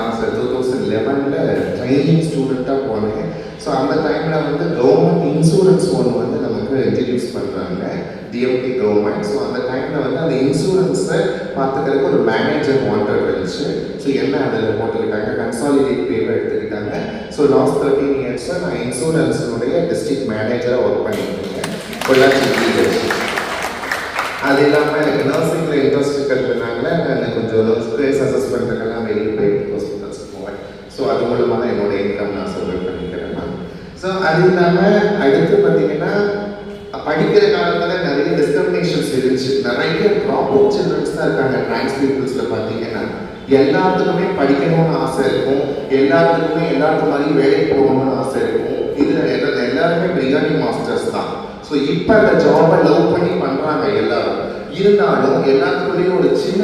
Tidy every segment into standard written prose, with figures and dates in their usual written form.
நான் 2011 ட்ரைனிங் ஸ்டூடெண்ட்டாக போனேன். ஸோ அந்த டைமில் வந்து கவர்மெண்ட் இன்சூரன்ஸ் ஒன்று வந்து நமக்கு இன்ட்ரடியூஸ் பண்ணுறாங்க, டிஎம்கே கவர்மெண்ட். ஸோ அந்த டைமில் வந்து அந்த இன்சூரன்ஸை பார்த்துக்கிறதுக்கு ஒரு மேனேஜர் வாண்டட் இருந்துச்சு. ஸோ என்ன அதில் போட்டுக்கிட்டாங்க, கன்சாலிடேட் பேவை எடுத்துக்கிட்டாங்க. ஸோ லாஸ்ட் 13 இயர்ஸாக நான் இன்சூரன்ஸினுடைய டிஸ்ட்ரிக்ட் மேனேஜராக ஒர்க் பண்ணிட்டு இருக்கேன் பொள்ளாச்சி. அது இல்லாமல் எனக்கு நர்சிங்கில் இன்ட்ரெஸ்ட் இருக்கிறதுனால நான் கொஞ்சம் ஸ்பேஸ் அசஸ் பண்ணுறதுக்கெல்லாம் வெளியே போயிட்டு ஹாஸ்பிட்டல்ஸ் போவேன். ஸோ அது மூலமாக என்னோட இன்கம் நான் சர்வை பண்ணிக்கிறேன் நான். ஸோ அது இல்லாமல் அடுத்து பார்த்தீங்கன்னா படிக்கிற காலத்தில் நிறைய டிஸ்கிரிமினேஷன்ஸ் இருந்துச்சு. நிறைய ட்ராப் அவுட் சில்ட்ரன்ஸ் தான் இருக்காங்க டிரான்ஸ் பீப்புள்ஸில் பார்த்தீங்கன்னா. எல்லாத்துக்குமே படிக்கணும்னு ஆசை இருக்கும், எல்லாத்துக்கும் மாதிரி வேலைக்கு போகணும்னு ஆசை இருக்கும். இதில் எல்லாருமே பிரியாணி மாஸ்டர்ஸ் தான். ஸோ இப்போ அந்த ஜாபை லவ் பண்ணி பண்ணுறாங்க எல்லாரும். இருந்தாலும் எல்லாத்துக்குள்ளேயும் ஒரு சின்ன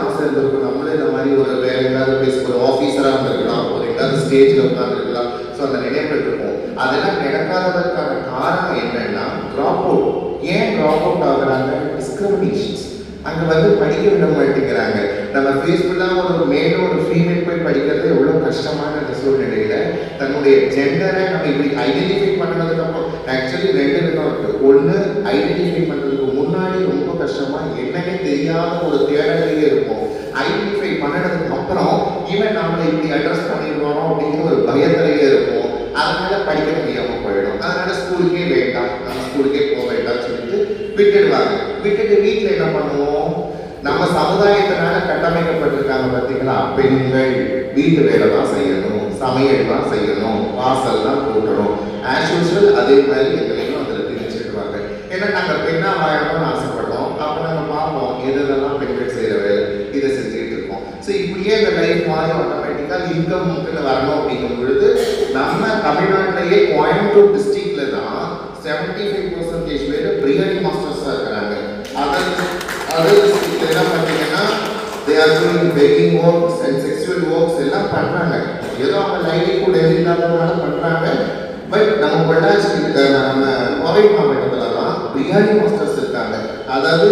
ஆசை இருந்திருக்கும். நம்மளே இந்த மாதிரி ஒரு வேற எங்காவது பேச ஒரு ஆஃபீஸராக இருந்திருக்கலாம், ஒரு எங்காவது ஸ்டேஜில் உட்காந்துருக்கலாம். ஸோ அந்த நினைவுகள் இருக்கும். அதெல்லாம் நடக்காததற்கான காரணம் என்னன்னா ட்ராப் அவுட். ஏன் ட்ராப் அவுட் ஆகுறாங்க? டிஸ்கிரிமினேஷன்ஸ். அங்கே வந்து படிக்க விட மாட்டேங்கிறாங்க. நம்ம ஃபேஸ்புல்லாக ஒரு மேலும் ஒரு ஃபீமேல் போய் படிக்கிறது எவ்வளோ கஷ்டமான அந்த சூழ்நிலையில் தன்னுடைய ஜெண்டரை நம்ம இப்படி ஐடென்டிஃபை பண்ணதுக்கப்புறம் ஆக்சுவலி 2 விதம் இருக்குது. ஒன்று, ஐடென்டிஃபை பண்ணுறதுக்கு முன்னாடி ரொம்ப கஷ்டமாக என்னன்னே தெரியாத ஒரு தேடலையே இருக்கும். ஐடென்டிஃபை பண்ணதுக்கு அப்புறம் ஈவன் நம்மளை இப்படி அட்ரஸ் பண்ணிடுவோம் அப்படிங்கிற ஒரு பயத்திலேயே இருக்கும். அதனால படிக்க முடியாமல் போயிடும். அதனால ஸ்கூலுக்கே வேண்டாம், நம்ம ஸ்கூலுக்கே போக வேண்டாம்னு சொல்லிட்டு விட்டுடுவாங்க. விட்டுட்டு வீட்டில் என்ன பண்ணுவோம், நம்ம சமுதாயத்தினால கட்டமைக்கப்பட்டிருக்காங்க பார்த்தீங்களா, பெண்கள் வீட்டு வேலை தான் செய்யணும், சமையல் தான் செய்யணும், வாசல் தான் கூட்டணும். ஆஸ் யூஸ்வல் அதே மாதிரி எங்களையும் அதில் திணிச்சிடுவாங்க. ஏன்னா நாங்கள் பெண்ணாக வாழணும்னு ஆசைப்படுறோம். அப்போ நாங்கள் பார்ப்போம் எதெல்லாம் பெண்கள் செய்கிற வேலை, இதை செஞ்சுக்கிட்டு இருக்கோம். ஸோ இப்படியே இந்த லைஃப் மாதிரி ஆட்டோமேட்டிக்காக இன்கம் வரணும் அப்படிங்கும் பொழுது நம்ம தமிழ்நாட்டிலேயே கோயம்புத்தூர் டிஸ்ட்ரிக்டில் தான் 75% பேர் பிரியாணி மாஸ்டர்ஸாக இருக்கிறாங்க. அதர் டிஸ்ட்ரிக்ட்ல எல்லாம் பார்த்தீங்கன்னா they are doing begging works and sexual works எல்லாம் பண்ணுறாங்க. ஏதோ அவங்க லைவ்லிஹுட் இல்லாததுனால பண்ணுறாங்க. பட் நம்ம பொள்ளாச்சி நம்ம கோவை மாவட்டத்தில் தான் பிரியாணி மாஸ்டர்ஸ் இருக்காங்க. அதாவது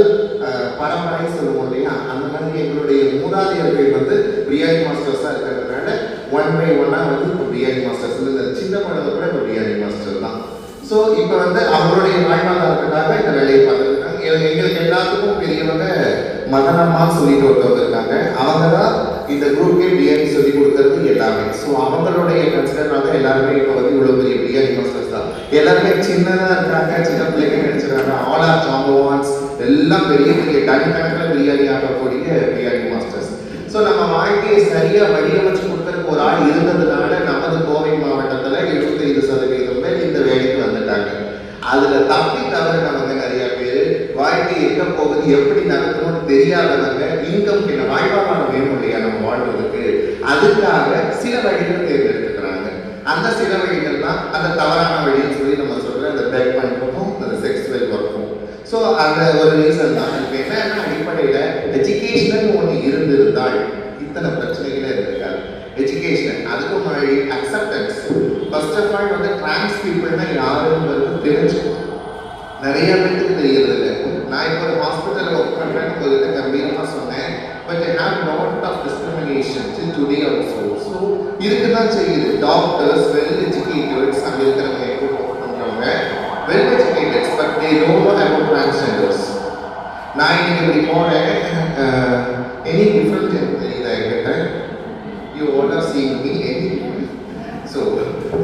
பரம்பரை சொல்லுவோம் இல்லையா, அந்த மாதிரி எங்களுடைய மூதாதையர்கள் வந்து பிரியாணி மாஸ்டர்ஸாக இருக்கிறதுனால 1 by 1 வந்து இப்போ பிரியாணி மாஸ்டர்ஸ் இந்த சின்ன படத்தை கூட இப்போ பிரியாணி மாஸ்டர் தான். ஸோ இப்போ வந்து அவங்களுடைய வாழ்வாதாரத்துக்காக இந்த வேலையை பார்த்துருக்காங்க. எங்களுக்கு எல்லாத்துக்கும் பெரியவங்க மதனம்மான்னு சொல்லிட்டு ஒருத்தவங்க இருக்காங்க. அவங்க தான் இந்த குரூப்கே பிரியாணி சொல்லி கொடுக்கறது எல்லாமே. ஸோ அவங்களுடைய கன்சிடர்னால எல்லாருமே இப்போ வந்து இவ்வளோ பெரிய பிரியாணி மாஸ்டர்ஸ் தான். எல்லாருமே சின்னதாக இருக்காங்க, சின்ன பிள்ளைங்க நினைச்சிருக்காங்க. ஆல் ஆர் ஜாம்பவான்ஸ், எல்லாம் பெரிய டன் கணக்கில் பிரியாணி ஆகக்கூடிய பிரியாணி மாஸ்டர்ஸ். ஸோ நம்ம வாழ்க்கையை சரியாக வடிவமைச்சு கொடுக்கறதுக்கு ஒரு ஆள் இருந்ததுனால நமது கோவை மாவட்டத்தில் 75% பேர் இந்த வேலைக்கு வந்துட்டாங்க. அதில் தப்பி தவறுனவங்க நிறைய பேர், வாழ்க்கை எங்க போகுது எப்படி நடக்கணும்னு தெரியாதவங்க, இன்கம் என்ன வாழ்வாதாரம் வேணும் இல்லையா நம்ம வாழ்வதற்கு, அதுக்காக சில வழிகளை தேர்ந்தெடுத்துக்கிறாங்க. அந்த சில வழிகள் தான் அந்த தவறான வழின்னு சொல்லி நம்ம சொல்ற அந்த பேக் பண்ணுறதும் அந்த செக்ஸுவல் ஒர்க்கும். ஸோ அந்த ஒரு ரீசன் தான். இப்போ என்னன்னா அடிப்படையில் எஜுகேஷன் ஒன்று இருந்திருந்தால் இத்தனை பிரச்சனைகளே இருந்திருக்காது. எஜுகேஷன், அதுக்கு முன்னாடி அக்செப்டன்ஸ். ஃபர்ஸ்ட் ஆஃப் ஆல் வந்து டிரான்ஸ் பீப்புள்னா யாருங்கிறது தெரிஞ்சுக்கணும். நிறைய பேருக்கு தெரியறது இல்லை. நான் இப்போ ஒரு ஹாஸ்பிட்டலில் ஒர்க் பண்ணுறேன்னு உங்கள்கிட்ட கம்பீரமாக சொன்னேன். But I have lot of discrimination till today also. So இதுக்கு தான் செய்யுது. டாக்டர்ஸ் வெல் எஜுகேட்டட்ஸ், அங்கே இருக்கிறவங்க எப்போ ஒர்க் பண்ணுறவங்க well educateds, but they don't know about transgenders. நான் இன்னைக்கு இப்படி போனேன், எனி டிஃப்ரெண்ட் எனக்கு தெரியுதா என்கிட்ட? You all are seeing me any different? So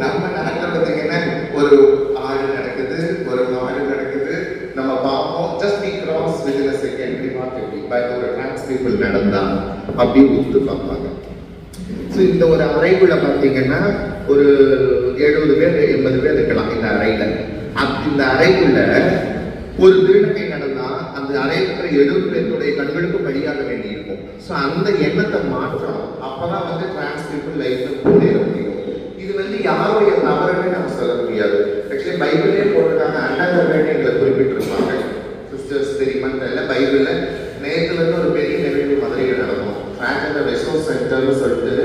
நம்ம நாட்டில் பார்த்தீங்கன்னா ஒரு ஆடு நடக்குது, ஒரு மாடு நடக்குது, நம்ம பார்ப்போம். Just we cross within a second இப்படி பார்த்துட்டு பட் ஒரு டிரான்ஸ் பீப்புள் நடந்தால் அப்படி ஊத்து பார்ப்பாங்க. ஸோ இந்த ஒரு அறைக்குள்ள பார்த்தீங்கன்னா ஒரு 70 பேர் 80 பேர் இருக்கலாம் இந்த அறையில். இந்த அறைக்குள்ள ஒரு திருநங்கை நடந்தா அந்த அறையில் இருக்கிற 70 பேருடைய கண்களுக்கும் வழியாக வேண்டி இருக்கும். ஸோ அந்த எண்ணத்தை மாற்றணும். அப்பதான் வந்து டிரான்ஸ் பீப்புள் லைஃப்ல முன்னேற முடியும். இது வந்து யாருடைய தவறுன்னு நம்ம சொல்ல முடியாது. ஆக்சுவலி பைபிளே போட்டிருக்காங்க, அண்டர்வேர்னு எங்களை குறிப்பிட்டிருப்பாங்க. சிஸ்டர்ஸ் தெரியுமான்னு பைபிள்ல நேற்று வந்து ஒரு பெரிய நிகழ்வு மதுரையில் நடக்கும். டிரான்ஸ்ஜெண்டர் ரிசோர்ஸ் சென்டர்னு சொல்லிட்டு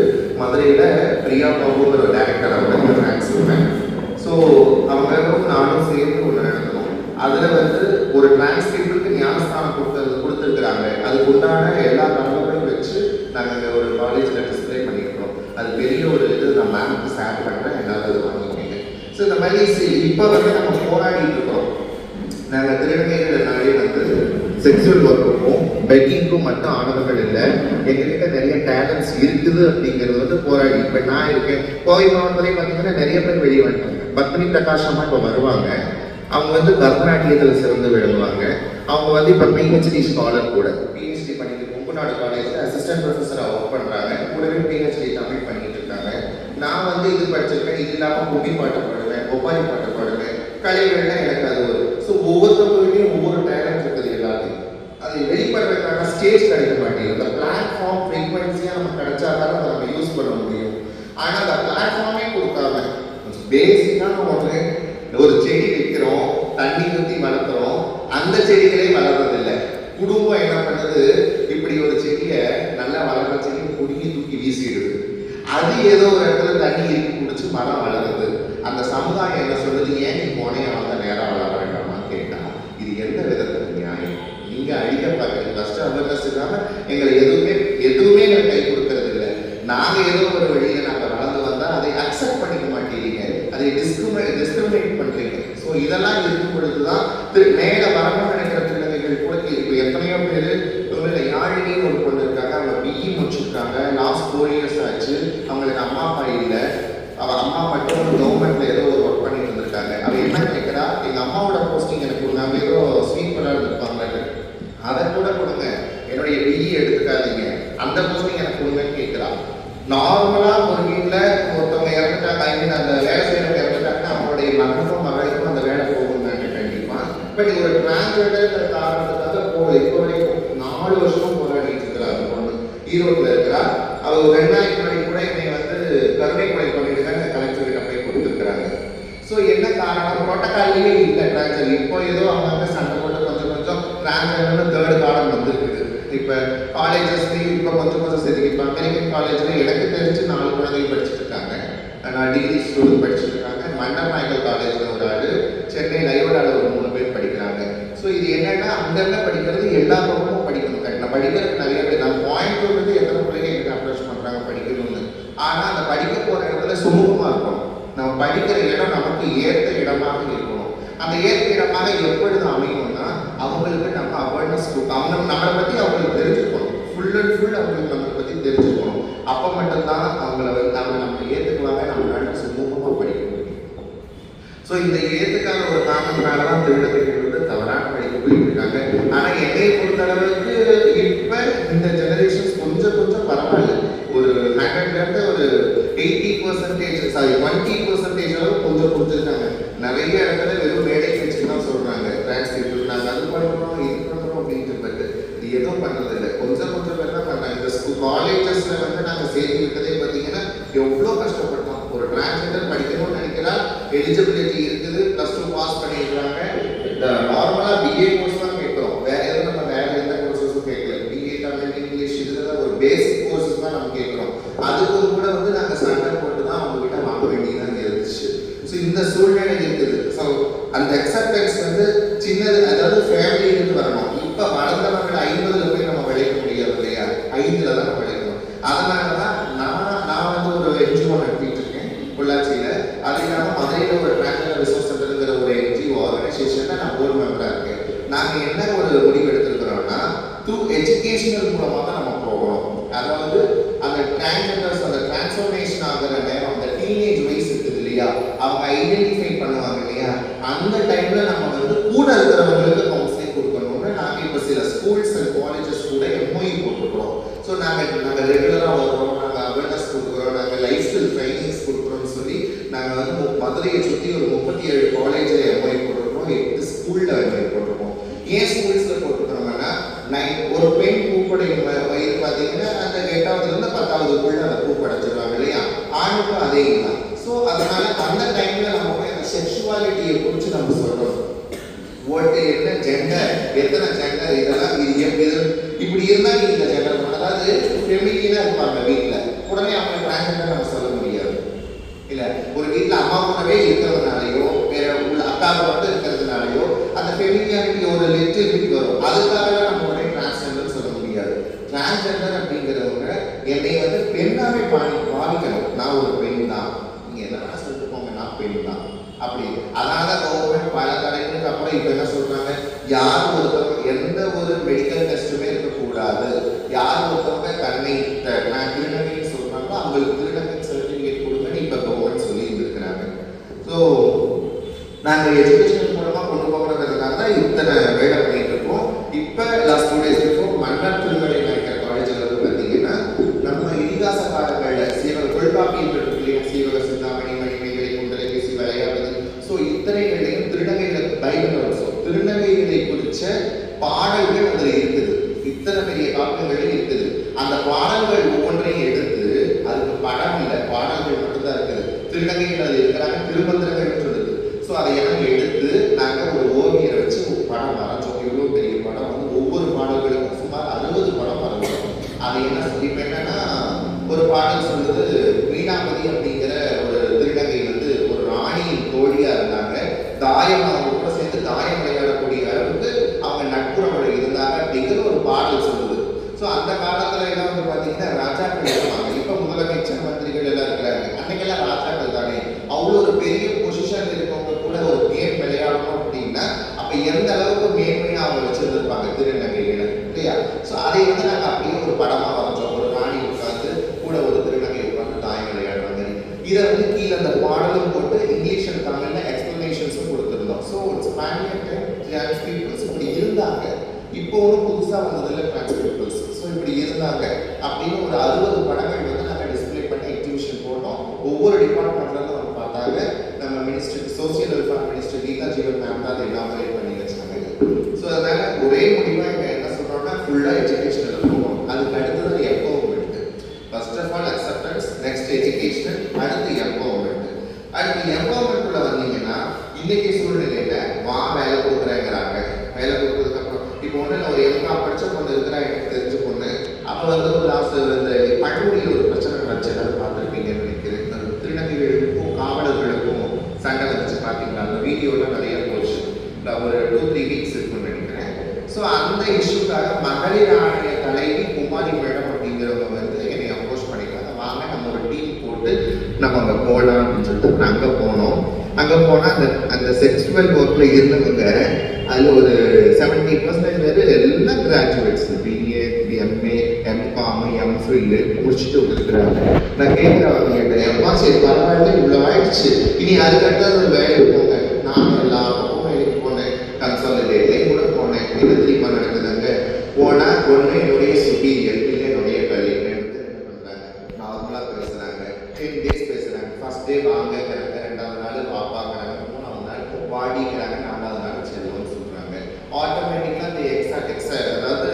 மதுரையில் பிரியா பாபுங்கிற ஒரு டேரக்டர் அவங்க டிரான்ஸ். ஸோ அவங்க நானும் சேர்ந்து ஒன்று நடந்தோம். அதில் வந்து ஒரு டிரான்ஸ் பீப்புளுக்கு ஞானஸ்தானம் கொடுத்துருக்குறாங்க. அதுக்கு உண்டான எல்லா தகவல்களையும் வச்சு நாங்கள் ஒரு காலேஜில் டிஸ்பிளே பண்ணியிருக்கிறோம். அது பெரிய ஒரு இது நான் மேமுக்கு ஷேர் பண்ணுறேன், என்னால் அது வாங்கிக்கோங்க. ஸோ இந்த மாதிரி இப்போ வந்து நம்ம போராடிட்டு இருக்கோம். நாங்கள் திருநங்கைகள்னாலே வந்து செக்ஷுவல் ஒர்க்குக்கும் பெக்கிங்க்கும் மட்டும் ஆனவர்கள் இல்லை, எங்ககிட்ட நிறைய டேலண்ட்ஸ் இருக்குது அப்படிங்கிறது வந்து போராடி. இப்போ நான் இருக்கேன் கோவை மாவட்டத்திலே பார்த்தீங்கன்னா நிறைய பேர் வெளியே வந்துட்டாங்க. பத்மினி பிரகாஷ் அம்மா இப்போ வருவாங்க, அவங்க வந்து பரதநாட்டியத்தில் சிறந்து விளங்குவாங்க. அவங்க வந்து இப்போ பிஹெச்டி ஸ்காலர் கூட, பிஹெச்டி பண்ணிட்டு கொங்குநாடு காலேஜில் அசிஸ்டன்ட் ப்ரொஃபஸராக ஒர்க் பண்ணுறாங்க, கூடவே பிஹெச்டி தமிழ் பண்ணிட்டு இருக்காங்க. நான் வந்து இது படிச்சிருக்கேன், இது இல்லாமல் கும்மி பாட்டு பாடுவேன், ஒப்பாரி பாட்டு பாடுவேன், கலைகள்னா எனக்கு அது ஒரு. ஸோ ஒவ்வொருத்தவங்ககிட்டையும் ஒவ்வொரு டேலண்ட் இருக்குது எல்லாத்தையும். அதை வெளிப்படுறதுக்கான ஸ்டேஜ் கிடைக்க மாட்டேங்குது. இந்த பிளாட்ஃபார்ம் ஃப்ரீக்வன்சியாக நம்ம கிடைச்சாதான் அதை நம்ம யூஸ் பண்ண முடியும். ஆனால் அந்த பிளாட்ஃபார்மே கொடுக்காம பேசிக்கான ஒன்று, ஒரு செடி வைக்கிறோம், தண்ணி ஊற்றி வளர்க்குறோம், அந்த செடிகளே வளர்றதில்லை. குடும்பம் என்ன பண்ணுது, இப்படி ஒரு செடியை நல்லா வளர்கிற செடியை குடுங்கி தூக்கி வீசிடுது. அது ஏதோ ஒரு இடத்துல தண்ணி இருக்கு குடிச்சு மரம் வளருது. அந்த சமுதாயம் என்ன சொல்றது, ஏன் நீ போனே வந்த நேரம் வளர வேண்டாமான்னு கேட்டா இது எந்த விதத்துல நியாயம்? நீங்க அழிக்க பார்க்குறது ஃபர்ஸ்ட் அவேர்னஸ் இல்லாம எங்களை எதுவுமே எங்களை கை கொடுக்கறது இல்லை. நாங்க ஏதோ ஒரு வழியில நாங்க வளர்ந்து வந்தா அதை அக்செப்ட் பண்ணிக்க மாட்டேறீங்க, அதை டிஸ்கிரிமினேட் பண்றீங்க. ஸோ இதெல்லாம் இருக்கும் பொழுதுதான் மேல வரணும்னு நினைக்கிற திருநங்கைகள் கூட இப்போ எத்தனையோ பேர் யாழினின்னு ஒரு பொண்ணு இருக்காங்க, அவங்க பிஇ முடிச்சிருக்காங்க, லாஸ்ட் 4 years ஆச்சு, அவங்களுக்கு அம்மா அப்பா இல்லை, அவள் அம்மா மட்டும் கவர்மெண்ட்ல ஏதோ ஒரு ஒர்க் பண்ணிட்டு இருந்திருக்காங்க. அவள் என்ன நினைக்கிறா, எங்கள் அம்மாவோட போஸ்டிங் எனக்கு கொடுங்க, ஏதோ ஸ்வீப்பராக இருந்திருப்பாங்கன்னு, அதை கூட கொடுங்க, என்னுடைய பிஇ எடுத்துக்காதீங்க, அந்த போஸ்டிங் எனக்கு கொடுங்கன்னு கேட்குறா. நார்மலாக ஒரு வீட்டில் ஒருத்தவங்க இறந்துட்டாங்க, ஐ மீன் அந்த வேலை செய்யறவங்க இறந்துட்டாங்கன்னா அவங்களுடைய மகனுக்கும் மகளுக்கும் அந்த வேலை போகுங்க கண்டிப்பாக. பட் இது ஒரு டிரான்ஸ்ஜெண்டர் காரணத்துக்காக போகுது. இப்போ வரைக்கும் 4 வருஷமும் போராடிட்டு இருக்கிறா அந்த பொண்ணு, ஈரோட்டில் இருக்கிறா. அவர் 2 நாளைக்கு முன்னாடி கூட என்னை வந்து கருணை கொலை பண்ணிட்டு தான் கலெக்டர்கிட்ட போய் கொடுத்துருக்குறாங்க. ஸோ என்ன காரணம், புரோட்டோகால்லையே இல்லை டிரான்ஸ்ஜெண்டர். இப்போ ஏதோ அவங்க சண்டை போட்டு கொஞ்சம் டிரான்ஸ்ஜெண்டர்னு 3rd காலம் வந்துருக்குது. இப்போ காலேஜஸ்லேயும் இப்போ கொஞ்சம் சரி. இப்போ அமெரிக்கன் காலேஜில் எனக்கு தெரிஞ்சு 4 குழந்தைகள் படிச்சுட்டு இருக்காங்க, நான் டிகிரி ஸ்டூடெண்ட் படிச்சுட்டு இருக்காங்க. மண்டர் நாயக்கல் காலேஜில் ஒரு ஆள், சென்னை லைவடாவில் ஒரு 3 பேர் படிக்கிறாங்க. ஸோ இது என்னன்னா அங்கங்க படிக்கிறது எல்லா பக்கமும் படிக்கணும். நான் படிக்கிறதுக்கு நிறைய பேர், நான் பாயிண்ட் வந்து எத்தனை பிள்ளைங்க எங்கிட்ட அப்ரோச் பண்ணுறாங்க படிக்கணும்னு. ஆனால் அந்த படிக்க போகிற இடத்துல சுமூகமாக இருக்கணும். நம்ம படிக்கிற இடம் நமக்கு ஏற்ற இடமாக இருக்கணும். அந்த ஏற்ற இடமாக எப்பொழுது அமையும்னா அவங்களுக்கு நம்ம அவேர்னஸ் கொடுக்கணும், அவங்க நம்மளை பற்றி அவங்களுக்கு தெரிஞ்சுக்கணும், ஃபுல் அண்ட் ஃபுல் அவங்களுக்கு நம்மளை பற்றி தெரிஞ்சுக்கணும். அப்போ மட்டும்தான் அவங்கள வந்து நம்ம ஏற்றுக்குவாங்க, நம்மளால சுமூகமாக படிக்க முடியும். ஸோ இந்த ஏற்றுக்கான ஒரு காரணத்தினால தான் திருநங்கைகள் வந்து தவறான படிக்க போயிட்டு இருக்காங்க. ஆனால் என்னை பொறுத்தளவுக்கு இப்போ இந்த ஜெனரேஷன்ஸ் கொஞ்சம் பரவாயில்ல. ஒரு 100லேருந்து ஒரு 80% சாரி 20% அளவு கொஞ்சம் கொடுத்துருக்காங்க. நிறைய இடத்துல வெறும் வேலை வச்சு தான் சொல்கிறாங்க, டிரான்ஸ்லேட்டர் நாங்கள் அது பண்ணுறோம் இது பண்ணுறோம் அப்படின்ட்டு. பட் இது எதுவும் பண்ணுறதில்லை, கொஞ்சம் பேர் தான் பண்ணுறாங்க. இந்த காலேஜஸில் வந்து நாங்கள் சேர்த்து விட்டதே பார்த்தீங்கன்னா எவ்வளோ கஷ்டப்பட்டோம். ஒரு டிரான்ஸ்ஜெண்டர் படிக்கணும்னு நினைக்கிறா, எலிஜிபிலிட்டி இருக்குது, +2 பாஸ் பண்ணிடுறாங்க. நார்மலாக பிஏ கோர்ஸ் தான் கேட்குறோம், வேற எதுவும் நம்ம வேற எந்த கோர்ஸஸும் கேட்கல. பிஏ தமிழ் இங்கிலீஷ் இதில் ஒரு பேசிக் கோர்ஸஸ் தான் நம்ம கேட்குறோம். அதுக்கும் கூட வந்து நாங்கள் சண்டை போட்டு தான் அவங்ககிட்ட வாங்க வேண்டியதாக இருந்துச்சு. ஸோ இந்த சூழ்நிலை இருக்குது. ஸோ அந்த அக்செப்டன்ஸ் வந்து சின்னது, அதாவது ஃபேமிலியிலிருந்து வரணும். இப்போ வளர்ந்தவர்கள் 50ல் போய் நம்ம விளைக்க முடியாது இல்லையா, 5ல் தான் நம்ம விளைக்கணும். அதனால தான் நான் வந்து ஒரு NGO நடத்திட்டு இருக்கேன் பொள்ளாச்சியில். அது இல்லாமல் மதுரையில் ஒரு டிரான்ஸ்ஜெண்டர் ரிசோர்ஸ் சென்டருங்கிற ஒரு NGO ஆர்கனைசேஷனில் நான் போர்டு மெம்பராக இருக்கேன். நாங்கள் என்ன ஒரு முடிவு எடுத்துருக்கிறோம்னா, த்ரூ எஜுகேஷனல் மூலமாக தான் நம்ம போகணும். அதாவது அந்த டிரான்ஸ்ஜெண்டர்ஸ் அந்த டிரான்ஸ்ஃபர்மேஷன் ஆகிற நேரம், அந்த டீனேஜ் வயசு இருக்குது இல்லையா, அவங்க ஐடென்டிஃபை பண்ணுவாங்க இல்லையா, அந்த டைமில் நம்ம வந்து கூட இருக்கிறவங்களுக்கு கவுன்சிலிங் கொடுக்கணும்னு நாங்கள் இப்போ சில ஸ்கூல்ஸ் அண்ட் காலேஜஸ் கூட MOU போட்டுக்கிறோம். ஸோ நாங்கள் ரெகுலராக வருவோம், நாங்கள் அவேர்னஸ் கொடுக்குறோம், நாங்கள் லைஃப் ஸ்கில் ட்ரைனிங்ஸ் கொடுக்குறோம்னு சொல்லி நாங்கள் வந்து மதுரையை சுற்றி ஒரு 37 காலேஜில் MOU போட்டிருக்கோம், 8 ஸ்கூலில் MOU போட்டிருக்கோம். ஏன் ஸ்கூல்ஸில் போட்டுக்கிறோம்னா, ஒரு பெண் பூப்படைய வயது பார்த்தீங்கன்னா அந்த 8வதுலேருந்து 10வதுக்குள்ள அந்த பூ படைச்சிருவாங்க இல்லையா, ஆணுக்கும் அதே தான். ஸோ அதனால அந்த டைமில் நம்ம போய் அந்த செக்ஷுவாலிட்டியை குறித்து நம்ம சொல்கிறோம். என்ன ஜெண்டர், எத்தனை ஜெண்டர், இதெல்லாம் இது இப்படி இருந்தால் நீ இந்த ஜெண்டர், அதாவது ஃபெமிலினாக இருப்பாங்க வீட்டில், உடனே அவங்க டிரான்ஸ்ஜெண்டர் நம்ம சொல்ல முடியாது இல்லை. ஒரு வீட்டில் அம்மா கூடவே இருக்கிறதுனாலையோ வேற உள்ள அக்காவை மட்டும் இருக்கிறதுனாலையோ அந்த ஃபெமிலியாரிட்டி ஒரு லிட்டில் பிட் வரும். அதுக்காக நம்ம உடனே டிரான்ஸ்ஜெண்டர் சொல்ல முடியாது. டிரான்ஸ்ஜெண்டர் அப்படிங்கிறவங்க என்னை வந்து பெண்ணாவே பாவிக்கணும். அதனால தான் கவர்மெண்ட் பல தடைகளுக்கு அப்புறம் இப்போ என்ன சொல்றாங்க, யார் ஒருத்தவங்க எந்த ஒரு மெடிக்கல் டெஸ்ட்டுமே இருக்கக்கூடாது, யார் ஒருத்தவங்க தன்னை நான் திருநங்கைன்னு சொல்றாங்களோ அவங்களுக்கு திருநங்கை சர்டிஃபிகேட் கொடுங்கன்னு இப்போ கவர்மெண்ட் சொல்லி இருந்திருக்கிறாங்க. ஸோ நாங்கள் எஜுகேஷன் மூலமாக கொண்டு போகிறதுக்காக தான் இத்தனை வேலை பண்ணிட்டு இருக்கோம். இப்போ லாஸ்ட் 2 days இருக்கும் மன்னர் திருமலை நாயக்கர் காலேஜில் வந்து பார்த்தீங்கன்னா நம்ம இதிகாச காலங்களில் சீவக தொல்காப்பியம் இல்லையா, சீவக சிந்தாமணி மணிமேகலை குண்டலை பேசி விளையாடுது. ஸோ இத்தனைகளையும் திருநங்கைகளை பைபிள் திருநங்கைகளை குறித்த பாடல்கள் அதில் இருக்குது. இத்தனை பெரிய காப்பியங்களும் இருக்குது. அந்த பாடல்கள் ஒவ்வொன்றையும் எடுத்து அதுக்கு படம் இல்லை, பாடல்கள் மட்டும்தான் இருக்குது. திருநங்கைகள் அது இருக்கிறாங்க, திருமந்திரங்கள் சொல்லுது. ஸோ அதையெல்லாம் எடுத்து நாங்கள் ஒரு ஓவியரை வச்சு ஒரு படம் வரைஞ்சோம். இவ்வளோ பெரிய படம் வந்து ஒவ்வொரு பாடல்களுக்கும் சுமார் 60 படம் வரைஞ்சோம். அது என்ன இப்போ என்னன்னா ஒரு பாடல் சொல்லுது, மீனாபதி அப்படிங்கிற ஒரு திருநங்கை வந்து ஒரு ராணியின் தோழியா இருந்தாங்க. தாயம் அவங்க கூட சேர்ந்து தாயம் விளையாடக்கூடிய அளவுக்கு அவங்க நட்புறவோட இருந்தாங்க அப்படிங்கிற ஒரு பாடல் சொல்லுது. ஸோ அந்த காலத்துல எல்லாம் வந்து பார்த்தீங்கன்னா ராஜாக்கள் இருப்பாங்க. இப்போ முதலமைச்சர் மந்திரிகள் எல்லாம் இருக்கிறாங்க. அன்னைக்கெல்லாம் ராஜாக்கள் தானே. அவ்வளோ ஒரு பெரிய பொசிஷன் இருக்கவங்க கூட ஒரு கேம் விளையாடணும் அப்படின்னா அப்போ எந்த அளவுக்கு மேன்மையாக அவங்க வச்சிருந்துருப்பாங்க திருநங்கைகளை இல்லையா. ஸோ அதை வந்து நாங்கள் அப்படியே ஒரு படமாக வரைஞ்சோம். ஒரு ராணி உட்காந்து கூட ஒரு திருநங்கை உட்காந்து தாயம் விளையாடுறாங்க. இதை வந்து கீழே அந்த பாடலும் போட்டு இங்கிலீஷ் அண்ட் தமிழில் எக்ஸ்பிளனேஷன்ஸும் கொடுத்துருந்தோம். ஸோ இட்ஸ் டிரான்ஸ் பீப்புள்ஸ் இப்படி இருந்தாங்க. இப்போ ஒன்றும் புதுசாக வந்ததில்லை டிரான்ஸ் பீப்புள்ஸ். ஸோ இப்படி இருந்தாங்க அப்படின்னு ஒரு 60 படங்கள் வந்து நாங்கள் டிஸ்பிளே பண்ணி எக்ஸிபிஷன் போட்டோம். ஒவ்வொரு டிபார்ட்மெண்ட்லேருந்து வந்து பார்த்தாங்க. நம்ம minister social welfare minister Geetha Jeevan ma'am தான் அதை இனாமரேட் பண்ணி வச்சாங்க. ஸோ அதனால ஒரே முடிவாக இங்கே என்ன சொல்கிறோம்னா ஃபுல்லாக எஜுகேஷனில் போகணும். அதுக்கு அடுத்தது empowerment. First of all acceptance, next education, அடுத்து எம்பவர்மெண்ட். அடுத்து எம்பவர்மெண்ட்குள்ள வந்தீங்கன்னா இன்னைக்கு சூழ்நிலையில வேலை கொடுக்குறேங்கிறாங்க. வேலை கொடுத்ததுக்கப்புறம் இப்போ ஒன்று ஒரு எம்காம் படித்த பொண்ணு இருக்கிறா, எனக்கு தெரிஞ்ச பொண்ணு. அப்போ வந்து ஒரு லாஸ்ட் இந்த பழங்குடியில் ஒரு பிரச்சனை நடந்துச்சு, அதை பார்த்துருப்பீங்கன்னு நினைக்கிறேன். திருநங்கைகளுக்கும் காவலர்களுக்கும் சண்டை வந்துச்சு பார்த்தீங்களா, அந்த வீடியோலாம் நிறைய போச்சு. ஒரு 2-3 வீக்ஸ் இருக்குன்னு நினைக்கிறேன். ஸோ அந்த இஷ்யூக்காக மகளிர் ஆணைய தலைவி குமாரி மேடம் அப்படிங்கிறவங்க வந்து என்னை அப்ரோச் பண்ணிக்கிறாங்க. வாங்க நம்ம ஒரு டீம் போட்டு நம்ம அங்கே போகலாம் அப்படின்னு சொல்லிட்டு அங்கே போனோம். அங்கே போனால் அந்த செக்ஷுவல் ஒர்க்கில் இருந்தவங்க அதில் ஒரு 70% பேர் எல்லாம் graduates, BA, MA, MCom, MPhil முடிச்சுட்டு இருக்கிறாங்க. நான் கேட்குறேன் அவங்ககிட்ட, எம்மா சரி பரவாயில்ல இவ்வளோ ஆயிடுச்சு, இனி அதுக்கடுத்து ஒரு வேலைக்கு போங்க. நானும் எல்லா பக்கமும் வேலைக்கு போனேன், கன்சாலிடேட்லேயும் கூட போனேன். என்ன தெரியுமா நடக்குதுங்க, போனால் ஒன்று என்னுடைய சுப்பீரியர் இல்லை என்னுடைய கலீக் எடுத்து என்ன பண்ணுறாங்க, நார்மலாக பேசுகிறாங்க, 10 days பேசுகிறாங்க. ஃபர்ஸ்ட் டே வாங்கிறாங்க, 2வது நாள் வாப்பாங்கிறாங்க, 3வது நாள் வாடிக்கிறாங்க, 4வது நாள் செல்வம்னு சொல்கிறாங்க. ஆட்டோமேட்டிக்காக அந்த அதாவது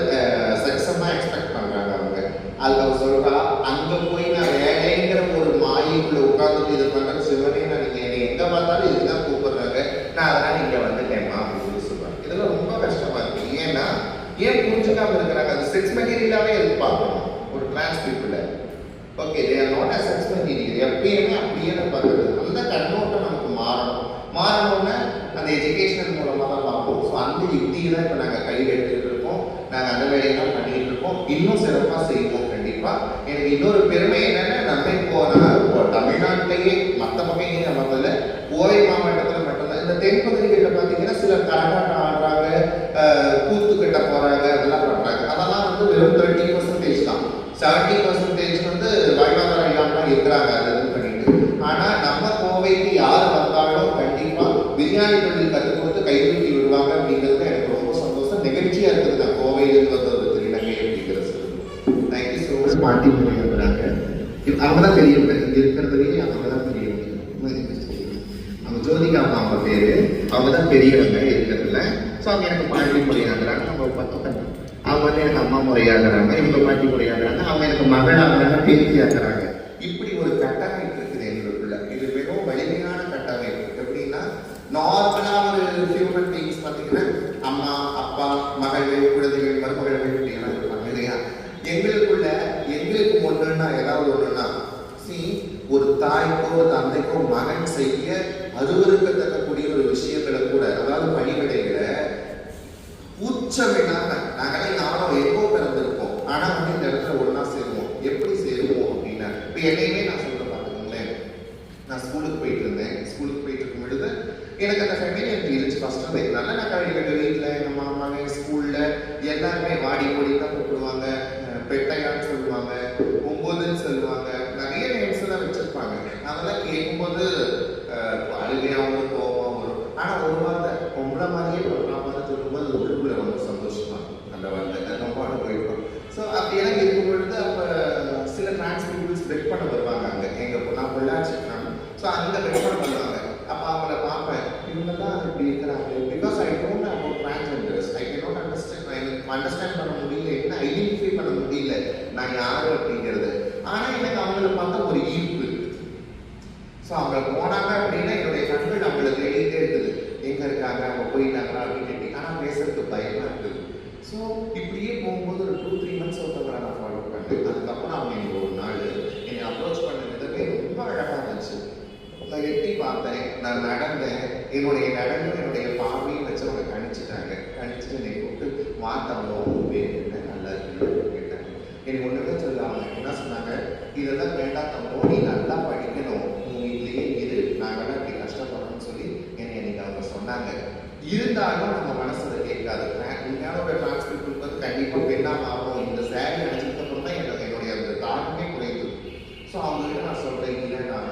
செக்ஸமாக எக்ஸ்பெக்ட் பண்ணுறாங்க அவங்க. அது அவங்க சொல்கிறா, அங்கே போய் நான் வேலைங்கிற ஒரு மாயைக்குள்ளே உட்காந்துட்டு இது பண்ணுறேன் சிவனே, நான் நீங்கள் என்னை எங்கே பார்த்தாலும் இதுக்கு தான் கூப்பிடுறாங்க, நான் அதெல்லாம் இங்கே வந்துட்டேம்மா அப்படின்னு சொல்கிறாங்க. இதெல்லாம் ரொம்ப கஷ்டமாக இருக்குது. ஏன்னா ஏன் புரிஞ்சுக்காம இருக்கிறாங்க, அது செக்ஸ் மெட்டீரியலாகவே எதிர்பார்க்கணும் ஒரு டிரான்ஸ் பீப்புளை. Okay, they are not a sex material. எப்பயுமே அப்படியே பார்க்குறது. அந்த கண்ணோட்டம் நமக்கு மாறணும்னா அந்த எஜுகேஷன் மூலமாக தான் பார்ப்போம். ஸோ அந்த யுக்தியை தான் இப்போ நாங்கள் கையில் எடுத்துகிட்டு இருக்கோம். நாங்கள் அந்த வேலையெல்லாம் பண்ணிகிட்டு இருக்கோம். இன்னும் சிறப்பாக செய்வோம் கண்டிப்பாக. எனக்கு இன்னொரு பெருமை என்னென்னா, நம்ம இப்போ தமிழ்நாட்டிலேயே மற்ற பக்கம் நம்ம கோவை மாவட்டத்தில் மட்டும்தான். இந்த தென்பகுதிகளில் பார்த்தீங்கன்னா சிலர் கரகாட்டம் ஆடுறாங்க, கூத்து கட்ட போகிறாங்க, அதெல்லாம் பண்ணுறாங்க. அதெல்லாம் வந்து வெறும் 30% தான். 70% வந்து வாழ்வாதாரம் இல்லாமல் இருக்கிறாங்க அது பண்ணிட்டு. ஆனால் நம்ம கோவைக்கு யார் வந்தாலும் கண்டிப்பாக பிரியாணி தொழில் கற்றுக் கொடுத்து கைவிட்டி விடுவாங்க அப்படிங்கிறது எனக்கு ரொம்ப சந்தோஷம், நிகழ்ச்சியாக இருக்குது. நான் கோவையிலிருந்து வந்த ஒரு திருநங்கை அப்படிங்கிற சொல்லு. Thank you so much. பாட்டி முறையாகிறாங்க, அவங்க தான் பெரியவங்க இங்கே இருக்கிறதுலேயே, அவங்க தான் பெரியவங்க. அவங்க ஜோதிகா அம்மா அவங்க பேர், அவங்க தான் பெரியவங்க இருக்கிறதுல. ஸோ அவங்க எனக்கு பாட்டி முறையாகிறாங்க, அவங்க பக்கம் அவங்க வந்து எனக்கு அம்மா முறையாகிறாங்க, இவங்க பாட்டி முறையாகிறாங்க, அவங்க எனக்கு மகள் ஆகிறாங்க, பேத்தி ஆகிறாங்க. இப்படி ஒரு கட்டமைப்பு இருக்குது எங்களுக்குள்ள. இது மிகவும் வலிமையான கட்டமைப்பு. எப்படின்னா நார்மலாக ஒரு ஹியூமன் பீயிங்ஸ் பார்த்தீங்கன்னா அம்மா, அப்பா, மகள்கள், குழந்தைகள், மருமகள்கள் இப்படியெல்லாம் இருப்பாங்க இல்லையா. எங்களுக்கு ஒன்றுன்னா ஏதாவது ஒன்றுன்னா ஒரு தாய்க்கோ ஒரு தந்தைக்கோ மகன் செய்ய அருவருக்கத்தக்கக்கூடிய ஒரு விஷயங்களை கூட, அதாவது பணிவிடைகளை உச்சமில்லாம நாங்களே நானும் எப்போ பிறந்திருப்போம். ஆனா வந்து இந்த இடத்துல ஒன்னா சேருவோம். எப்படி சேருவோம் அப்படின்னா, இப்ப என்னையுமே நான் சொல்ல பார்த்துக்கோங்களேன், நான் ஸ்கூலுக்கு போயிட்டு இருந்தேன். ஸ்கூலுக்கு போயிட்டு இருக்கும் பொழுது எனக்கு அந்த ஃபெமிலியரிட்டி இருந்துச்சு ஃபர்ஸ்ட் வந்து. நல்லா நான் கழிவு வீட்டில் எங்கள் மாமாங்க ஸ்கூலில் எல்லாருமே வாடி ஓடி தான் கூப்பிடுவாங்க, பெட்டையான்னு சொல்லுவாங்க, 9ன்னு சொல்லுவாங்க, நிறைய நேம்ஸ் எல்லாம் வச்சிருப்பாங்க. அதெல்லாம் கேட்கும்போது அழுகையாகவும் கோபம் வரும். ஆனால் ஒரு வார்த்தை பொம்பளை மாதிரியே பார்த்து சொல்லும்போது உள்ளுக்குள்ள ரொம்ப சந்தோஷமா அந்த வார்த்தை ரொம்ப அனுபவிப்போம். ஸோ அப்படியெல்லாம் இருக்கும் பொழுது அப்போ சில டிரான்ஸ் பீப்புள்ஸ் வெட் பண்ண வருவாங்க அங்கே எங்கள் நான் பொள்ளாச்சி. ஸோ அங்கே வெட் பண்ண வருவாங்க. அப்போ அவங்கள பார்ப்பேன், இவங்கெல்லாம் இப்படி இருக்கிறாங்க. Because I don't about transgenders, I can not understand பண்ண முடியல, என்ன ஐடென்டிஃபை பண்ண முடியல நான் யாரு அப்படிங்கிறது. ஆனால் எனக்கு அவங்கள பார்த்தா ஒரு ஈர்ப்பு. ஸோ அவங்க போனாங்க அப்படின்னா என்னுடைய கண்கள் அவங்கள தேடிட்டே இருக்குது, எங்க இருக்காங்க, அவங்க போயிட்டாங்களா அப்படின்னு. ஆனால் பேசுறதுக்கு பயமா இருக்குது. ஸோ இப்படியே போகும்போது ஒரு 2-3 months ஒருத்தவரை நான் ஃபாலோ பண்ணேன். அதுக்கப்புறம் அவங்க எனக்கு ஒரு நாள் என்னை அப்ரோச் பண்ண விதமே ரொம்ப அழகாக இருந்துச்சு. நான் எட்டி பார்த்தேன், நான் நடந்தேன், என்னுடைய நடனம் என்னுடைய பார்வையும் வச்சு அவங்க கணிச்சிட்டாங்க. கணிச்சுட்டு என்னை கூப்பிட்டு மாத்தவங்க பேர் என்ன, நல்லா இருக்குன்னு கேட்டாங்க. எனக்கு ஒன்றுமே சொல்லுவாங்க, என்ன சொன்னாங்க, இதெல்லாம் வேண்டாம் தம்போ, நீ நல்லா படிக்கணும், உன் வீட்லேயே இரு, நாங்கள்லாம் இப்படி கஷ்டப்படணும்னு சொல்லி என்னை எனக்கு அவங்க சொன்னாங்க. இருந்தாலும் நம்ம மனசுல கேட்காது. உண்மையான ஒரு டிரான்ஸ்கிரிப்ட் வந்து கண்டிப்பாக பெண்ணாக ஆகும். இந்த சேரீ அடைச்சதுக்கு அப்புறம் தான் என்னுடைய அந்த தாக்கமே குறையுது. ஸோ அவங்ககிட்ட நான் சொல்கிறேன், இல்லை நான்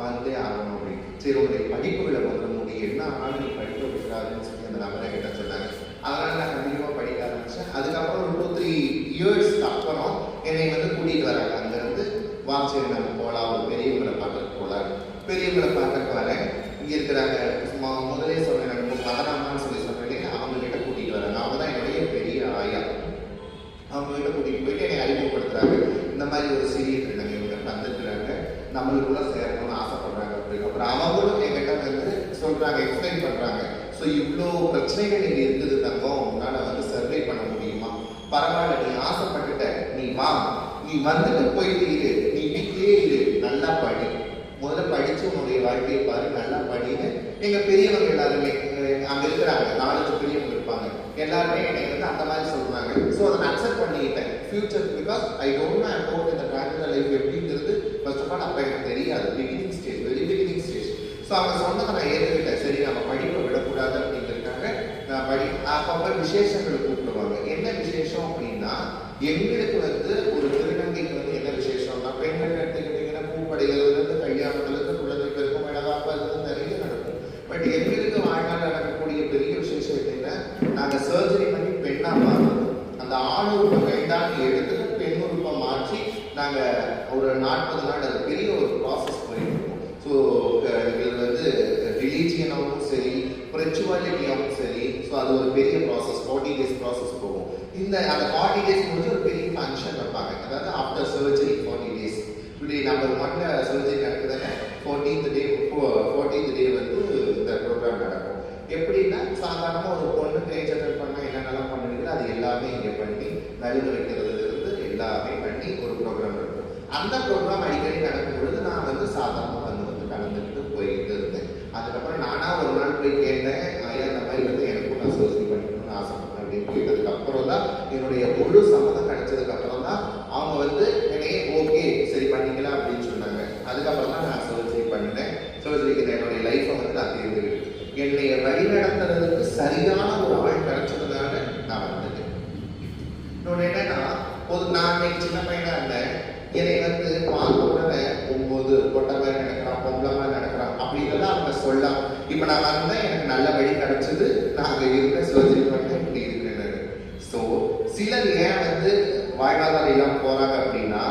வந்தே ஆகணும் அப்படின்னு. சரி உன்னுடைய படிப்புகளை முதல்ல முடியும், என்ன ஆனாலும் நீ படிக்க விட்டுறாதுன்னு சொல்லி அந்த நபரை கிட்ட சொன்னாங்க. அதனால நான் கண்டிப்பாக படிக்க ஆரம்பித்தேன். அதுக்கப்புறம் ஒரு 2-3 years அப்புறம் என்னை வந்து கூட்டிகிட்டு வராங்க. அங்கேருந்து வாட்சேரி நம்ம போகலாம், ஒரு பெரியவங்களை பார்க்கறதுக்கு போகலாம். பெரியவங்களை பார்க்கறதுக்கு வரேன். இங்கே இருக்கிறாங்க, முதலே சொன்னேன், மதனாமான்னு சொல்லி சொன்னேன், அவங்க கிட்ட கூட்டிகிட்டு வராங்க. அவங்க தான் என்னுடைய பெரிய ஆயா. அவங்க கிட்ட கூட்டிகிட்டு போயிட்டு என்னை அறிமுகப்படுத்துறாங்க. இந்த மாதிரி ஒரு சீரியல் இருக்காங்க, இவங்க வந்துருக்குறாங்க, நம்மளுக்குள்ள சேரணும்னு ஆசைப்படுறாங்க அப்படின்னு. அப்புறம் அவங்களும் என்கிட்ட வந்து சொல்றாங்க, எக்ஸ்பிளைன் பண்றாங்க. ஸோ இவ்வளோ பிரச்சனைகள் இங்கே இருக்குது தங்கம், உங்களால் வந்து சர்வை பண்ண முடியுமா? பரவாயில்ல, நீ ஆசைப்பட்டுட்ட, நீ வா, நீ வந்துட்டு போயிட்டு இரு, நீ வீட்டிலேயே இரு, நல்லா படி, முதல்ல படிச்சு உன்னுடைய வாழ்க்கையை பாரு, நல்லா படின்னு எங்க பெரியவங்க எல்லாருமே அங்க இருக்கிறாங்க, 4 பெரியவங்க இருப்பாங்க, எல்லாருமே எனக்கு வந்து அந்த மாதிரி சொல்றாங்க. ஸோ அதை நான் அக்செப்ட் பண்ணிக்கிட்டேன் future. Because I don't know about இந்த டிரான்ஸ்ஜெண்டர் லைஃப் எப்படிங்கிறது ஃபர்ஸ்ட் ஆஃப் ஆல் அப்போ எனக்கு தெரியாது. Beginning stage, very beginning stage. So அவங்க சொன்னதை நான் ஏற்றுக்கிட்டேன். சரி, நம்ம படிப்பை விடக்கூடாது அப்படிங்கிறதுக்காக நான் அப்பப்போ விசேஷங்களை கூப்பிடுவாங்க. என்ன விசேஷம் அப்படின்னா, எங்களுக்கு வந்து ஒரு திருநங்கைக்கு வந்து என்ன விசேஷம்னா, பெண்கள் எடுத்துக்கிட்டீங்கன்னா பூப்படையிலிருந்து கல்யாணத்துலேருந்து குழந்தை பெருக்கும் வளகாப்பதுலேருந்து நிறைய நடக்கும். பட் எங்களுக்கு வாழ்நாள் நடக்கக்கூடிய பெரிய விசேஷம் எப்படின்னா, நாங்கள் சர்ஜரி பண்ணி பெண்ணா மாறணும். அந்த ஆண் உறுப்பை வேண்டாம்னு எடுத்துட்டு பெண் உறுப்பை மாற்றி நாங்கள் ஒரு 40 நாள் அது பெரிய ஒரு ப்ராசஸ் போயிருக்கோம். ஸோ இது வந்து ரிலீஜியனாகவும் சரி, ஸ்பிரிச்சுவாலிட்டியாகவும் சரி, ஸோ அது ஒரு பெரிய ப்ராசஸ், 40 days ப்ராசஸ் போகும். அந்த 40 days முடிஞ்சு ஒரு பெரிய ஃபங்க்ஷன் வைப்பாங்க. அதாவது ஆஃப்டர் சர்ஜரி 40 days. இப்படி நம்பர் 1 சர்ஜரி நடக்குதுங்க, 14th day வந்து இந்த ப்ரோக்ராம் நடக்கும். எப்படின்னா, சாதாரணமாக ஒரு பொண்ணு பேஜ் அட்டெண்ட் பண்ணால் என்னென்னலாம் பண்ணுவீங்களோ அது எல்லாமே இங்கே பண்ணி, நடுவில் வைக்கிறதுலேருந்து எல்லாமே பண்ணி ஒரு ப்ரோக்ராம் இருக்கும். அந்த ப்ரோக்ராம் அடிக்கடி நடக்கும் பொழுது நான் வந்து சாதாரணமாக வந்து கலந்துட்டு போயிட்டு இருந்தேன். அதுக்கப்புறம் நானாக ஒரு நாள் போய் கேட்டேன், ஐயா இந்த மாதிரி வந்து எனக்கும் நான் சர்ஜரி பண்ணிக்கணும்னு ஆசைப்பட்டேன் அப்படின்னு கேட்டதுக்கு அப்புறம் தான் என்னுடைய முழு சம்மதம் கிடைச்சதுக்கு அப்புறம் தான் அவங்க வந்து என்னையே ஓகே சரி பண்ணிக்கலாம் அப்படின்னு சொன்னாங்க. அதுக்கப்புறம் தான் நான் சர்ஜரி பண்ணினேன். சர்ஜரிக்கு என்னுடைய லைஃப்பை வந்து நான் தேர்ந்தெடுத்தேன். என்னை வழி நடத்துறதுக்கு சரியான ஒரு ஆள் கிடைச்சதுனால நான் வந்துட்டேன். இன்னொன்று என்னன்னா, நான் இன்னைக்கு சின்ன பையனா இருந்தேன், என்னை வந்து பார்த்த உடனே 9 கொட்டை மாதிரி நடக்கிறான், பொம்பளை மாதிரி நடக்கிறான் அப்படின்னு அவங்க சொல்லலாம். இப்போ நான் வந்தேன், எனக்கு நல்ல வழி கிடைச்சது, நாங்கள் இருந்த சர்ஜரி பண்ணேன், இப்படி இருக்கிறேன். ஸோ சிலர் ஏன் வந்து வாழ்வாதாரம் இல்லாமல் போறாங்க அப்படின்னா,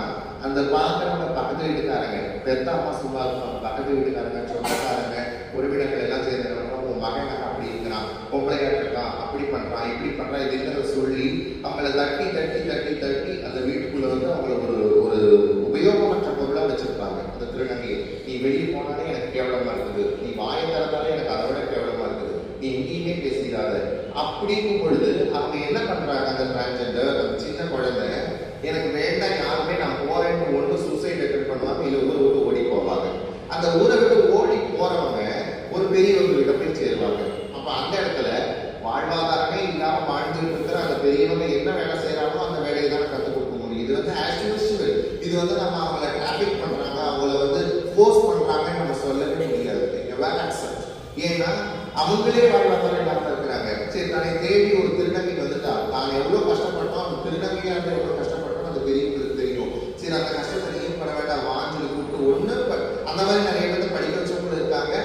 அந்த பார்க்குறவங்க பக்கத்து வீட்டுக்காரங்க, பெத்த அம்மா சும்மா இருப்பாங்க, பக்கத்து வீட்டுக்காரங்க, சொந்தக்காரங்க, உறவினர்கள் எல்லாம் சேர்ந்து உன் மகன் அப்படி இருக்கிறான், பொம்பளையாக இருக்கான், அப்படி பண்றான், இப்படி பண்றான், இது இருக்கிறத சொல்லி அவங்கள தட்டி தட்டி தட்டி தட்டி அந்த வீட்டுக்குள்ள வந்து அவங்கள ஒரு உபயோகமற்ற பொருளாக வச்சிருப்பாங்க. அந்த திருநங்கை, நீ வெளியே போனாலே எனக்கு கேவலமா இருக்குது, நீ வாயை திறந்தாலே எனக்கு அதை விட கேவலமா இருக்குது, நீ எங்கேயுமே பேசிடாத அப்படிங்கும் பொழுது அவங்க என்ன பண்றாங்க, அந்த டிரான்ஸ்ஜெண்டர், அந்த சின்ன குழந்தை, எனக்கு வேண்டாம் யாருமே நான் போறேன்னு ஒன்று சூசைட் அட்டெண்ட் பண்ணுவாங்க, இல்லை ஊரை விட்டு ஓடி போவாங்க. அந்த ஊரை விட்டு ஓடி போறவங்க ஒரு பெரியவர்கிட்ட போய் சேருவாங்க. அப்ப அந்த இடத்துல வாழ்வாதாரமே இல்லாம வாழ்ந்துட்டு இருக்கிற அந்த பெரியவங்க என்ன வேலை செய்யறாங்களோ அந்த வேலையை தான் கற்றுக் கொடுக்க முடியும். இது வந்து ஆக்சுவல், இது வந்து நம்ம அவங்களை டிராபிக் பண்றாங்க, அவங்கள வந்து ஃபோர்ஸ் பண்றாங்கன்னு நம்ம சொல்லவே முடியாது. வேலை அக்செப்ட் ஏன்னா அவங்களே வாழ்வாதாரம் இல்லாம இருக்கிறாங்க. சரி, தன்னை தேடி ஒரு திருநங்கை வந்துட்டா தான் எவ்வளவு கஷ்டப்பட்டோம், அந்த திருநங்கையா இருந்து எவ்வளவு கஷ்டப்பட்டோம் அது பெரியவங்களுக்கு தெரியும். சரி, அந்த கஷ்டத்தை நீயும் பட வேண்டாம், வாஞ்சல் கூப்பிட்டு ஒண்ணு அந்த மாதிரி நிறைய பேர் படிக்க வச்சவங்களும் இருக்காங்க.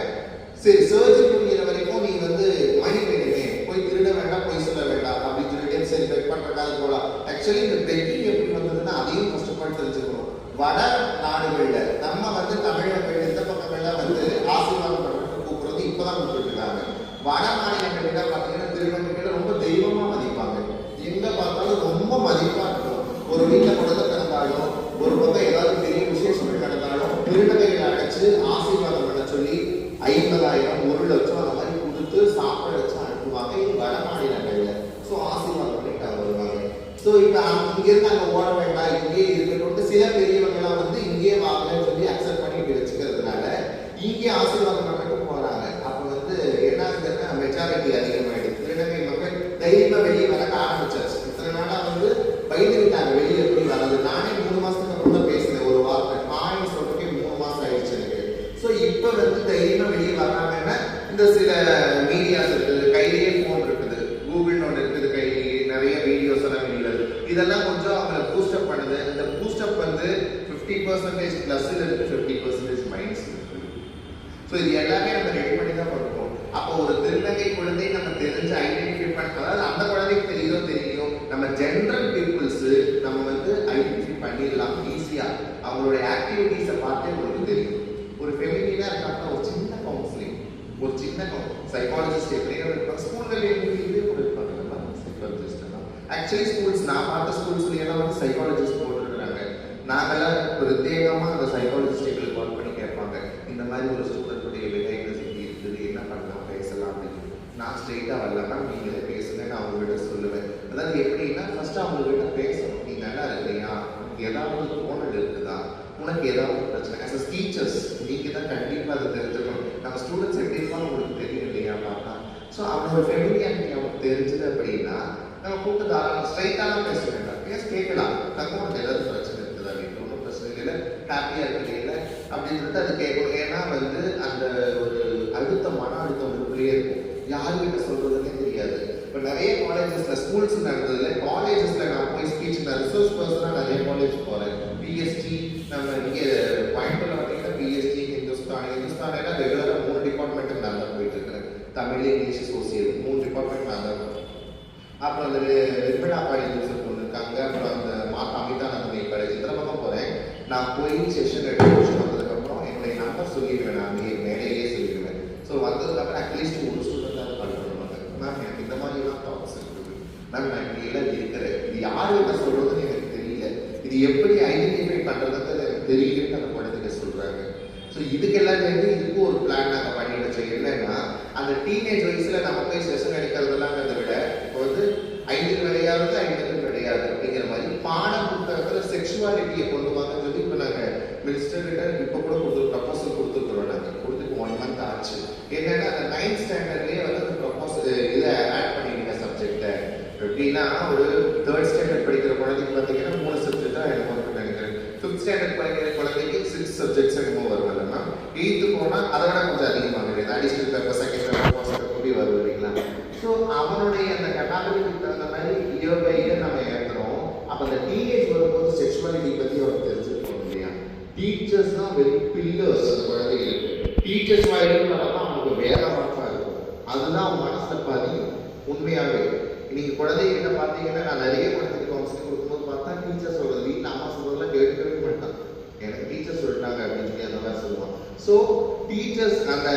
சரி, சர்ஜரி முடிகிற வரைக்கும் நீ வந்து மணி வேணுமே, போய் திருட வேண்டாம், போய் சொல்ல வேண்டாம் அப்படின்னு சொல்லிட்டு சரி பெக் பண்றதுக்காக போகலாம். ஆக்சுவலி இந்த பெக்கிங் எப்படி வந்ததுன்னா அதையும் கஷ்டப்பட்டு தெரிஞ்சுக்கணும். வட நாடுகள்ல நம்ம வந்து தமிழர்கள் இந்த பக்கங்கள்ல வந்து ஆசீர்வாதம் பண்றதுக்கு கூப்பிடுறது இப்பதான் கூப்பிட்டு இருக்காங்க. வட மாநிலங்கள்ல பாத்தீங்கன்னா திருநங்கைகளை ரொம்ப தெய்வமா மதிப்பாங்க. எங்க பார்த்தாலும் ரொம்ப மதிப்பா இருக்கும். ஒரு வீட்டுல குழந்தை பிறந்தாலும், ஒரு பக்கம் ஏதாவது பெரிய விசேஷங்கள் நடந்தாலும் திருநங்கைகளை அழைச்சு ஆசீர்வாதம் பண்ண சொல்லி 50,000 1 லட்சம் அந்த மாதிரி கொடுத்து சாப்பிட வச்சு அனுப்புவாங்க. இது வட மாநிலங்கள்ல. ஸோ ஆசீர்வாதம் பண்ணிட்டு அவங்க வருவாங்க. ஸோ இப்போ இங்கிருந்து அங்கே ஓட வேண்டாம், இங்கேயே இருக்கட்டும் சில பெரியவங்களாம் வந்து இங்கேயே வாங்கலன்னு சொல்லி அக்செப்ட் பண்ணி வச்சுக்கிறதுனால இங்கே ஆசீர்வாதம் பண்ணிட்டு போறாங்க. அப்போ வந்து என்ன ஆகுதுன்னா மெஜாரிட்டி அதிகமாயிடுது. திருநங்கை மக்கள் தைரியமா வெளியே வர ஆரம்பிச்சாச்சு. இத்தனை நாளா வந்து பயந்துக்கிட்டாங்க வெளியே எப்படி வர்றது. நானே 3 மாசத்துக்கு அப்புறம் தான் பேசினேன் ஒரு வார்த்தை. மாறி சொல்றதுக்கு 3 மாசம் ஆயிடுச்சு எனக்கு. ஸோ இப்போ வந்து தைரியமா வெளியே வர்றாங்கன்னா இந்த சில மீடியாஸ் இருக்குது, கையிலேயே ஃபோன் இருக்குது, கூகுள் ஒன்று இருக்குது, கையிலேயே நிறைய வீடியோஸ் எல்லாம் வெளியில இதெல்லாம் கொஞ்சம் அவங்களை பூஸ்டப் பண்ணுது. இந்த பூஸ்டப் வந்து 50% பிளஸ்ல இருக்கு, 50% மைனஸ் இருக்கு. ஸோ இது எல்லாமே நம்ம ரெடி பண்ணி தான் பண்ணுவோம். அப்போ ஒரு திருநங்கை குழந்தை நம்ம தெரிஞ்சு ஐடென்டிஃபை பண்ண, அதாவது அந்த குழந்தைக்கு தெரியுதோ தெரியலையோ நம்ம ஜென்ரல் பீப்புள்ஸ் நம்ம வந்து ஐடென்டிஃபை பண்ணிடலாம் ஈஸியா. அவங்களுடைய ஆக்டிவிட்டீஸை பார்த்தே உங்களுக்கு தெரியும். ஒரு ஃபெமிலினா இருக்காங்கன்னா ஒரு சின்ன கவுன்சிலிங், ஒரு சின்ன சைக்காலஜிஸ்ட் எப்படியோ இருப்பாங்க. ஸ்கூல்களே கூட இருப்பாங்க சைக்காலஜிஸ்ட். ஆக்சுவலி ஸ்கூல்ஸ் நான் பார்த்த ஸ்கூல்ஸ்லாம் வந்து சைக்காலஜிஸ்ட் போட்டுருக்காங்க. நாங்களாம் பிரத்யேகமாக அந்த சைக்காலஜிஸ்ட் எங்களுக்கு கால் பண்ணி கேட்பாங்க, இந்த மாதிரி ஒரு ஸ்டூடெண்ட்டுடைய பிஹேவியர்ஸ் எப்படி இருக்குது, என்ன பண்ணலாம், பேசலாம் அப்படின்னு. நான் ஸ்ட்ரெயிட்டாக வரலன்னா நீங்களே பேசுங்க, நான் அவங்ககிட்ட சொல்லுவேன். அதாவது எப்படின்னா ஃபர்ஸ்ட் அவங்ககிட்ட பேசணும். நீ நல்லா இருக்கிறியா, உனக்கு ஏதாவது தோணல் இருக்குதா, உனக்கு ஏதாவது பிரச்சனை. ஆஸ் அ டீச்சர்ஸ் நீங்கள் தான் கண்டிப்பாக அதை தெரிஞ்சுக்கணும். நம்ம ஸ்டூடெண்ட்ஸ் எப்படி இருப்பாலும் உங்களுக்கு தெரியும் இல்லையா பார்த்தா. ஸோ அவங்களோட ஃபெமிலியாரிட்டி அவங்களுக்கு தெரிஞ்சது அப்படின்னா நம்ம கூப்பிட்டு தாராளம் ஸ்ட்ரைட்டாலாம் பேச வேண்டாம், கேட்கலாம். தங்களுக்கு ஏதாவது பிரச்சனை இருக்குதா, வீட்டில் ஒன்றும் பிரச்சனை இல்லை, ஹாப்பியாக இருக்கு இல்லை அப்படின்னு சொல்லிட்டு அது கேட்கணும். ஏன்னா வந்து அந்த ஒரு அழுத்தம், மன அழுத்தம் உங்களுக்குள்ளேயே இருக்கும். யாருக்கிட்ட சொல்றதுன்னே தெரியாது. இப்போ நிறைய காலேஜஸ்ல ஸ்கூல்ஸ் நடந்ததுல காலேஜஸ்ல நான் போய் ஸ்பீச், நான் ரிசர்ச் பர்சனாக நிறைய காலேஜ் போகிறேன். பிஎஸ்டி நம்ம இங்கே கோயம்புத்தூர்ல பார்த்தீங்கன்னா பிஎஸ்டி, ஹிந்துஸ்தான் எல்லாம் ரெகுலராக 3 டிபார்ட்மெண்ட்டுக்கு நான் தான் போயிட்டு இருக்கிறேன். தமிழ், இங்கிலீஷ், சோசியல் 3 டிபார்ட்மெண்ட் நான் தான். அப்புறம் அந்த வெண்படா காலேஜ் ஒன்று இருக்காங்க. அப்புறம் அந்த மாதா அமிதானந்தமி காலேஜ் இதெல்லாம் பக்கம் போகிறேன். நான் போய் செஷன் எடுத்து வந்ததுக்கப்புறம் என்னுடைய நம்பர் சொல்லிடுவேன், நான் அங்கே மேலேயே சொல்லிடுவேன். ஸோ வந்ததுக்கப்புறம் அட்லீஸ்ட் ஒரு ஸ்டூடெண்டாக கால் பண்ணுவாங்க, மேம் எனக்கு இந்த மாதிரிலாம் டாபிக்ஸ் இருக்குது, மேம் நான் இப்படி எல்லாம் இருக்கிறேன், இது யார் என்ன சொல்கிறதுன்னு எனக்கு தெரியல, இது எப்படி ஐடென்டிஃபை பண்ணுறதுன்னு எனக்கு தெரியலன்னு அந்த குழந்தைங்க சொல்கிறாங்க. ஸோ இதுக்கெல்லாம் இதுக்கும் ஒரு பிளான் நாங்கள் பண்ணி வச்சோம். என்னன்னா அந்த டீனேஜ் வயசில் நம்ம போய் செஷன் எடுக்கிறதெல்லாங்கிறத விட இப்போ வந்து 5 கிடையாது 50 கிடையாது அப்படிங்கிற மாதிரி பாட புத்தகத்தில் செக்ஷுவாலிட்டியை கொண்டு வாங்கன்னு சொல்லி இப்போ நாங்கள் மினிஸ்டர் கிட்ட இப்போ கூட ப்ரப்போசல் கொடுத்துருக்குறோம். நாங்கள் கொடுத்துட்டு 1 month ஆச்சு. என்னன்னா அந்த 9th ஸ்டாண்டர்ட்லேயே வந்து அந்த ப்ரப்போசல் இதை ஆட் பண்ணிடுங்க சப்ஜெக்டை. எப்படின்னா ஒரு 3rd ஸ்டாண்டர்ட் படிக்கிற குழந்தைக்கு பார்த்தீங்கன்னா 3 சப்ஜெக்ட் தான் எனக்கு நினைக்கிறேன். 5th ஸ்டாண்டர்ட் படிக்கிற குழந்தைக்கு 6 சப்ஜெக்ட்ஸ் என்னமோ வருவாங்க. 8th போனால் அதை விட கொஞ்சம் அதிகமாக கிடையாது. Additional paper, second paper, first paper அப்படி வரும் இல்லைங்களா. ஸோ அவனுடைய அந்த கெப்பாபிலிட்டிக்கு தகுந்த மாதிரி இயர் பை இயர் நம்ம ஏற்றுறோம். அப்போ அந்த டீனேஜ் வரும்போது செக்ஷுவாலிட்டி பற்றி அவருக்கு தெரிஞ்சுருக்கோம் இல்லையா. டீச்சர்ஸ் தான் வெரி பில்லர்ஸ் அந்த குழந்தைகளுக்கு. டீச்சர்ஸ் வாயிலும் அவனுக்கு வேற மாற்றமாக இருக்கும். அதுதான் அவன் மனசில் பதியும் உண்மையாகவே. நீங்கள் குழந்தைகிட்ட பார்த்தீங்கன்னா நான் நிறைய குழந்தைக்கு கவுன்சிலிங் கொடுக்கும்போது பார்த்தா டீச்சர் சொல்கிறது, வீட்டில் அம்மா சொல்கிறதெல்லாம் கேட்கவே மாட்டான். எனக்கு டீச்சர் சொல்லிட்டாங்க அப்படின்னு சொல்லி அந்த மாதிரி சொல்லுவான். ஸோ டீச்சர்ஸ் அந்த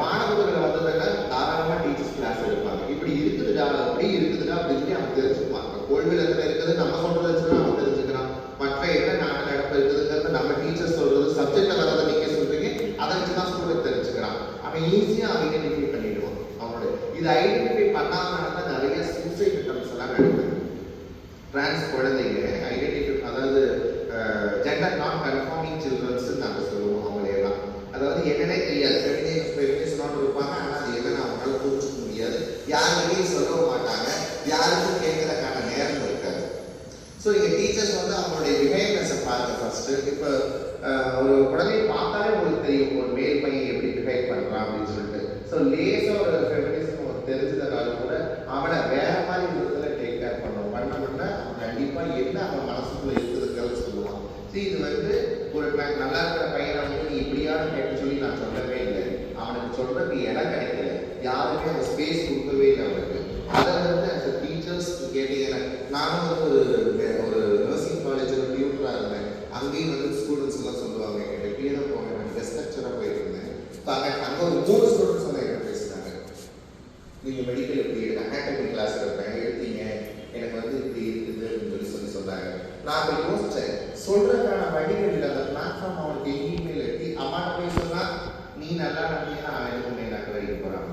மாணவர்கள் வந்ததுன்னா தாராளமாக டீச்சர்ஸ் கிளாஸ் எடுப்பாங்க. இப்படி இருக்குதுடா, அப்படி இருக்குதுடா அப்படின்னு சொல்லி அவன் தெரிஞ்சுக்குவான். கோவில் எத்தனை இருக்குது நம்ம சொல்றது வச்சுன்னா அவன் தெரிஞ்சுக்கிறான். மற்ற என்ன நாட்டு நடப்பு இருக்குதுங்கிறது நம்ம டீச்சர் சொல்றது, சப்ஜெக்ட் வரதை நீங்க சொல்றீங்க, அதை வச்சு தான் ஸ்டூடெண்ட் தெரிஞ்சுக்கிறான். அவன் ஈஸியாக ஐடென்டிஃபை பண்ணிடுவான் அவனோட. இது ஐடென்டிஃபை பண்ணாதனால தான் நிறைய சூசைட் அட்டம்ஸ் எல்லாம் நடக்குது. டிரான்ஸ் குழந்தைங்க ஐடென்டிஃபை, அதாவது ஜெண்டர் நான் கன்ஃபார்மிங் சில்ட்ரன்ஸ் நாங்கள் சொல்லுவோம் அவங்களையெல்லாம். அதாவது என்னன்னே தெரியாது, ஃபெமினிஸ்ட் இருப்பாங்க, ஆனால் அது என்னன்னு அவங்களால புரிஞ்சுக்க முடியாது, யாருமே சொல்லவும் மாட்டாங்க, யாருக்கும் கேட்கறதுக்கான நேரம் இருக்காது. ஸோ நீங்கள் டீச்சர்ஸ் வந்து அவங்களுடைய பிஹேவியர்ஸை பாருங்க ஃபர்ஸ்ட். இப்போ ஒரு குழந்தைய பார்த்தாலே உங்களுக்கு தெரியும் ஒரு மேல் பையன் எப்படி பிஹேவ் பண்ணுறான் அப்படின்னு சொல்லிட்டு. ஸோ லேசாக ஒரு ஃபெமினிசம் தெரிஞ்சதுனால கூட அவனை வேற மாதிரி விதத்தில் டேக் கேர் பண்ணோம்னா அவன் கண்டிப்பாக என்ன அவன் மனசுக்குள்ள இருக்குதுங்கிறத சொல்லுவான். சரி, இது வந்து ஒரு நல்லா இருக்கிற பையனை வந்து நீ இப்படியான கேட்க சொல்லி நான் சொல்லவே இல்லை. அவனுக்கு சொல்றதுக்கு இடம் கிடைக்கல, யாருமே அந்த ஸ்பேஸ் கொடுக்கவே இல்லை அவனுக்கு. அதை வந்து அந்த டீச்சர்ஸ் கேட்டீங்க, நானும் வந்து ஒரு நர்சிங் காலேஜில் டியூட்டராக இருந்தேன். அங்கேயும் வந்து ஸ்டூடெண்ட்ஸ் எல்லாம் சொல்லுவாங்க, என்கிட்ட இப்படியே தான் போவேன், கெஸ்ட் லெக்சராக போயிருந்தேன். அங்கே ஒரு 3 ஸ்டூடெண்ட்ஸ் வந்து என்கிட்ட பேசுனாங்க, நீங்கள் மெடிக்கல் இப்படி அனாட்டமி கிளாஸ் இருப்பேன் எடுத்தீங்க, எனக்கு வந்து இப்படி இருக்குது அப்படின்னு சொல்லி சொன்னாங்க. நான் அப்போ யோசித்தேன், சொல்கிறதுக்கான வழிகள் இல்லை. அந்த பிளாட்ஃபார்ம் அவனுக்கு எங்கேயுமே இல்லை. அம்மாட்ட போய் சொன்னால் நீ நல்லா நடந்தீங்கன்னா அவன் எதுவுமே நக்க வரைக்க போகிறாங்க.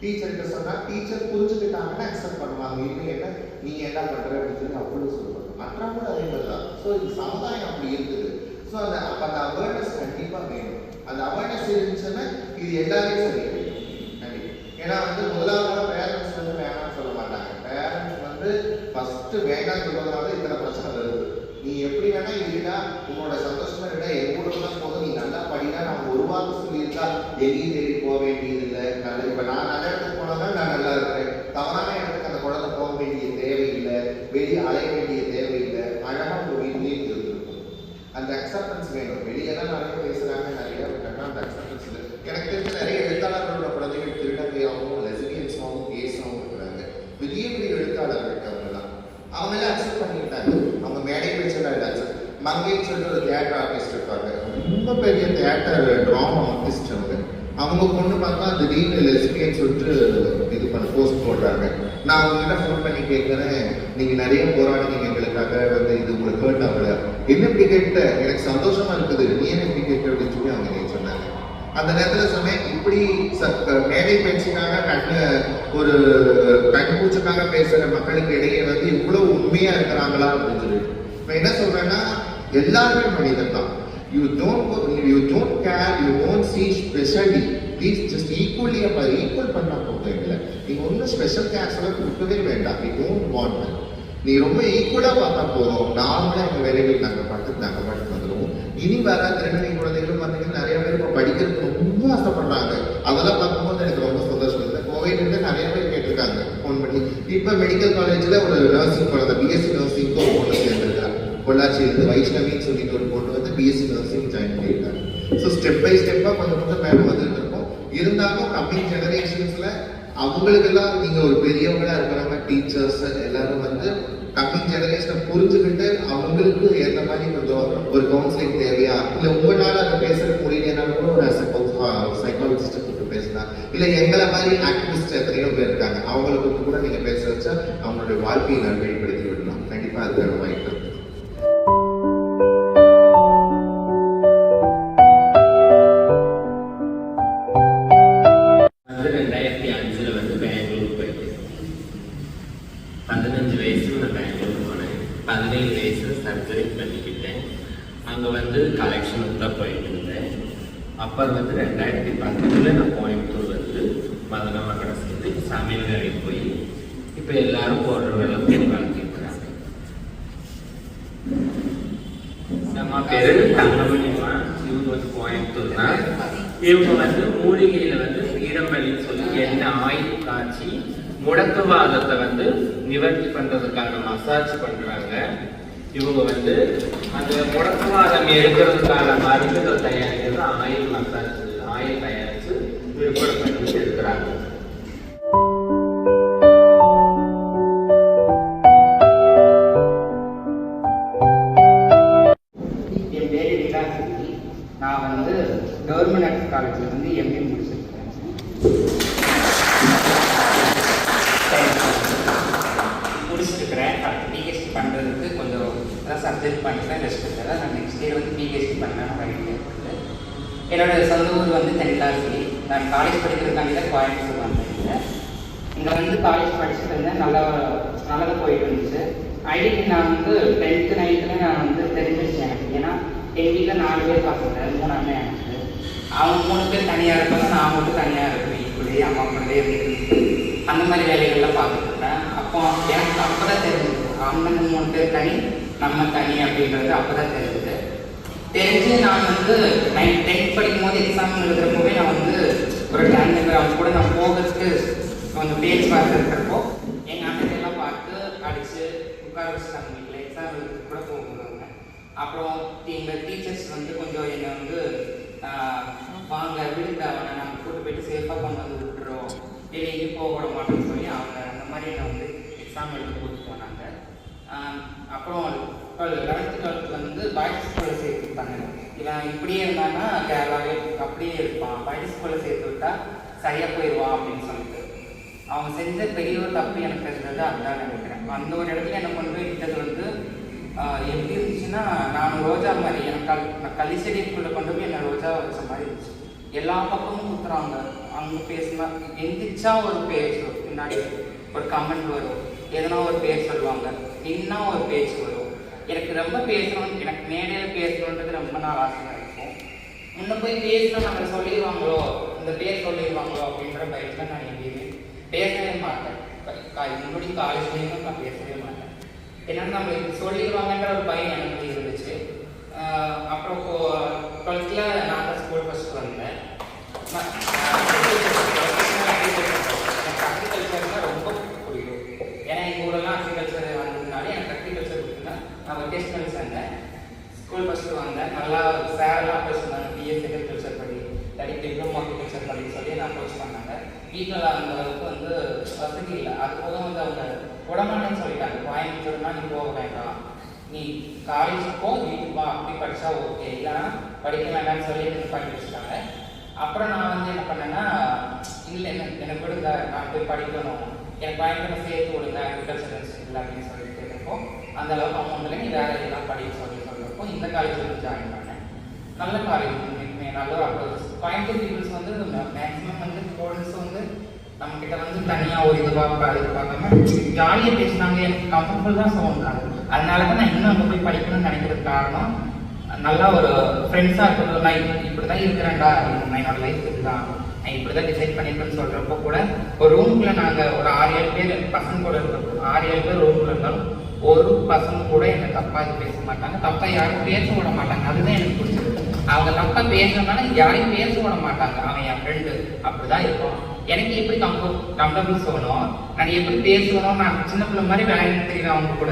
டீச்சர்கிட்ட சொன்னால் டீச்சர் புரிஞ்சுக்கிட்டாங்கன்னா அக்செப்ட் பண்ணுவாங்க. இன்னும் என்ன நீ என்ன பண்ணுற அப்படின்னு சொல்லி அவ்வளோ சொல்லுவாங்க. மற்றவங்களும் அதே மாதிரி தான். ஸோ இது சமுதாயம் அப்படி இருக்குது. ஸோ அந்த அப்போ அந்த அவேர்னஸ் கண்டிப்பாக வேணும். அந்த அவேர்னஸ் இருந்துச்சுன்னா இது எல்லாமே சரி கண்டிப்பாக. ஏன்னா வந்து முதலாவது பேரண்ட்ஸ் வந்து வேணாம்னு சொல்ல மாட்டாங்க. பேரண்ட்ஸ் வந்து ஃபஸ்ட்டு வேண்டாம்னு சொல்றதுனால இத்தனை பிரச்சனை வருது. நீ எப்படி வேணா இருடா, உன்னோட சந்தோஷமா இருடா, எங்கூட தான் போதும், நீ நல்லா படினா, நான் ஒரு வாரம் சொல்லியிருந்தா எங்கேயும் தேடி போக வேண்டியது இல்லை. நல்ல இப்போ நான் நல்ல இடத்துக்கு போனதான் நான் நல்லா இருக்கிறேன். தவறான இடத்துக்கு அந்த குழந்தை போக வேண்டிய தேவையில்லை, வெளியே அலைய வேண்டிய தேவையில்லை. அழகாக உங்கள் வீட்லேயே இருந்திருக்கும். அந்த அக்செப்டன்ஸ் வேணும். வெளியே தான் நிறைய பேசுகிறாங்க, நிறைய இருக்காங்கன்னா அந்த அக்செப்டன்ஸ் இல்லை. எனக்கு தெரிஞ்ச நிறைய எழுத்தாளர்களோட குழந்தைகள் திருநங்கையாகவும் லெஸ்பியன்ஸாகவும் கேஸாகவும் இருக்கிறாங்க. பெரிய பெரிய எழுத்தாளர்கள் அவங்கெல்லாம் அவங்களே அக்செப்ட் பண்ணிக்கிட்டாங்க. அவங்க மேடை பேச்செல்லாம் இல்லை. மங்கைன்னு சொல்லிட்டு ஒரு தியேட்டர் ஆர்டிஸ்ட் இருப்பாங்க, ரொம்ப பெரிய தியேட்டர் ட்ராமா ஆர்டிஸ்ட். அவங்க பொண்ணு பார்த்தா திடீர்னு லெஸ்பியன் சொல்லிட்டு இது பண்ண போஸ்ட் போடுறாங்க. நான் அவங்ககிட்ட ஃபோன் பண்ணி கேட்குறேன், நீங்கள் நிறைய போராடுங்க எங்களுக்காக, வந்து இது உங்களுக்கு ஹர்ட் ஆகல, என்ன இப்படி கேட்ட, எனக்கு சந்தோஷமா இருக்குது, நீ என்ன இப்படி கேட்க அப்படின்னு சொல்லி அவங்க சொன்னாங்க. அந்த நேரத்தில் சொன்னேன், இப்படி மேடை பேச்சுக்காக ஒரு கண்பூச்சுக்காக பேசுகிற மக்களுக்கு இடையே வந்து இவ்வளோ உண்மையா இருக்கிறாங்களா அப்படின்னு சொல்லிட்டு இப்போ என்ன சொல்றேன்னா, எல்லாருமே மனிதன் தான். You don't care, you don't see specially. Please just equally equal பண்ணா போதும். இல்லை நீங்க ஒன்றும் ஸ்பெஷல் கேர்ஸ் எல்லாம் கொடுக்கவே வேண்டாம். We don't want that. நீ ரொம்ப ஈக்குவலா பார்த்தா போதும். நார்மலா எங்க வேலைகள் நாங்கள் பாட்டு வந்துடுவோம். இனி வர திருநங்கை குழந்தைகளும் பார்த்தீங்கன்னா நிறைய பேர் இப்போ படிக்கிறதுக்கு ரொம்ப ஆசைப்படுறாங்க. அதெல்லாம் பார்க்கும்போது எனக்கு ரொம்ப சந்தோஷம் இல்லை. கோவிட்ல நிறைய பேர் கேட்டிருக்காங்க ஃபோன் பண்ணி. இப்போ மெடிக்கல் காலேஜில் ஒரு நர்சிங் குழந்தை பிஎஸ்சி நர்சிங்க்கு ஒரு பொண்ணு சேர்ந்துருக்காங்க. பொள்ளாச்சியிலிருந்து வைஷ்ணவின்னு சொல்லிட்டு ஒரு பொண்ணு வந்து பிஎஸ்சி நர்சிங் ஜாயின் பண்ணியிருக்காங்க. ஸோ ஸ்டெப் பை ஸ்டெப்பாக கொஞ்சம் மேலே வந்துட்டு இருக்கோம். இருந்தாலும் கம்மிங் ஜெனரேஷன்ஸில் அவங்களுக்கெல்லாம் நீங்கள் ஒரு பெரியவங்களாக இருக்கிறவங்க டீச்சர்ஸ் எல்லாரும் வந்து கம்மிங் ஜெனரேஷனை புரிஞ்சுக்கிட்டு அவங்களுக்கு ஏற்ற மாதிரி கொஞ்சம் ஒரு கவுன்சிலிங் தேவையா, இல்லை உங்களால் அதை பேசுறது முடியலனாலும் கூட ஒரு சைக்காலஜிஸ்ட்டை கூப்பிட்டு பேசலாம். இல்லை எங்களை மாதிரி ஆக்டிவிஸ்ட் எத்தனையோ பேர் இருக்காங்க, அவங்களுக்கு கூட நீங்கள் பேச வச்சா அவங்களுடைய வாழ்க்கையை நான் வெளிப்படுத்தி விடலாம். கண்டிப்பாக அதுக்கான வாய்ப்பு இருக்கு. அங்கே வந்து கலெக்ஷனுக்கு தான் போயிட்டு இருந்தேன். அப்புறம் வந்து 2010 நான் கோயம்புத்தூர் வந்து மதனமாக கிடச்சிட்டு சமையல் வேலைக்கு போய் இப்போ எல்லாரும் போடுற வேலை வளர்த்திருக்கிறாங்க. நம்ம பேரு தங்கமணிமா, இவங்க வந்து கோயம்புத்தூர் தான். இவங்க வந்து மூலிகையில் வந்து இடம்பெளின்னு சொல்லி எண்ணெய் ஆயில் காய்ச்சி முடக்குவாதத்தை வந்து நிவர்த்தி பண்ணுறதுக்கான மசாஜ் பண்ணுறாங்க. இவங்க வந்து அந்த முடக்குவாதம் எடுக்கிறதுக்கான மருந்துகள் தயாரிக்கிறது ஆயில் மசாஜ், ஆயில் தயாரித்து விற்பனை பண்ணி எடுக்கிறாங்க. என் பேரு நிலாசினி. நான் வந்து கவர்மெண்ட் ஆர்ட்ஸ் காலேஜில் வந்து எம்ஏ முடிச்சிருக்கேன். முடிச்சிருக்கிறேன். பிஹெச்டி பண்ணுறதுக்கு கொஞ்சம் அதான் சர்ஜரி பண்ணிட்டு ரெஸ்ட் எடுத்தேன். நான் நெக்ஸ்ட் இயர் வந்து பிஹெச்டி பண்ணேன் வழியில் இருக்குது. என்னோடய சொந்த ஊர் வந்து தென்காசி. நான் காலேஜ் படிக்கிறதுக்காண்டி தான் கோயம்புத்தூர் வந்தேன். இங்கே வந்து காலேஜ் படிச்சுட்டு இருந்தேன். நல்லா தான் போயிட்டு இருந்துச்சு. ஐடிக்கு நான் வந்து 10th 9th நான் வந்து தெரிஞ்சிருச்சு எனக்கு. ஏன்னா எங்கள் வீட்டில் 4 பேர் பசங்க, 3 அண்ணன் எனக்கு. அவங்க 3 பேர் தனியாக இருப்பாங்க, நான் மட்டும் தனியாக இருப்பேன். இப்படி அம்மா கூடவே இருந்து அந்த மாதிரி வேலைகள்லாம் பார்த்துட்டு இருப்பேன். அப்போ எனக்கு அப்போ தான் தெரிஞ்சுது அவங்க 3 பேர் தனி, நம்ம தனி அப்படின்றது அப்போ தான் தெரிஞ்சுது. தெரிஞ்சு நான் வந்து 10th படிக்கும் போது எக்ஸாம் எழுதுறப்பவே நான் வந்து ஒரு டிரான்ஸ்ஜெண்டர் அவங்க கூட நான் போகிறதுக்கு கொஞ்சம் பேச்சுவார்த்தை இருக்கிறப்போ எங்கள் அண்ணன் எல்லாம் பார்த்து அடித்து உட்கார வச்சுட்டாங்க வீட்டில் எக்ஸாம் எழுதுறதுக்கு கூட போகுங்க. அப்புறம் எங்கள் டீச்சர்ஸ் வந்து கொஞ்சம் என்னை வந்து வாங்க விடுங்க அவனை நம்ம கூட்டு போயிட்டு சேஃபாக கொண்டு வந்து விட்டுறோம், இல்லை எங்கேயும் போக விட மாட்டோம்னு சொல்லி அவங்க அந்த மாதிரி என்னை வந்து எக்ஸாம் எழுத கூப்பிட்டு போனாங்க. அப்புறம் 11th 12th வந்து பாய்ஸ் ஸ்கூலில் சேர்த்து விட்டாங்க. இவன் இப்படியே இருந்தான்னா கேரளாவே அப்படியே இருப்பான், பாய்ஸ் ஸ்கூலில் சேர்த்து விட்டா சரியாக போயிடுவான் அப்படின்னு சொல்லிட்டு அவங்க செஞ்ச பெரிய ஒரு தப்பு எனக்கு இருந்தது. அதுதான் நினைக்கிறேன். அந்த ஒரு இடத்துல என்னை கொண்டு போய் விட்டது வந்து எப்படி இருந்துச்சுன்னா, நான் ரோஜா மாதிரி எனக்கு களி செடிக்குள்ளே கொண்டு போய் என்னை ரோஜா வச்ச மாதிரி இருந்துச்சு. எல்லா பக்கமும் குத்துறாங்க. அங்கே பேசுனா எந்திரிச்சா ஒரு பேச்சு வரும், பின்னாடி ஒரு கமெண்ட் வரும், எதனா ஒரு பேர் சொல்லுவாங்க, இன்னும் ஒரு பேச்சு வரும். எனக்கு ரொம்ப பேசணும், எனக்கு மேடையில் பேசணுன்றது ரொம்ப நாள் ஆசையாக இருக்கும். முன்ன போய் பேசணும் நம்ம சொல்லிடுவாங்களோ, இந்த பேர் சொல்லிடுவாங்களோ அப்படின்ற பயத்தில் நான் எங்கேயுமே பேசவே மாட்டேன். முன்னாடி காலேஜ்லேயும் நான் பேசவே மாட்டேன். ஏன்னா நம்மளுக்கு சொல்லிடுவாங்கன்ற ஒரு பயம் எனக்கு இருந்துச்சு. அப்புறம் 12th நான் தான் ஸ்கூல் ஃபஸ்ட்டு வந்தேன். எனக்கு அக்ரிகல்ச்சர்னால் ரொம்ப பிடிக்கும். ஏன்னா எங்கள் ஊரெல்லாம் அக்ரிகல்ச்சர் வந்ததுனால எனக்கு அக்ரிகல்ச்சர் பிடிக்குன்னா நான் வெக்கேஷனல் சேர்ந்தேன். ஸ்கூல் ஃபஸ்ட்டு வந்தேன். நல்லா சேரெல்லாம் போய் சொன்னாங்க, பிஎஸ்சி அக்ரிகல்ச்சர் படி, இல்லாட்டி டிப்ளமோ அக்ரிகல்ச்சர் படின்னு சொல்லி நான் அப்ரோச் பண்ணாங்க. வீட்டில் அந்த அளவுக்கு வந்து வசதி இல்லை. அது போக வந்து அவங்க உடமாட்டேன்னு சொல்லிட்டாங்க. கோயம்புத்தூர்னா நீ போக வேண்டாம், நீ காலேஜ் போ, வீட்டுக்கு வா, அப்படி படித்தா ஓகே, இல்லைன்னா படிக்க வேண்டாம்னு சொல்லி எனக்கு படிக்க வச்சுட்டாங்க. அப்புறம் நான் வந்து என்ன பண்ணேன்னா, இல்லை எனக்கு விடுங்க, நான் போய் படிக்கணும், எனக்கு கோயம்புத்தூர் சேர்த்து விடுங்க அக்ரிகல்ச்சர் இன்ஸ்டியூட்டில் அப்படின்னு சொல்லி கேட்டப்போ அந்த அளவுக்கு அமௌண்ட்டில் நீ வேறு எல்லாம் படிக்க சொல்கிறப்போ இந்த காலேஜில் வந்து ஜாயின் பண்ணேன். நல்ல காலேஜ், நல்ல ஒரு அப்ரோச். கோயம்புத்தூர் பீப்புள்ஸ் வந்து மேக்ஸிமம் வந்து ஸ்டூடெண்ட்ஸ் வந்து நம்மக்கிட்ட வந்து தனியாக ஒரு இதுவாக பார்க்காம ஜாலியாக பேசினாங்க. எனக்கு கம்ஃபர்டபுள் தான் சொன்னாங்க. அதனால தான் நான் இன்னும் அங்கே போய் படிக்கணும்னு நினைக்கிறதுக்கு காரணம், நல்லா ஒரு ஃப்ரெண்ட்ஸாக இருக்கிறது. நான் இப்படி தான் இருக்கிறேன்டா, என்னோட லைஃப் இதுதான், நான் இப்படி தான் டிசைட் பண்ணியிருக்கேன்னு சொல்கிறப்போ கூட ஒரு ரூமுக்குள்ளே நாங்கள் ஒரு 6-7 பேர் பசங்க கூட இருக்கிறோம். 6-7 பேர் ரூமுக்குள்ள இருந்தாலும் ஒரு பசங்க கூட என்னை தப்பாக இது பேச மாட்டாங்க, தப்பாக யாரும் பேச விட மாட்டாங்க. அதுதான் எனக்கு பிடிச்சது. அவங்க தப்பாக பேசுறதுனால யாரையும் பேச விட மாட்டாங்க. அவன் என் ஃப்ரெண்டு அப்படிதான் இருக்கும். எனக்கு எப்படி கம்ஃபர்டபுள் சொல்லணும், நான் எப்படி பேசுவேனோ, நான் சின்ன பிள்ளை மாதிரி விளையாண்டு தெரியும். அவங்க கூட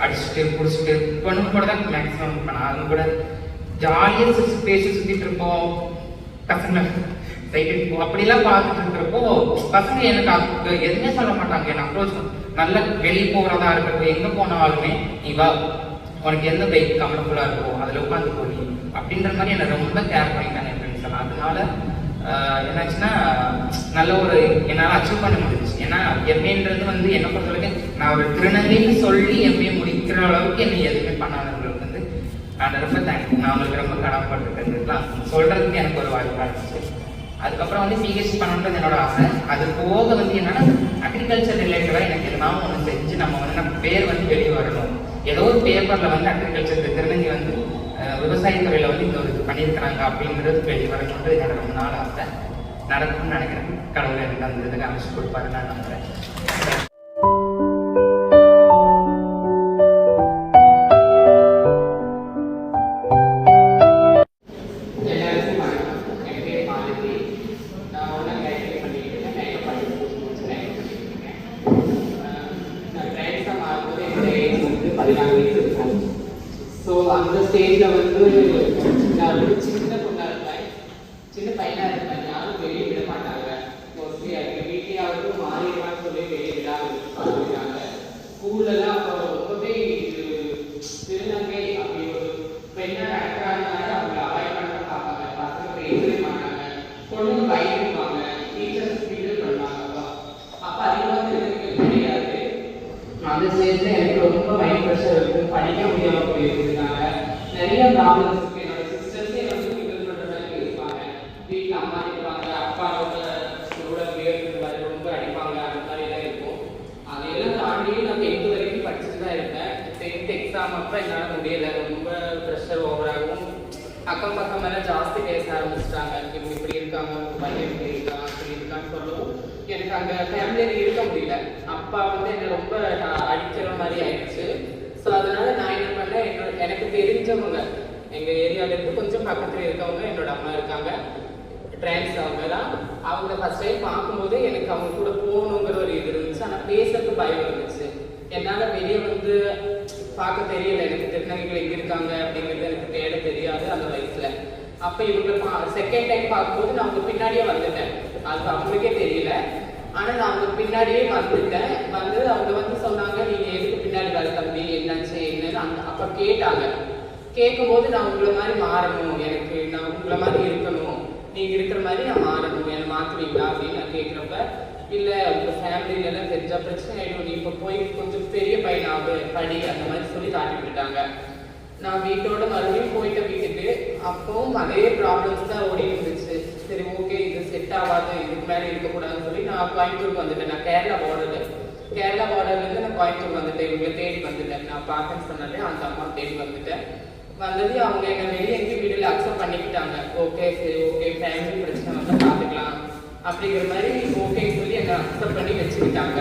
அடிச்சுட்டு பிடிச்சிட்டு பொண்ணு கூட தான் மேக்ஸிமம் இருப்பேன். அவங்க கூட ஜாலியாக பேசி சுற்றிட்டு இருப்போம், பசங்க சைட்டு அப்படிலாம் பார்த்துட்டு இருக்கிறப்போ பசங்க எனக்கு எதுவுமே சொல்ல மாட்டாங்க. என்ன அப்ரோச் நல்லா வெளியே போகிறதா இருக்கட்டும், எங்கே போனாலுமே நீ வா, உனக்கு எந்த பைக் கம்ஃபர்டபுளாக இருக்கும் அதில் உட்காந்து போய் அப்படின்ற மாதிரி என்னை ரொம்ப கேர் பண்ணிட்டாங்க என் ஃப்ரெண்ட்ஸ் எல்லாம். அதனால என்னாச்சுன்னா நல்ல ஒரு என்னால் அச்சீவ் பண்ண முடிஞ்சிச்சு. ஏன்னா எம்ஏன்றது வந்து என்னை பொறுத்தவரைக்கும் நான் ஒரு திருநங்கைன்னு சொல்லி எம்ஏ முடிக்கிற அளவுக்கு என்னை எதுவுமே பண்ணாதவங்களுக்கு வந்து நான் ரொம்ப தேங்க்ஸ், நான் அவங்களுக்கு ரொம்ப கடமைப்பட்டுருக்கேன் சொல்கிறதுக்கு எனக்கு ஒரு வாய்ப்பாக இருந்துச்சு. அதுக்கப்புறம் வந்து பிஹெச்டி பண்ணணுன்றது என்னோட ஆசை. அது போக வந்து என்னன்னா அக்ரிகல்ச்சர் ரிலேட்டடாக எனக்கு எதுனா ஒன்று செஞ்சு நம்ம பேர் வந்து வெளியே வரணும். ஏதோ ஒரு பேப்பரில் வந்து அக்ரிகல்ச்சர் திருநங்கை வந்து விவசாயத்துறையில் வந்து இந்த ஒரு இது பண்ணியிருக்கிறாங்க அப்படிங்கிறது வெளியே வரணுன்றது என்னோட ரொம்ப நாள் ஆசை. நடக்கும்னு நினைக்கிறேன். கடவுளை எனக்கு அந்த இதுக்கு அமைச்சு கொடுப்பாரு நான் நம்புகிறேன். அந்த ஸ்டேஜில் வந்து நான் சின்ன பொண்ணாக இருப்பேன், சின்ன பையனாக இருப்பேன். யாரும் வெளியே விட மாட்டாங்க. மோஸ்ட்லி எங்கள் வீட்லேயாவது மாறிடலாம்னு சொல்லி வெளியே விடாது சொல்லிட்டாங்க. ஸ்கூல்லலாம் அப்போ ரொம்பவே திருநங்கை அப்படி ஒரு பெண்ணாக நடக்கிறாங்கனால அவங்க அவாய்ட் பண்ண பார்ப்பாங்க. பசங்க பேசவே மாட்டாங்க, பொண்ணுங்க பயந்துருப்பாங்க, டீச்சர்ஸ் ஃபீல் பண்ணுவாங்க. அப்போ அதிகமாக திருநங்கை கிடையாது. அந்த ஸ்டேஜில் எனக்கு ரொம்ப மைண்ட் ப்ரெஷர் இருக்கும், படிக்க முடியாமல் போயிருந்தாங்க. நிறைய ப்ராப்ளம்ஸ் இருக்கு. என்னோட சிஸ்டர்ஸே வந்து ஃபீல் பண்ணுற மாதிரி பேசுவாங்க. வீட்டில் அம்மா இருப்பாங்க, அப்பா கூட வேறு ரொம்ப அடிப்பாங்க, அந்த மாதிரிலாம் இருக்கும். அதையெல்லாம் தாண்டி நான் 10th வரைக்கும் படிச்சுட்டு தான் இருந்தேன். 10th எக்ஸாம் அப்போ என்னால் முடியலை, ரொம்ப ப்ரெஷர் ஓவராகவும். அக்கம் பக்கம் எல்லாம் ஜாஸ்தி பேச ஆரம்பிச்சிட்டாங்க. இவங்க இப்படி இருக்காங்க, உங்கள் பையன் இப்படி இருக்கான், அப்படி இருக்கான்னு சொல்லவும் எனக்கு அங்கே ஃபேமிலியில் இருக்க முடியல. அப்பா வந்து என்னை ரொம்ப அடிக்கிற மாதிரி ஆயிடுச்சு. ஸோ அதனால நான் என்ன பண்ணேன், எனக்கு தெரிஞ்சவங்க எங்கள் ஏரியாவிலேருந்து கொஞ்சம் பக்கத்தில் இருக்கவங்க, என்னோட அம்மா இருக்காங்க, ட்ரான்ஸ் அவங்க தான், அவங்க ஃபர்ஸ்ட் டைம் பார்க்கும்போது எனக்கு அவங்க கூட போகணுங்கிற ஒரு இது இருந்துச்சு. ஆனால் பேசுறதுக்கு பயம் இருந்துச்சு. என்னால் வெளியே வந்து பார்க்க தெரியல, எனக்கு திருநங்கைகள் எங்கே இருக்காங்க அப்படிங்கிறது எனக்கு தேட தெரியாது அந்த வயசுல. அப்போ இவங்களை செகண்ட் டைம் பார்க்கும்போது நான் அவங்க பின்னாடியே வந்துட்டேன். அது அவங்களுக்கே தெரியல. ஆனால் நான் அவங்க பின்னாடியே வந்துட்டேன். வந்து அவங்க வந்து சொன்னாங்க, நீங்கள் எதுக்கு பின்னாடி வர தம்பி, என்னாச்சு என்னன்னு அப்போ கேட்டாங்க. கேட்கும்போது நான் உங்களை மாதிரி மாறணும், எனக்கு நான் உங்களை மாதிரி இருக்கணும், நீங்கள் இருக்கிற மாதிரி நான் மாறணும், என்னை மாற்றுவீங்களா அப்படின்னு நான் கேட்குறப்ப, இல்லை உங்கள் ஃபேமிலியிலலாம் தெரிஞ்சா பிரச்சனை ஆகிடும், நீ இப்போ போய் கொஞ்சம் பெரிய பையனாக படி அந்த மாதிரி சொல்லி காட்டி விட்டுட்டாங்க. நான் வீட்டோட மறுபடியும் போயிட்ட வீட்டுக்கு. அப்போவும் அதே ப்ராப்ளம்ஸ் தான் ஓடி இருந்துச்சு. சரி ஓகே, இது செட் ஆகாது, இதுக்கு மேலே இருக்கக்கூடாதுன்னு சொல்லி நான் கோயம்புத்தூருக்கு வந்துட்டேன். நான் கேரளா பார்டர்லேருந்து நான் கோயம்புத்தூர் வந்துட்டேன். இவங்களை தேடி வந்துட்டேன். நான் பார்க்கன்னு சொன்னதே அந்த அம்மா தேடி வந்துட்டேன். வந்தது அவங்க என்னை வெளியே எங்கேயும் வீட்டில் அக்செப்ட் பண்ணிக்கிட்டாங்க. ஓகே சரி ஓகே, ஃபேமிலி பிரச்சனை வந்து பார்த்துக்கலாம் அப்படிங்கிற மாதிரி ஓகேன்னு சொல்லி என்னை அக்செப்ட் பண்ணி வச்சுக்கிட்டாங்க.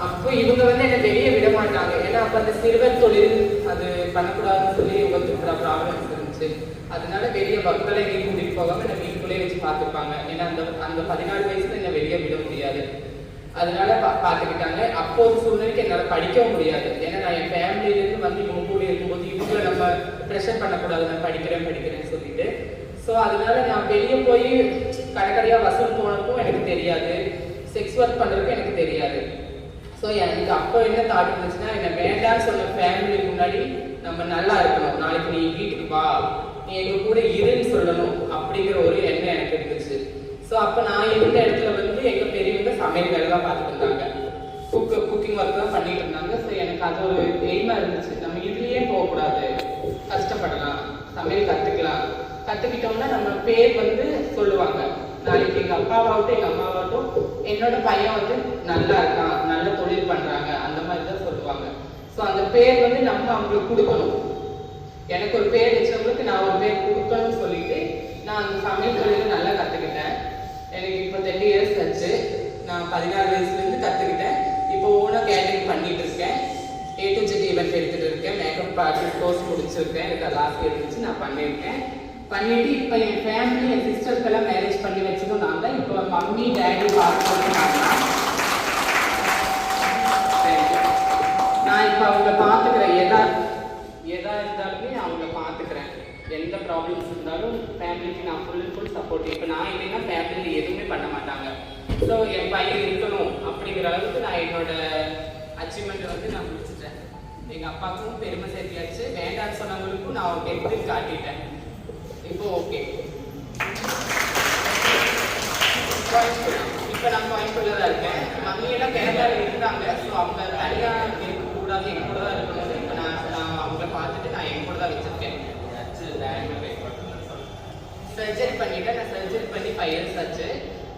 அப்போ இவங்க வந்து என்னை வெளியே விட மாட்டாங்க. ஏன்னா அப்போ அந்த சிறுவர் தொழில் அது பண்ணக்கூடாதுன்னு சொல்லி இவங்க ப்ராப்ளம்ஸ் இருந்துச்சு. அதனால வெளியே மக்களை எங்கேயும் கூட்டிகிட்டு போகாமல் என்னை வீட்டுக்குள்ளேயே வச்சு பார்த்துப்பாங்க. ஏன்னா அந்த 14 வயசுல என்னை வெளியே விட முடியாது. அதனால பார்த்துக்கிட்டாங்க. அப்போது சூழ்நிலைக்கு என்னால் படிக்கவும் முடியாது. ஏன்னா நான் என் ஃபேமிலியிலேருந்து வந்து இவங்க கூட இருக்கும்போது இவங்களை நம்ம ப்ரெஷர் பண்ணக்கூடாது, நான் படிக்கிறேன்னு சொல்லிட்டு. ஸோ அதனால நான் வெளியே போய் கடைக்கடையாக வசூல் போனப்போ எனக்கு தெரியாது, செக்ஸ் ஒர்க் பண்ணுறதுக்கும் எனக்கு தெரியாது. ஸோ எனக்கு அப்போ என்ன தாட் இருந்துச்சுன்னா, என்னை வேண்டான்னு சொன்ன ஃபேமிலி முன்னாடி நம்ம நல்லா இருக்கணும், நாளைக்கு நீ வீட்டுக்கு வா, நீ எங்கள் கூட இருன்னு சொல்லணும் அப்படிங்கிற ஒரு எண்ணம் எனக்கு இருந்துச்சு. ஸோ அப்போ நான் இருந்த இடத்துல வந்து எங்கள் பெரியவங்க சமையல் வேலை தான் பார்த்துட்டு இருந்தாங்க, குக்கிங் ஒர்க் தான் பண்ணிட்டு இருந்தாங்க. ஸோ எனக்கு அது ஒரு எய்மாக இருந்துச்சு, நம்ம இதுலேயே போகக்கூடாது, கஷ்டப்படலாம், சமையல் கற்றுக்கிட்டோம்னா நம்ம பேர் வந்து சொல்லுவாங்க. நாளைக்கு எங்கள் அப்பாவாகட்டும் எங்கள் அம்மாவாகட்டும் என்னோட பையன் வந்து நல்லா இருக்கான், நல்ல தொழில் பண்ணுறாங்க அந்த மாதிரி தான் சொல்லுவாங்க. ஸோ அந்த பேர் வந்து நம்ம அவங்களுக்கு கொடுக்கணும். எனக்கு ஒரு பேர் வச்சவங்களுக்கு நான் ஒரு பேர் கொடுக்கணும்னு சொல்லிட்டு நான் அந்த சமையல் தொழில் நல்லா கற்றுக்கிட்டேன். எனக்கு இப்போ 10 இயர்ஸ் ஆச்சு. நான் 14 வயசுலேருந்து கற்றுக்கிட்டேன். இப்போ ஓனாக கேட்டரிங் பண்ணிட்டு இருக்கேன். A to Z ஈவெண்ட் எடுத்துகிட்டு இருக்கேன். மேக்கப் ஆர்டிஸ்ட் கோர்ஸ் முடிச்சிருக்கேன். எனக்கு லாஸ்ட் இயர் இருந்துச்சு, நான் பண்ணியிருக்கேன். பண்ணிட்டு இப்போ என் ஃபேமிலி, என் சிஸ்டருக்கெல்லாம் மேரேஜ் பண்ணி வச்சதும் நான் தான். இப்போ மம்மி டேடி பார்த்து நான் இப்போ அவங்கள பார்த்துக்கிறேன். எதா இருந்தாலுமே அவங்கள பார்த்துக்கிறேன். எந்த ப்ராப்ளம்ஸ் இருந்தாலும் ஃபேமிலிக்கு நான் ஃபுல் அண்ட் ஃபுல் சப்போர்ட். இப்போ நான் இல்லைன்னா ஃபேமிலியில் எதுவுமே பண்ண மாட்டாங்க. ஸோ என் பையன் இருக்கணும் அப்படிங்கிற அளவுக்கு நான் என்னோட அச்சீவ்மெண்ட் வந்து நான் முடிச்சிட்டேன். எங்கள் அப்பாவுக்கும் பெருமை சேர்த்தியாச்சு, வேண்டான்னு சொன்னவங்களுக்கும் நான் எடுத்து காட்டிட்டேன். இப்போ ஓகே, இப்போ நான் கோயம்புத்தூர்ல தான் இருக்கேன். மம்மியெல்லாம் கேரளாவில் இருந்தாங்க. ஸோ அவங்க தனியாக இருக்கக்கூடாது, என் கூட தான் இருக்கணும். இப்போ நான் அவங்கள பார்த்துட்டு நான் என் கூட தான் வச்சுருக்கேன். சர்ஜரி பண்ணிட்டேன். நான் சர்ஜரி பண்ணி 5 இயர்ஸ் ஆச்சு.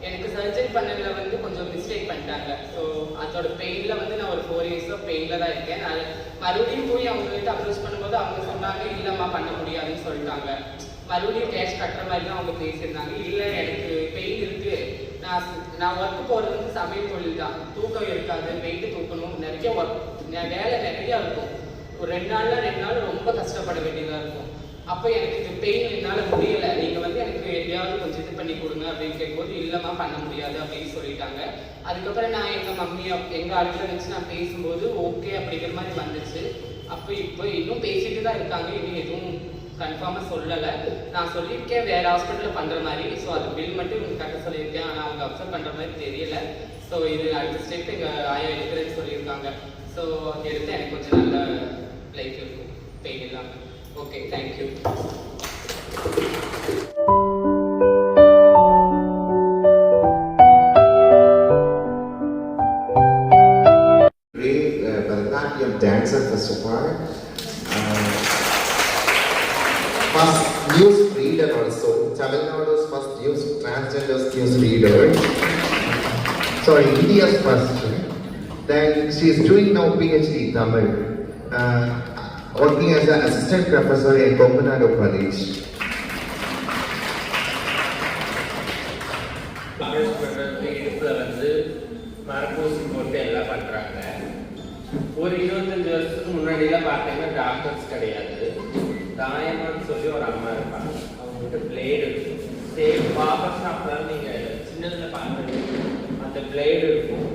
எனக்கு சர்ஜரி பண்ணதில் வந்து கொஞ்சம் மிஸ்டேக் பண்ணிட்டாங்க. ஸோ அதோட பெயினில் வந்து நான் ஒரு 4 இயர்ஸாக பெயினில் தான் இருக்கேன். நான் மறுபடியும் போய் அவங்ககிட்ட அப்ரோச் பண்ணும்போது அவங்க சொன்னாங்க, இல்லைம்மா பண்ண முடியாதுன்னு சொல்லிட்டாங்க. மறுபடியும் கேஷ் கட்டுற மாதிரி தான் அவங்க பேசியிருந்தாங்க. இல்லை எனக்கு பெயின் இருக்குது, நான் ஒர்க்கு போகிறது வந்து சமையல் தொழில் தான், தூக்கம் இருக்காது, வெயிட்டு தூக்கணும், நிறைய ஒர்க் வேலை நிறையா இருக்கும். ஒரு 2 நாள் ரொம்ப கஷ்டப்பட வேண்டியதாக இருக்கும். அப்போ எனக்கு இது பெயின் என்னால் முடியலை, நீங்கள் வந்து எனக்கு எப்படியாவது கொஞ்சம் இது பண்ணி கொடுங்க அப்படின்னு கேட்கும்போது, இல்லைம்மா பண்ண முடியாது அப்படின்னு சொல்லிட்டாங்க. அதுக்கப்புறம் நான் எங்கள் மம்மி எங்கள் ஆளுகளை வச்சு நான் பேசும்போது ஓகே அப்படிங்கிற மாதிரி வந்துச்சு. அப்போ இப்போ இன்னும் பேசிட்டு தான் இருக்காங்க. இன்னும் எதுவும் கன்ஃபார்மாக சொல்லலை. நான் சொல்லியிருக்கேன் வேறு ஹாஸ்பிட்டலில் பண்ணுற மாதிரி. ஸோ அது பில் மட்டும் இவங்க கட்ட சொல்லியிருக்கேன். ஆனால் அவங்க அப்சர்வ் பண்ணுற மாதிரி தெரியல. ஸோ இது அடுத்த ஸ்டெப் எங்கள் ஆயா எடுக்கிறேன்னு சொல்லியிருக்காங்க. ஸோ எடுத்து எனக்கு கொஞ்சம் நல்ல லைஃப் இருக்கும், பெயின் இல்லாமல். Okay, thank you. Great Bharatanatyam dancer first of all. First news reader also. Tamil Nadu's first news transgender news reader. Sorry, India's first. Then she is doing now PhD in Tamil. Working as an assistant professor in Kokunadu College. இடுப்பில் வந்து மரப்பூசி போட்டு எல்லாம் பண்ணுறாங்க. ஒரு 25 வருஷத்துக்கு முன்னாடிலாம் பார்த்தீங்கன்னா doctors கிடையாது. தாயம்மான்னு சொல்லி ஒரு அம்மா இருப்பாங்க. அவங்ககிட்ட பிளேடு இருக்கும். சேம் பாபர் ஷாப்லாம் நீங்கள் சின்ன சின்னதுல பார்க்குறது அந்த பிளேடு இருக்கும்.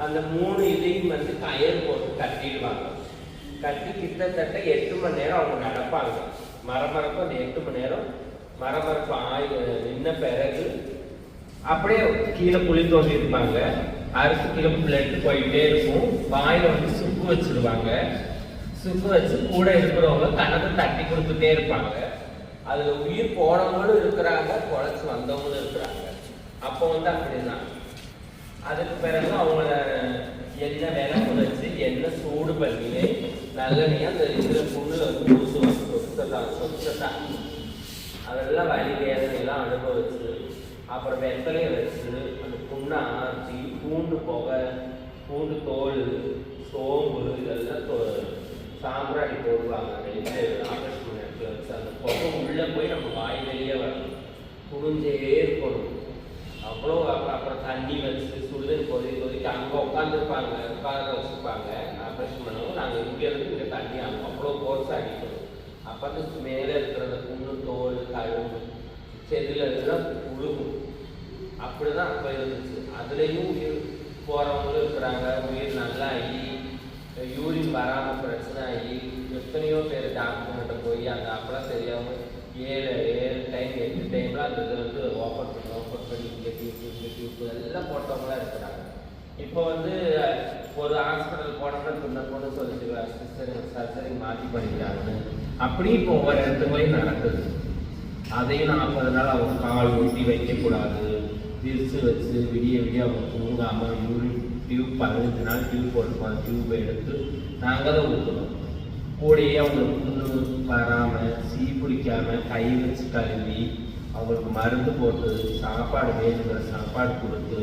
அந்த 3 இதையும் வந்து கயர் போட்டு கட்டிடுவாங்க. கட்டி கிட்டத்தட்ட 8 மணி நேரம் அவங்க நடப்பாங்க. மரமரப்பு அந்த 8 மணி நேரம் மரமரப்பு நின்ன பிறகு அப்படியே கீழே குழி தோண்டி இருப்பாங்க. அரிசி கீழே பிளட் போயிட்டே இருக்கும். வாயில வந்து சுக்கு வச்சிருவாங்க. சுக்கு வச்சு கூட இருக்கிறவங்க கணக்கு தட்டி கொடுத்துட்டே இருப்பாங்க. அதுல உயிர் போனவங்களும் இருக்கிறாங்க, குழைச்சி வந்தவங்களும் இருக்கிறாங்க. அப்போ வந்து அப்படிதான். அதுக்கு பிறகு அவங்கள எண்ணெய் விளக்கு வச்சு எண்ணெய் சூடு பண்ணி நல்லெண்ணெய் அந்த இதுல புண்ணுல வந்து ஊசுவாங்க. சொத்ததான் அதெல்லாம் வலி வேதனையெல்லாம் அனுபவிச்சு அப்புறம் வெத்தலையை வச்சு அந்த புண்ணை ஆற்றி பூண்டு புகை, பூண்டு தோல், சோம்பு இதெல்லாம் சாம்பிராணி போடுவாங்க. ஆபரேஷன் நேரத்தில் வச்சு அந்த புகை உள்ளே போய் நம்ம வாயிலேயே வரணும். குடிஞ்சே இருக்கணும். அவ்வளோ அப்புறம் தண்ணி வச்சு சுடுதண்ணி கொதிக்க அங்கே உட்காந்துருப்பாங்க, உட்கார வச்சுருப்பாங்க. ஆப்ரேஷன் பண்ணவும் நாங்கள் இங்கேருந்து இங்கே தண்ணி அவ்வளோ கோர்ஸ் அடிக்கணும். அப்போ அந்த மேலே இருக்கிற புண்ணு, தோல், கழுவு, செதில் இதெல்லாம் உழுகும். அப்படி தான் அப்போ இருந்துச்சு. அதுலேயும் உயிர் போகிறவங்களும் இருக்கிறாங்க. உயிர் நல்லா ஆகி யூரின் வராமல் பிரச்சனை ஆகி எத்தனையோ பேர் டாக்டர்கிட்ட போய் அந்த அப்பெல்லாம் சரியாகவும் 7 டைம் 8 டைம்லாம் அந்த இதை வந்து ஓப்பன் பண்ணி இங்கே டியூப் எல்லாம் போட்டவங்களாம் இருக்கிறாங்க. இப்போ வந்து ஒரு ஹாஸ்பிட்டல் போனோம்னா இந்த பொண்ணு சொல்லிட்டு சர்ஜரி மாற்றி பண்ணிக்கிறாங்கன்னு அப்படி இப்போ ஒவ்வொரு இடத்துலையும் நடக்குது. அதையும் 40 நாள் அவங்க கால் ஊட்டி வைக்கக்கூடாது. விரிச்சு வச்சு விடிய அவங்க தூங்காமல் யூரின் டியூப் 15 நாள் டியூப் போட்டுருப்பாங்க. டியூப் எடுத்து நாங்கள் தான் ஊற்றணும். கூடையே அவங்களுக்கு புண்ணு வராமல் சீ பிடிக்காமல் கை வச்சு கழுவி அவங்களுக்கு மருந்து போட்டு சாப்பாடு வேணுங்கிற சாப்பாடு கொடுத்து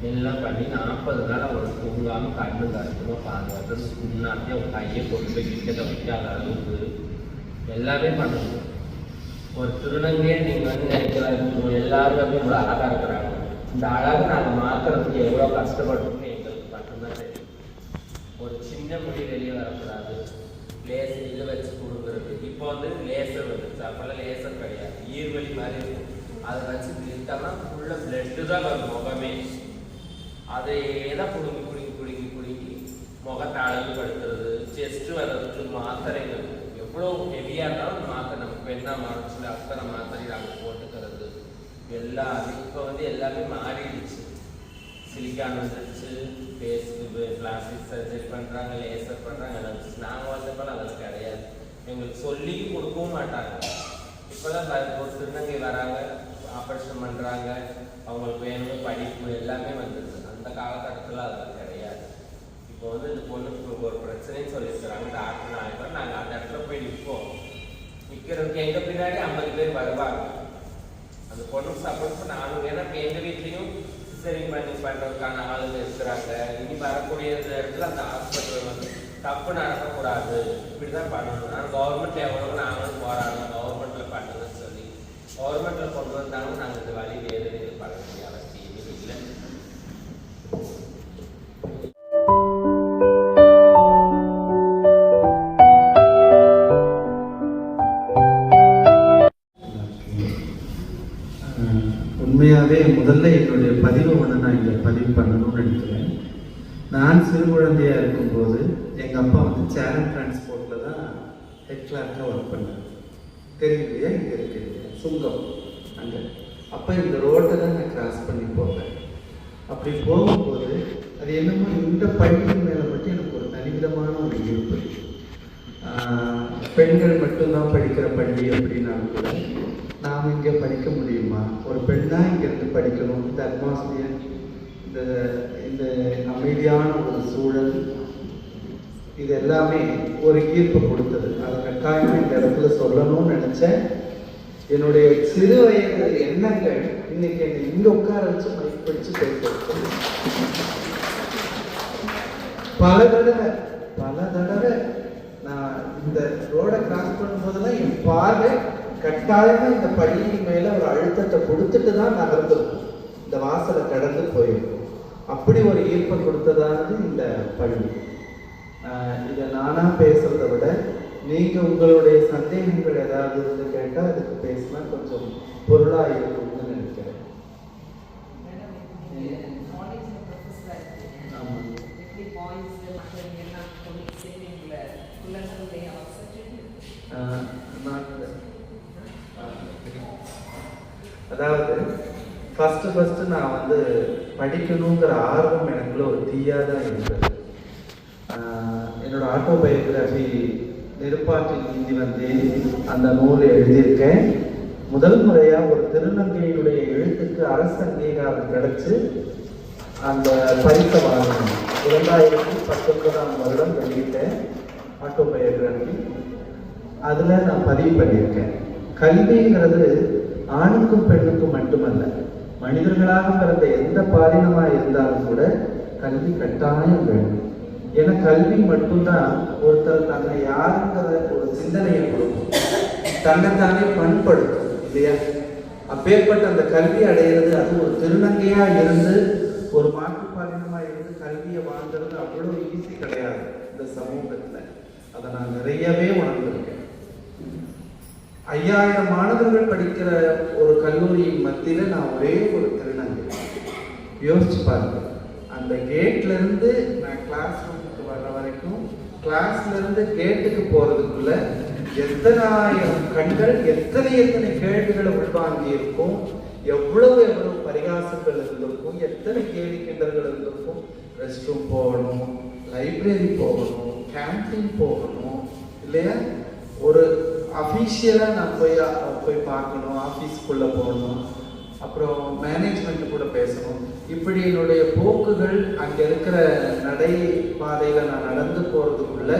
எல்லாம் பண்ணி 40 நாள் அவங்களுக்கு தூங்காமல் கண்ணு கருத்துமாக பாதுகாத்து முன்னாடி அவங்க கையை கொண்டு போய் கிட்ட வைக்காத அளவுக்கு எல்லாமே பண்ணணும். ஒரு திருநங்கையே நீங்கள் வந்து நினைக்கலாம் எல்லாரும் அப்படி இவ்வளோ அழகாக இருக்கிறாங்க. இந்த அழகை நாங்கள் மாற்றுறதுக்கு எவ்வளோ கஷ்டப்பட்டோம்னு எங்களுக்கு மட்டும்தான் தெரியும். ஒரு சின்ன முடி வெளியே வரக்கூடாது. லேசர் இதை வச்சு கொடுக்குறது. இப்போ வந்து லேசர் வந்துச்சு. அப்போல்லாம் லேசர் கிடையாது, ஈர்வழி மாதிரி இருக்கும். அதை வச்சு இழுத்தோம்னா ஃபுல்லாக பிளட்டு தான் வரும் முகமே. அதை தான் பிடுங்கி முகத்தை அழகுபடுத்துறது. செஸ்ட்டு வர்றதுக்கு மாத்திரைகள் எவ்வளோ ஹெவியாக இருந்தாலும் மாத்திரை நமக்கு பெண்ணா மாறிச்சு அத்தனை மாத்திரை நாங்கள் போட்டுக்கிறது எல்லாமே. இப்போ வந்து எல்லாமே மாறிடுச்சு. சிலிக்கான் வந்துடுச்சு, ஃபேஸுக்கு பிளாஸ்டிக் சர்ஜரி பண்ணுறாங்க, லேசர் பண்ணுறாங்க. நாங்கள் வந்தப்போலாம் அதெல்லாம் கிடையாது. எங்களுக்கு சொல்லியும் கொடுக்கவும் மாட்டாங்க. இப்போதான் ஒரு திருநங்கை வராங்க, ஆப்ரேஷன் பண்ணுறாங்க, அவங்களுக்கு வேணும் படிப்பு எல்லாமே வந்துடுது. அந்த காலகட்டத்தில் அதெல்லாம் கிடையாது. இப்போ வந்து இந்த பொண்ணுக்கு ஒரு பிரச்சனைன்னு சொல்லியிருக்கிறாங்க டாக்டர். நாங்கள் அந்த இடத்துல போய் நிற்போம். நிற்கிறதுக்கு எங்கள் பின்னாடி 50 பேர் வருவாங்க. அந்த பொண்ணுக்கு சப்போர்ட் பண்ண ஆளுங்க. ஏன்னா இப்போ எங்கள் வீட்லேயும் சிசரிங் பண்ணுறதுக்கான ஆளுங்க இருக்கிறாங்க. இனி வரக்கூடிய இடத்துல அந்த ஹாஸ்பிட்டல் வந்து தப்பு நடக்கக்கூடாது, இப்படி தான் பண்ணணும். ஆனால் கவர்மெண்ட்டில் எவ்வளோ நாங்களும் போராடணும், கவர்மெண்ட்டில் பண்ணுங்கன்னு சொல்லி கவர்மெண்ட்டில் கொண்டு வந்தாலும் நாங்கள் இந்த வழி வேறு இது பண்ண வேண்டிய அவசியம் இல்லை. உண்மையாகவே முதல்ல என்னுடைய பதிவை ஒன்று நான் இங்கே பதிவு பண்ணணும்னு நினைக்கிறேன். நான் சிறு குழந்தையாக இருக்கும்போது எங்கள் அப்பா வந்து சேரன் டிரான்ஸ்போர்ட்டில் தான் ஹெட் கிளார்க்காக ஒர்க் பண்ணார். தெரியலையா? இங்கே இருக்கு சுங்கம் அங்கே. அப்போ இந்த ரோட்டை தான் நான் கிராஸ் பண்ணி போவேன். அப்படி போகும்போது அது என்னமோ இந்த பள்ளியின் மேலே மட்டும் எனக்கு ஒரு தனிவிதமான ஒரு ஈர்ப்பு. பெண்கள் மட்டும்தான் படிக்கிற பள்ளி அப்படின்னாலும் கூட நாம் இங்கே படிக்க முடியுமா? ஒரு பெண்ணாக இங்கேருந்து படிக்கணும். இந்த அட்மாஸ்பியர், இந்த அமைதியான ஒரு சூழல், இது எல்லாமே ஒரு ஈர்ப்பு கொடுத்தது. அதை கட்டாயமாக இந்த இடத்துல சொல்லணும்னு நினச்சேன். என்னுடைய சிறு வயது எண்ணங்கள் இன்னைக்கு என்னை இங்கே உட்கார வச்சு மைக் படித்து பேசுறது. பல தடவை நான் இந்த ரோடை கிராஸ் பண்ணும்போதெல்லாம் என் பார்வை கட்டாயமா இந்த பள்ளியின் மேல ஒரு அழுத்தத்தை கொடுத்துட்டு தான் நகர்ந்துருக்கும். இந்த வாசலை கடந்து போயிருக்கும். அப்படி ஒரு ஈர்ப்பை கொடுத்ததானது இந்த பள்ளி. இதை நானா பேசுறதை விட நீங்க உங்களுடைய சந்தேகங்கள் ஏதாவது இருந்து கேட்டா அதுக்கு பேசினா கொஞ்சம் பொருளா இருக்கும்னு நினைக்கிறேன். அதாவது ஃபஸ்ட்டு நான் வந்து படிக்கணுங்கிற ஆர்வம் எனக்குள்ள ஒரு தீயாக தான் இருந்தது. என்னோட ஆட்டோபயோகிராஃபி நெருப்பாற்றில் நீந்தி வந்தேன் அந்த நூலை எழுதியிருக்கேன். முதல் முறையாக ஒரு திருநங்கையினுடைய எழுத்துக்கு அரசு அங்கீகாரம் கிடைச்சு அந்த பரிசை வாங்கணும். 2019ஆம் வருடம் வெளியிட்டேன் ஆட்டோபயோகிராஃபி. அதில் நான் பதிவு பண்ணியிருக்கேன். கல்விங்கிறது ஆணுக்கும் பெண்ணுக்கும் மட்டுமல்ல, மனிதர்களாக பிறந்த எந்த பாலினமாக இருந்தாலும் கூட கல்வி கட்டாயம் வேண்டும். ஏன்னா கல்வி மட்டும்தான் ஒருத்தர் தன்னை யாருங்கிற ஒரு சிந்தனையை கொடுக்கும், தன்னைத்தானே பண்படுத்தும் இல்லையா? அப்பேற்பட்ட அந்த கல்வி அடைகிறது, அது ஒரு திருநங்கையா இருந்து ஒரு மாற்றுப்பாலினமா இருந்து கல்வியை வாழ்ந்துறது அவ்வளோ ஈஸி கிடையாது இந்த சமூகத்துல. அதை நான் நிறையவே உணர்ந்திருக்கேன். 5000 மாணவர்கள் படிக்கிற ஒரு கல்லூரியின் மத்தியில நான் ஒரே ஒரு திருநங்கை. யோசிச்சு பாருங்க, அந்த கேட்ல இருந்து நான் கிளாஸ் ரூமுக்கு வர்ற வரைக்கும், கிளாஸ்ல இருந்து கேட்டுக்கு போறதுக்குள்ள எத்தனாயிரம் கண்கள் எத்தனை கேள்விகளை உள்வாங்கி இருக்கும், எவ்வளவு பரிகாசங்கள் இருந்திருக்கும், எத்தனை கேள்வி கிண்டல்கள் இருந்திருக்கும். ரெஸ்ட் ரூம் போகணும், லைப்ரரி போகணும், கேன்டீன் போகணும் இல்லையா? ஒரு அஃபீஷியலாக நான் போய் பார்க்கணும், ஆஃபீஸ்க்குள்ளே போகணும், அப்புறம் மேனேஜ்மெண்ட் கூட பேசணும். இப்படி என்னுடைய போக்குகள் அங்கே இருக்கிற நடை பாதையில் நான் நடந்து போகிறதுக்குள்ள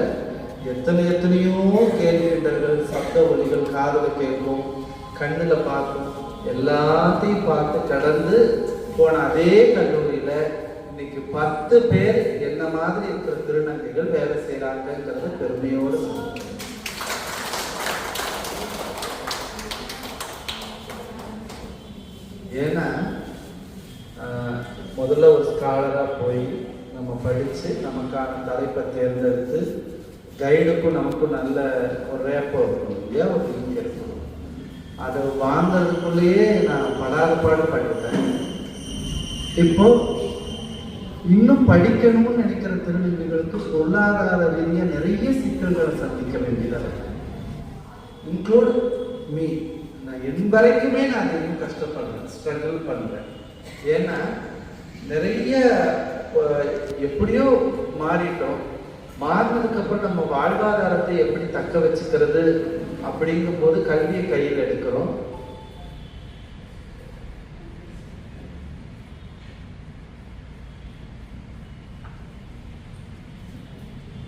எத்தனையோ கேள்வி கிண்டல்கள், சப்த ஒலிகள் காதில் கேட்கும், கண்ணில் பார்க்கும், எல்லாத்தையும் பார்த்து கடந்து போன அதே கல்லூரியில் இன்னைக்கு 10 பேர் என்ன மாதிரி இருக்கிற திருநங்கைகள் வேலை செய்கிறாங்கிறத பெருமையோடு சொல்லுவேன். ஏன்னா முதல்ல ஒரு ஸ்காலராக போய் நம்ம படித்து நமக்கான தலைப்பை தேர்ந்தெடுத்து கைடுக்கும் நமக்கும் நல்ல ஒரு ரேப்போ இருக்கணும் இல்லையா, ஒரு லிங்க் இருக்கணும். அதை வாங்கிறதுக்குள்ளேயே நான் படாத பட்டுட்டேன். இப்போ இன்னும் படிக்கணும்னு நினைக்கிற திருநங்கைகளுக்கு பொருளாதார ரீதியாக நிறைய சிக்கல்களை சந்திக்க வேண்டியதாக இருக்கு. இன்க்ளூட் மீ, நான் என் வரைக்குமே நான் அதிகம் கஷ்டப்படுறேன், ஸ்ட்ரகிள் பண்ணுறேன். ஏன்னா நிறைய எப்படியோ மாறிட்டோம். மாறினதுக்கு அப்புறம் நம்ம வாழ்வாதாரத்தை எப்படி தக்க வச்சுக்கிறது அப்படிங்கும் போது கல்வியை கையில் எடுக்கிறோம்.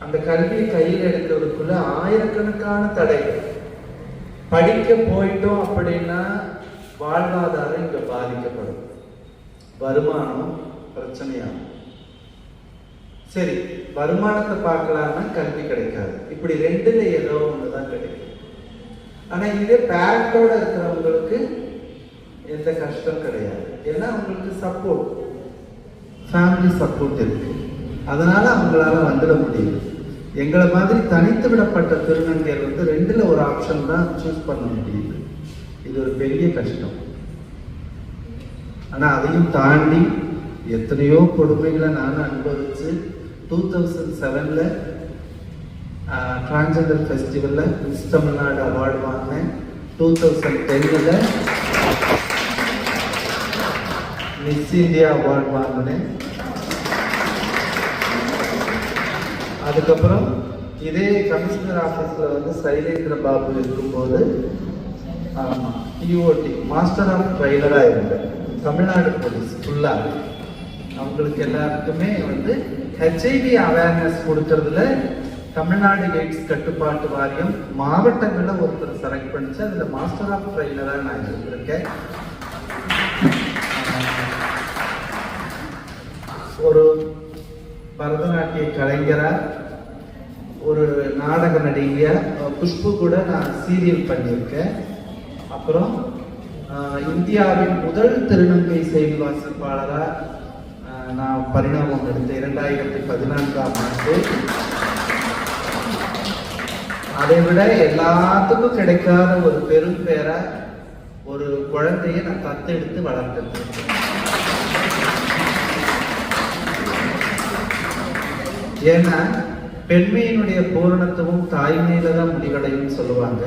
அந்த கல்வியை கையில் எடுக்கிறதுக்குள்ள ஆயிரக்கணக்கான தடைகள். படிக்க போயிட்டோம் அப்படின்னா வாழ்வாதாரம் இங்க பாதிக்கப்படும், வருமானம் பிரச்சனையாகும். சரி, வருமானத்தை பார்க்கலாம்னா கல்வி கிடைக்காது. இப்படி ரெண்டுல ஏதோ ஒண்ணுதான் கிடைக்கும். ஆனா இதே பேரண்டோட இருக்கிறவங்களுக்கு எந்த கஷ்டம் கிடையாது. ஏன்னா அவங்களுக்கு சப்போர்ட், ஃபேமிலி சப்போர்ட் இருக்கு. அதனால அவங்களால வந்துட முடியுது. எங்களை மாதிரி தனித்து விடப்பட்ட திருநங்கையர் வந்து ரெண்டுல ஒரு ஆப்ஷன் தான் சூஸ் பண்ண முடியுது. இது ஒரு பெரிய கஷ்டம். ஆனா அதையும் தாண்டி எத்தனையோ கொடுமைகளை நான் அனுபவிச்சு 2007ல் டிரான்ஸ்ஜெண்டர் ஃபெஸ்டிவலில் மிஸ் தமிழ்நாடு அவார்டு வாங்கினேன். 2010ல் மிஸ் இந்தியா அவார்டு வாங்கினேன். அதுக்கப்புறம் இதே கமிஷனர் ஆஃபீஸில் வந்து சைலேந்திர பாபு இருக்கும்போது டிஓடி மாஸ்டர் ஆஃப் ட்ரைலராக இருந்தேன். தமிழ்நாடு போலீஸ் ஃபுல்லாக அவங்களுக்கு எல்லாருக்குமே வந்து ஹெச்ஐவி அவேர்னஸ் கொடுக்கறதுல தமிழ்நாடு எய்ட்ஸ் கட்டுப்பாட்டு வாரியம் மாவட்டங்களில் ஒருத்தர் செலக்ட் பண்ணிச்சு. அதில் மாஸ்டர் ஆஃப் ட்ரைலராக நான் இருந்திருக்கேன். ஒரு பரதநாட்டிய கலைஞராக, ஒரு நாடக நடிகையாக, குஷ்பு கூட நான் சீரியல் பண்ணியிருக்கேன். அப்புறம் இந்தியாவின் முதல் திருநங்கை செய்தி வாசிப்பாளராக நான் பரிணாமம் எடுத்தேன் 2014ஆம் ஆண்டு. அதை விட எல்லாத்துக்கும் கிடைக்காத ஒரு பெரும் பேரை, ஒரு குழந்தைய நான் தத்தெடுத்து வளர்த்தேன். ஏன்னா பெண்மையினுடைய பூரணத்துவம் தாய்மையில தான் முடிவடையும் சொல்லுவாங்க.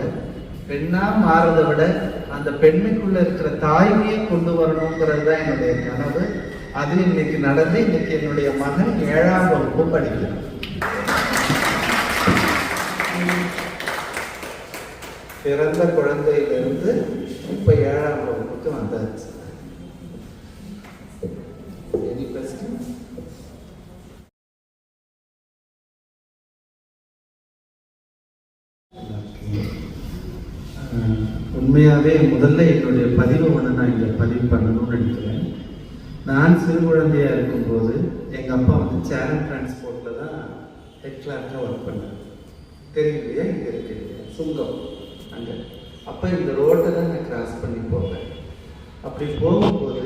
பெண்ணா மாறதை விட அந்த பெண்ணுக்குள்ள இருக்கிற தாய்மையை கொண்டு வரணுங்கிறது தான் என்னுடைய கனவு. அது இன்னைக்கு நடந்து இன்னைக்கு என்னுடைய மகன் 7ஆம் வகுப்பு படிக்கிறான். பிறந்த குழந்தையிலிருந்து இப்ப 7ஆம் வகுப்புக்கு வந்தாச்சு. Any question? உண்மையாவே முதல்ல என்னுடைய பதிவை நான் இங்க பதிவு பண்ணணும்னு நினைக்கிறேன். நான் சிறு குழந்தையா இருக்கும்போது எங்க அப்பா சேரன் டிரான்ஸ்போர்ட்ல தான் ஹெட் கிளார்க்கா ஒர்க் பண்ணார். தெரியலையா? இங்க இருக்கு சுங்கம் அங்க. அப்ப இந்த ரோட்டை தான் நான் கிராஸ் பண்ணி போவேன். அப்படி போகும்போது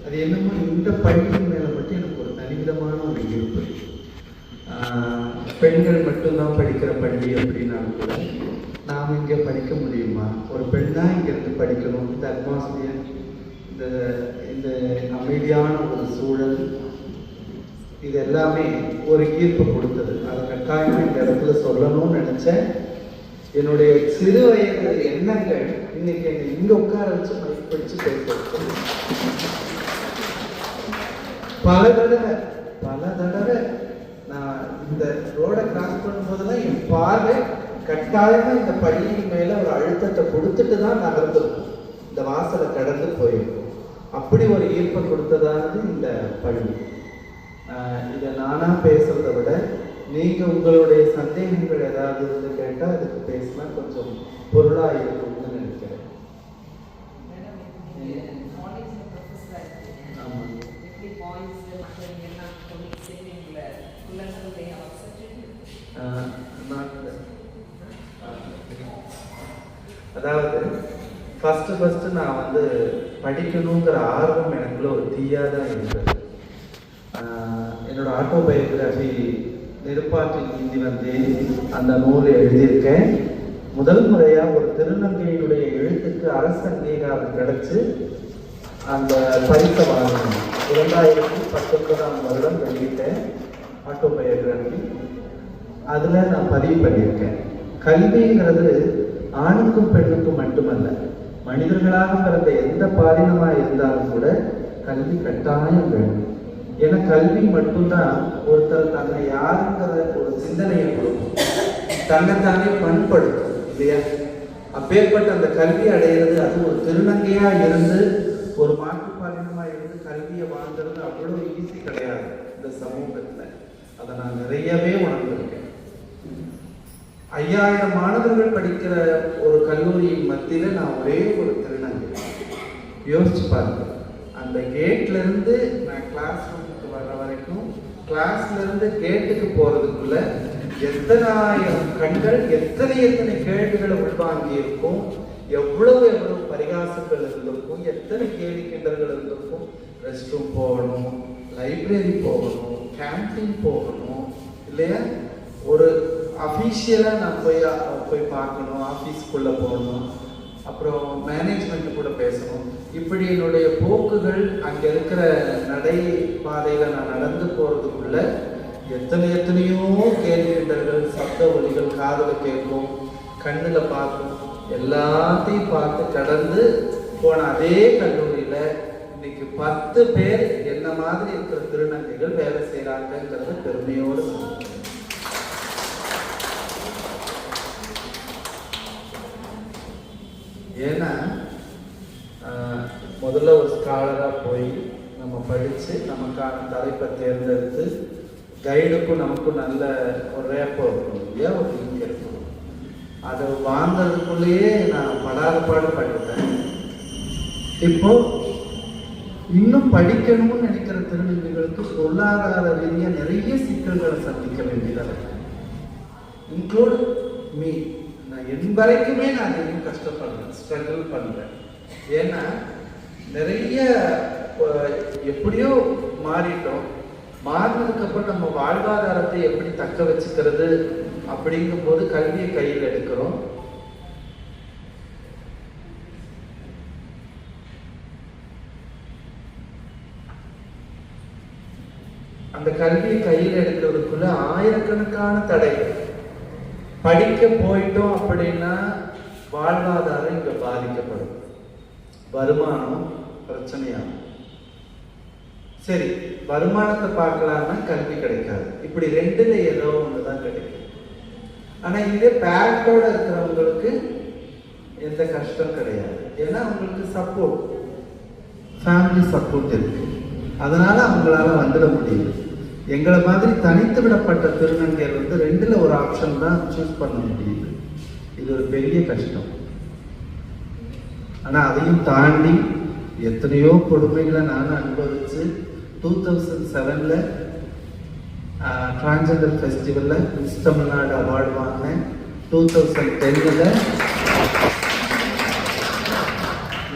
அது என்னமோ இந்த பள்ளியின் மேல மட்டும் எனக்கு ஒரு தனிவிதமான ஒரு ஈர்ப்பு. பெண்கள் மட்டும்தான் படிக்கிற பள்ளி அப்படின்னாலும் கூட நாம் இங்கே படிக்க முடியுமா? ஒரு பெண் தான் இங்கிருந்து படிக்கணும். இந்த அட்மாஸ்பியர், இந்த அமைதியான ஒரு சூழல், இது எல்லாமே ஒரு ஈர்ப்பு கொடுத்தது. அது கட்டாயமாக இந்த இடத்துல சொல்லணும்னு நினைச்சேன். என்னுடைய சிறு வயது எண்ணங்கள் இன்னைக்கு என்னை இங்க உட்கார வச்சு மைக் படிச்சு பேச பல தடவை நான் இந்த ரோடை கிராஸ் பண்ணும்போதெல்லாம் என் பார்வை கட்டாயமா இந்த பள்ளியின் மேல ஒரு அழுத்தத்தை கொடுத்துட்டு தான் நகர்ந்துருக்கும். இந்த வாசலை கடந்து போயிருக்கும். அப்படி ஒரு ஈர்ப்பை கொடுத்ததானது இந்த பள்ளி. இதை நானா பேசுறதை விட நீங்க உங்களுடைய சந்தேகங்கள் ஏதாவது இருந்து கேட்டா அதுக்கு பேசினா கொஞ்சம் பொருளா இருக்கும்னு நினைக்கிறேன். அதாவது ஃபர்ஸ்ட் நான் படிக்கணுங்கிற ஆர்வம் எனக்குள்ள ஒரு தீயாதான் இருந்தது. என்னோட ஆட்டோபயோகிராஃபி நெருப்பாற்றில் நீந்தி வந்தேன் அந்த நூலை எழுதியிருக்கேன். முதல் முறையா ஒரு திருநங்கையினுடைய எழுத்துக்கு அரசு அங்கீகாரம் கிடைச்சு அந்த பரிசை வாங்கினேன். 2019ஆம் வருடம் வெளியிட்டேன் ஆட்டோபயோகிராஃபி. அதுல நான் பதிவு பண்ணியிருக்கேன். கல்விங்கிறது ஆணுக்கும் பெண்ணுக்கும் மட்டுமல்ல, மனிதர்களாக பிறந்த எந்த பாலினமா இருந்தாலும் கூட கல்வி கட்டாயம் வேணும். ஏன்னா கல்வி மட்டும்தான் ஒருத்தர் தன்னை யாருங்கிற ஒரு சிந்தனையை கொடுக்கும், தன்னைத்தானே பண்படுத்தும் இல்லையா? அப்பேற்பட்ட அந்த கல்வி அடைகிறது, அது ஒரு திருநங்கையா இருந்து ஒரு மாற்றுப்பாலினமா இருந்து கல்வியை வாழ்ந்துறது அவ்வளவு ஈஸி கிடையாது இந்த சமூகத்துல. அதை நான் நிறையவே உணர்ந்திருக்கேன். 5000 மாணவர்கள் படிக்கிற ஒரு கல்லூரியின் மத்தியில நான் ஒரே ஒரு திருநங்கை. யோசிச்சு பாருங்க, அந்த கேட்ல இருந்து நான் கிளாஸ் ரூமுக்கு வர்ற வரைக்கும், கிளாஸ்ல இருந்து கேட்டுக்கு போறதுக்குள்ள எத்தனாயிரம் கண்கள் எத்தனை கேள்விகளை உள்வாங்கி இருக்கும், எவ்வளவு பரிகாசங்கள் இருந்திருக்கும், எத்தனை கேள்வி கிண்டல்கள் இருந்திருக்கும். ரெஸ்ட் ரூம் போகணும், லைப்ரரி போகணும், கேன்டீன் போகணும் இல்லையா? ஒரு அஃபீஷியலா நான் போய் பார்க்கணும், ஆஃபீஸ்க்குள்ள போகணும், அப்புறம் மேனேஜ்மெண்ட் கூட பேசணும். இப்படி என்னுடைய போக்குகள் அங்க இருக்கிற நடை பாதையில நான் நடந்து போறதுக்குள்ள எத்தனையோ கேள்வி கிண்டல்கள், சப்த ஒலிகள் காதுல கேட்கும், கண்ணுல பார்க்கும், எல்லாத்தையும் பார்த்து கடந்து போன அதே கல்லூரியில இன்னைக்கு 10 பேர் என்ன மாதிரி இருக்கிற திருநங்கைகள் வேலை செய்யறாங்கிறது பெருமையோடு சொல்லுங்க. ஏன்னா முதல்ல ஒரு ஸ்காலரா போய் நம்ம படிச்சு நமக்கான தலைப்பை தேர்ந்தெடுத்து கைடுக்கும் நமக்கும் நல்ல ஒரு ரேப்போ இருக்கணும் இல்லையா, ஒரு லிங்க் இருக்கணும். அதை வாங்கிறதுக்குள்ளேயே நான் படாத பட்டுட்டேன். இப்போ இன்னும் படிக்கணும்னு நினைக்கிற திருநங்கைகளுக்கு பொருளாதார ரீதியா நிறைய சிக்கல்களை சந்திக்க வேண்டியதாக இன்க்ளூட் மீ. நான் என் வரைக்குமே நான் அதிகம் கஷ்டப்படுறேன், ஸ்ட்ரகிள் பண்றேன். ஏன்னா நிறைய எப்படியோ மாறிட்டோம். மாறினதுக்கு அப்புறம் நம்ம வாழ்வாதாரத்தை எப்படி தக்க வச்சுக்கிறது அப்படிங்கும் போது கல்வியை கையில் எடுக்கிறோம். அந்த கல்வியை கையில் எடுக்கிறதுக்குள்ள ஆயிரக்கணக்கான தடைகள். படிக்க போயிட்டோம் அப்படின்னா வாழ்வாதாரம் இங்க பாதிக்கப்படும். வருமானம் பிரச்சனையாகும். சரி, வருமானத்தை பார்க்கலாம்னா கல்வி கிடைக்காது. இப்படி ரெண்டுல ஏதோ ஒண்ணுதான் கிடைக்கும். ஆனா இதே பேரண்டோட இருக்கிறவங்களுக்கு எந்த கஷ்டம் கிடையாது. ஏன்னா அவங்களுக்கு சப்போர்ட், ஃபேமிலி சப்போர்ட் இருக்கு. அதனால அவங்களால வந்துட முடியுது. எங்களை மாதிரி தனித்து விடப்பட்ட திருநங்கையர் வந்து ரெண்டுல ஒரு ஆப்ஷன் தான் சூஸ் பண்ண முடியுது. இது ஒரு பெரிய கஷ்டம். ஆனா அதையும் தாண்டி எத்தனையோ கொடுமைகளை நான் அனுபவிச்சு 2007ல் டிரான்ஸ்ஜெண்டர் ஃபெஸ்டிவலில் மிஸ் தமிழ்நாடு அவார்டு வாங்கினேன். 2010ல்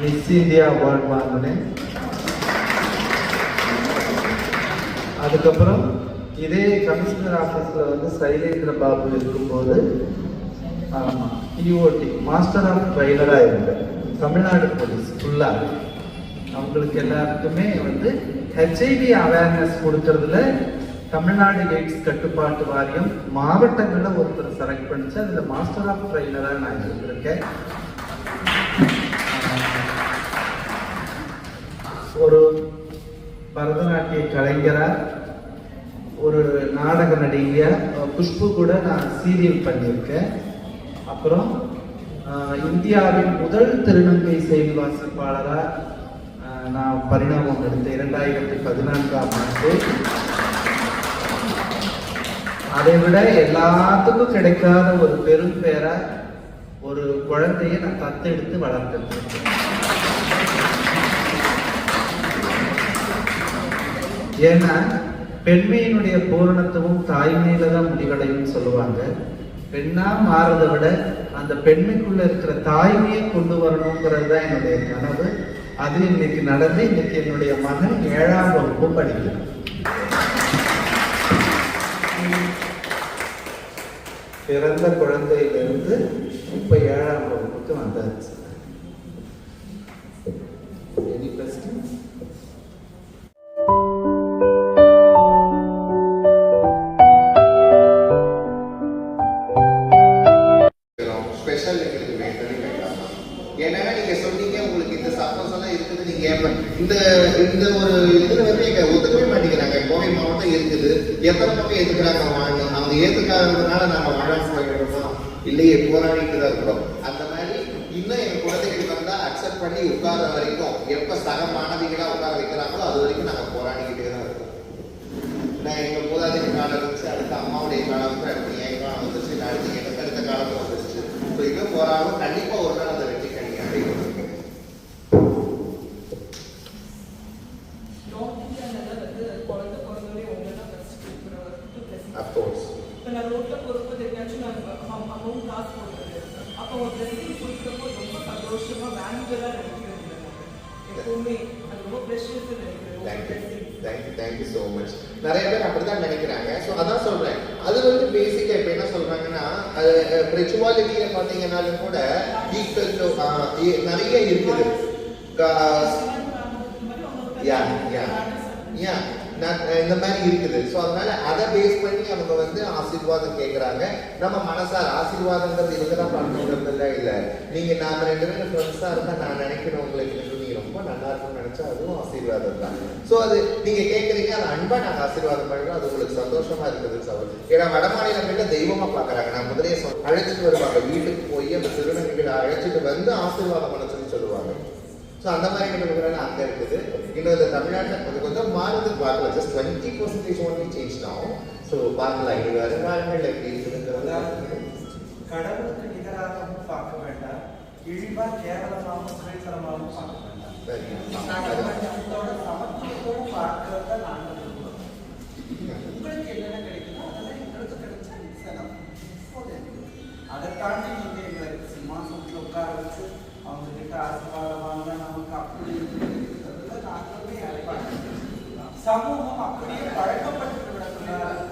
மிஸ் இந்தியா அவார்டு வாங்கினேன். அதுக்கப்புறம் இதே கமிஷனர் ஆஃபீஸில் வந்து சைலேந்திர பாபு இருக்கும்போது டிஓடி மாஸ்டர் ஆஃப் ட்ரைனராக இருந்தேன். தமிழ்நாடு போலீஸ் ஃபுல்லாக அவங்களுக்கு எல்லாருக்குமே வந்து ஹெச்ஐவி அவேர்னஸ் கொடுக்கறதுல தமிழ்நாடு எய்ட்ஸ் கட்டுப்பாட்டு வாரியம் மாவட்டங்களில் ஒருத்தர் செலக்ட் பண்ணிச்சு. அதில் மாஸ்டர் ஆஃப் ட்ரைனராக நான் இருந்திருக்கேன். ஒரு பரதநாட்டிய கலைஞராக, ஒரு நாடக நடிகையாக, குஷ்பு கூட நான் சீரியல் பண்ணியிருக்கேன். அப்புறம் இந்தியாவின் முதல் திருநங்கை செய்தி வாசிப்பாளராக நான் பரிணாமம் எடுத்தேன் 2014ஆம் ஆண்டு. அதை விட எல்லாத்துக்கும் கிடைக்காத ஒரு பெரும் பேரா ஒரு குழந்தையை நான் தத்தெடுத்து வளர்த்தேன். ஏன்னா பெண்மையினுடைய பூரணத்துவம் தாய்மையில தான் முடிவடையும் சொல்லுவாங்க. பெண்ணா மாறதை விட அந்த பெண்மைக்குள்ள இருக்கிற தாய்மையை கொண்டு வரணுங்கிறது தான் என்னுடைய கனவு. அது இன்னைக்கு நடந்து இன்னைக்கு என்னுடைய மகன் 7ஆம் வகுப்பு படிக்கிறான். பிறந்த குழந்தையிலிருந்து இப்ப 7ஆம் வகுப்புக்கு வந்தாச்சு. Any questions? ஸ்பெஷல் எங்களுக்கு வேண்டவே வேண்டாமா? ஏன்னா நீங்க சொன்னீங்க உங்களுக்கு இந்த சப்போஸ் எல்லாம் இருக்குது. நீங்க இந்த ஒரு இதுல வந்து எங்க ஒத்துக்கவே மாட்டேங்கிறாங்க. கோவை மாவட்டம் இருக்குது, எத்தனை பக்கம் ஏத்துக்கிறாங்க வாங்க. அவங்க ஏத்துக்காததுனால நம்ம வாழாம போயிடுறோமா? இல்லையே, போராடிட்டு தான் இருக்கிறோம். அந்த மாதிரி இன்னும் எங்க குழந்தைகள் வந்தா அக்செப்ட் பண்ணி உட்கார வரைக்கும், எப்ப சக மாணவிகளா உட்கார வைக்கிறாங்களோ அது வரைக்கும் நாங்க போராடிக்கிட்டே தான் இருக்கோம். நான் எங்க மூதாதைய காலம் இருந்துச்சு, அடுத்த அம்மாவுடைய காலம் வந்து, அடுத்து என் காலம் வந்துச்சு, அடுத்து எனக்கு அடுத்த காலமும் வந்துருச்சு. ஸோ இங்க போராடும் கண்டிப்பா ஒரு நாள் அந்த வெற்றி கணிக்க அடையும். அப்கோர்ஸ் நான் ரோட்ல பொறுப்பது எங்கேயாச்சும் நான் அமௌண்ட் காசு போடுறது, அப்போ ஒரு ட்ரெஸ்ஸிங் கொடுக்குறப்போ ரொம்ப சந்தோஷமா வேல்யூபலாக நினைக்கிறேன். எப்பவுமே அது ரொம்ப ப்ரெஷியஸ் நினைக்கிறேன். Thank you so much. நிறைய பேர் அப்படிதான் நினைக்கிறாங்க. ஸோ அதான் சொல்றேன், அது வந்து பேசிக்கா இப்போ என்ன சொல்றாங்கன்னா, ஸ்பிரிச்சுவாலிட்டியை பார்த்தீங்கன்னாலும் கூட ஈக்குவல் டு நிறைய இருக்குது. இந்த மாதிரி இருக்குது. ஸோ அதனால அதை பேஸ் பண்ணி அவங்க வந்து ஆசீர்வாதம் கேட்குறாங்க. நம்ம மனசார ஆசீர்வாதங்கிறது இதுதான் பண்ணணுங்கிறதுல இல்லை. நீங்க நாம 2 பேரும் ஃப்ரெண்ட்ஸாக இருந்தால் நான் நினைக்கிறேன் உங்களுக்கு நீங்க ரொம்ப நல்லா இருக்கும்னு நினைச்சா அதுவும் ஆசீர்வாதம் தான். ஸோ அது நீங்க கேட்குறீங்க, அது அன்பா நாங்கள் ஆசீர்வாதம் பண்ணுறோம். அது உங்களுக்கு சந்தோஷமா இருக்குது சவர். ஏன்னா வட மாநிலங்களில் தெய்வமா பார்க்குறாங்க. நான் முதலே அழைச்சிட்டு வருவாங்க, வீட்டுக்கு போய் அந்த திருநங்கைகளை அழைச்சிட்டு வந்து ஆசீர்வாதம் பண்ண சொல்லுவாங்க. ஸோ அந்த மாதிரி நிகழ்வுகள் அங்கே இருக்குது. இன்னும் இந்த தமிழ்நாட்டில் கொஞ்சம் கொஞ்சம் மாறுது பார்க்கலாம். Just 20% only change now. So பார்க்கலாம் இது வருமானங்கள் எப்படி இருக்குதுங்கிறதா. கடவுளுக்கு நிகராகவும் பார்க்க வேண்டாம், இழிவா கேவலமாகவும் சுயசரமாகவும் பார்க்க வேண்டாம். சமத்துவத்தோட பார்க்கறத நாங்கள் விரும்புகிறோம். உங்களுக்கு என்னென்ன கிடைக்குதோ அதெல்லாம் எங்களுக்கு கிடைச்ச சிலம். அதை தாண்டி நீங்கள் எங்களுக்கு சிம்மாசனத்தில் உட்கார வச்சு அவங்க கிட்ட ஆசீர்வாதம் வாங்க நமக்கு அப்படி இருக்கிறதுல நாங்களுமே ஏற்பாடு. சமூகம் அப்படியே பழக்கப்பட்டு விடக்கூடாது.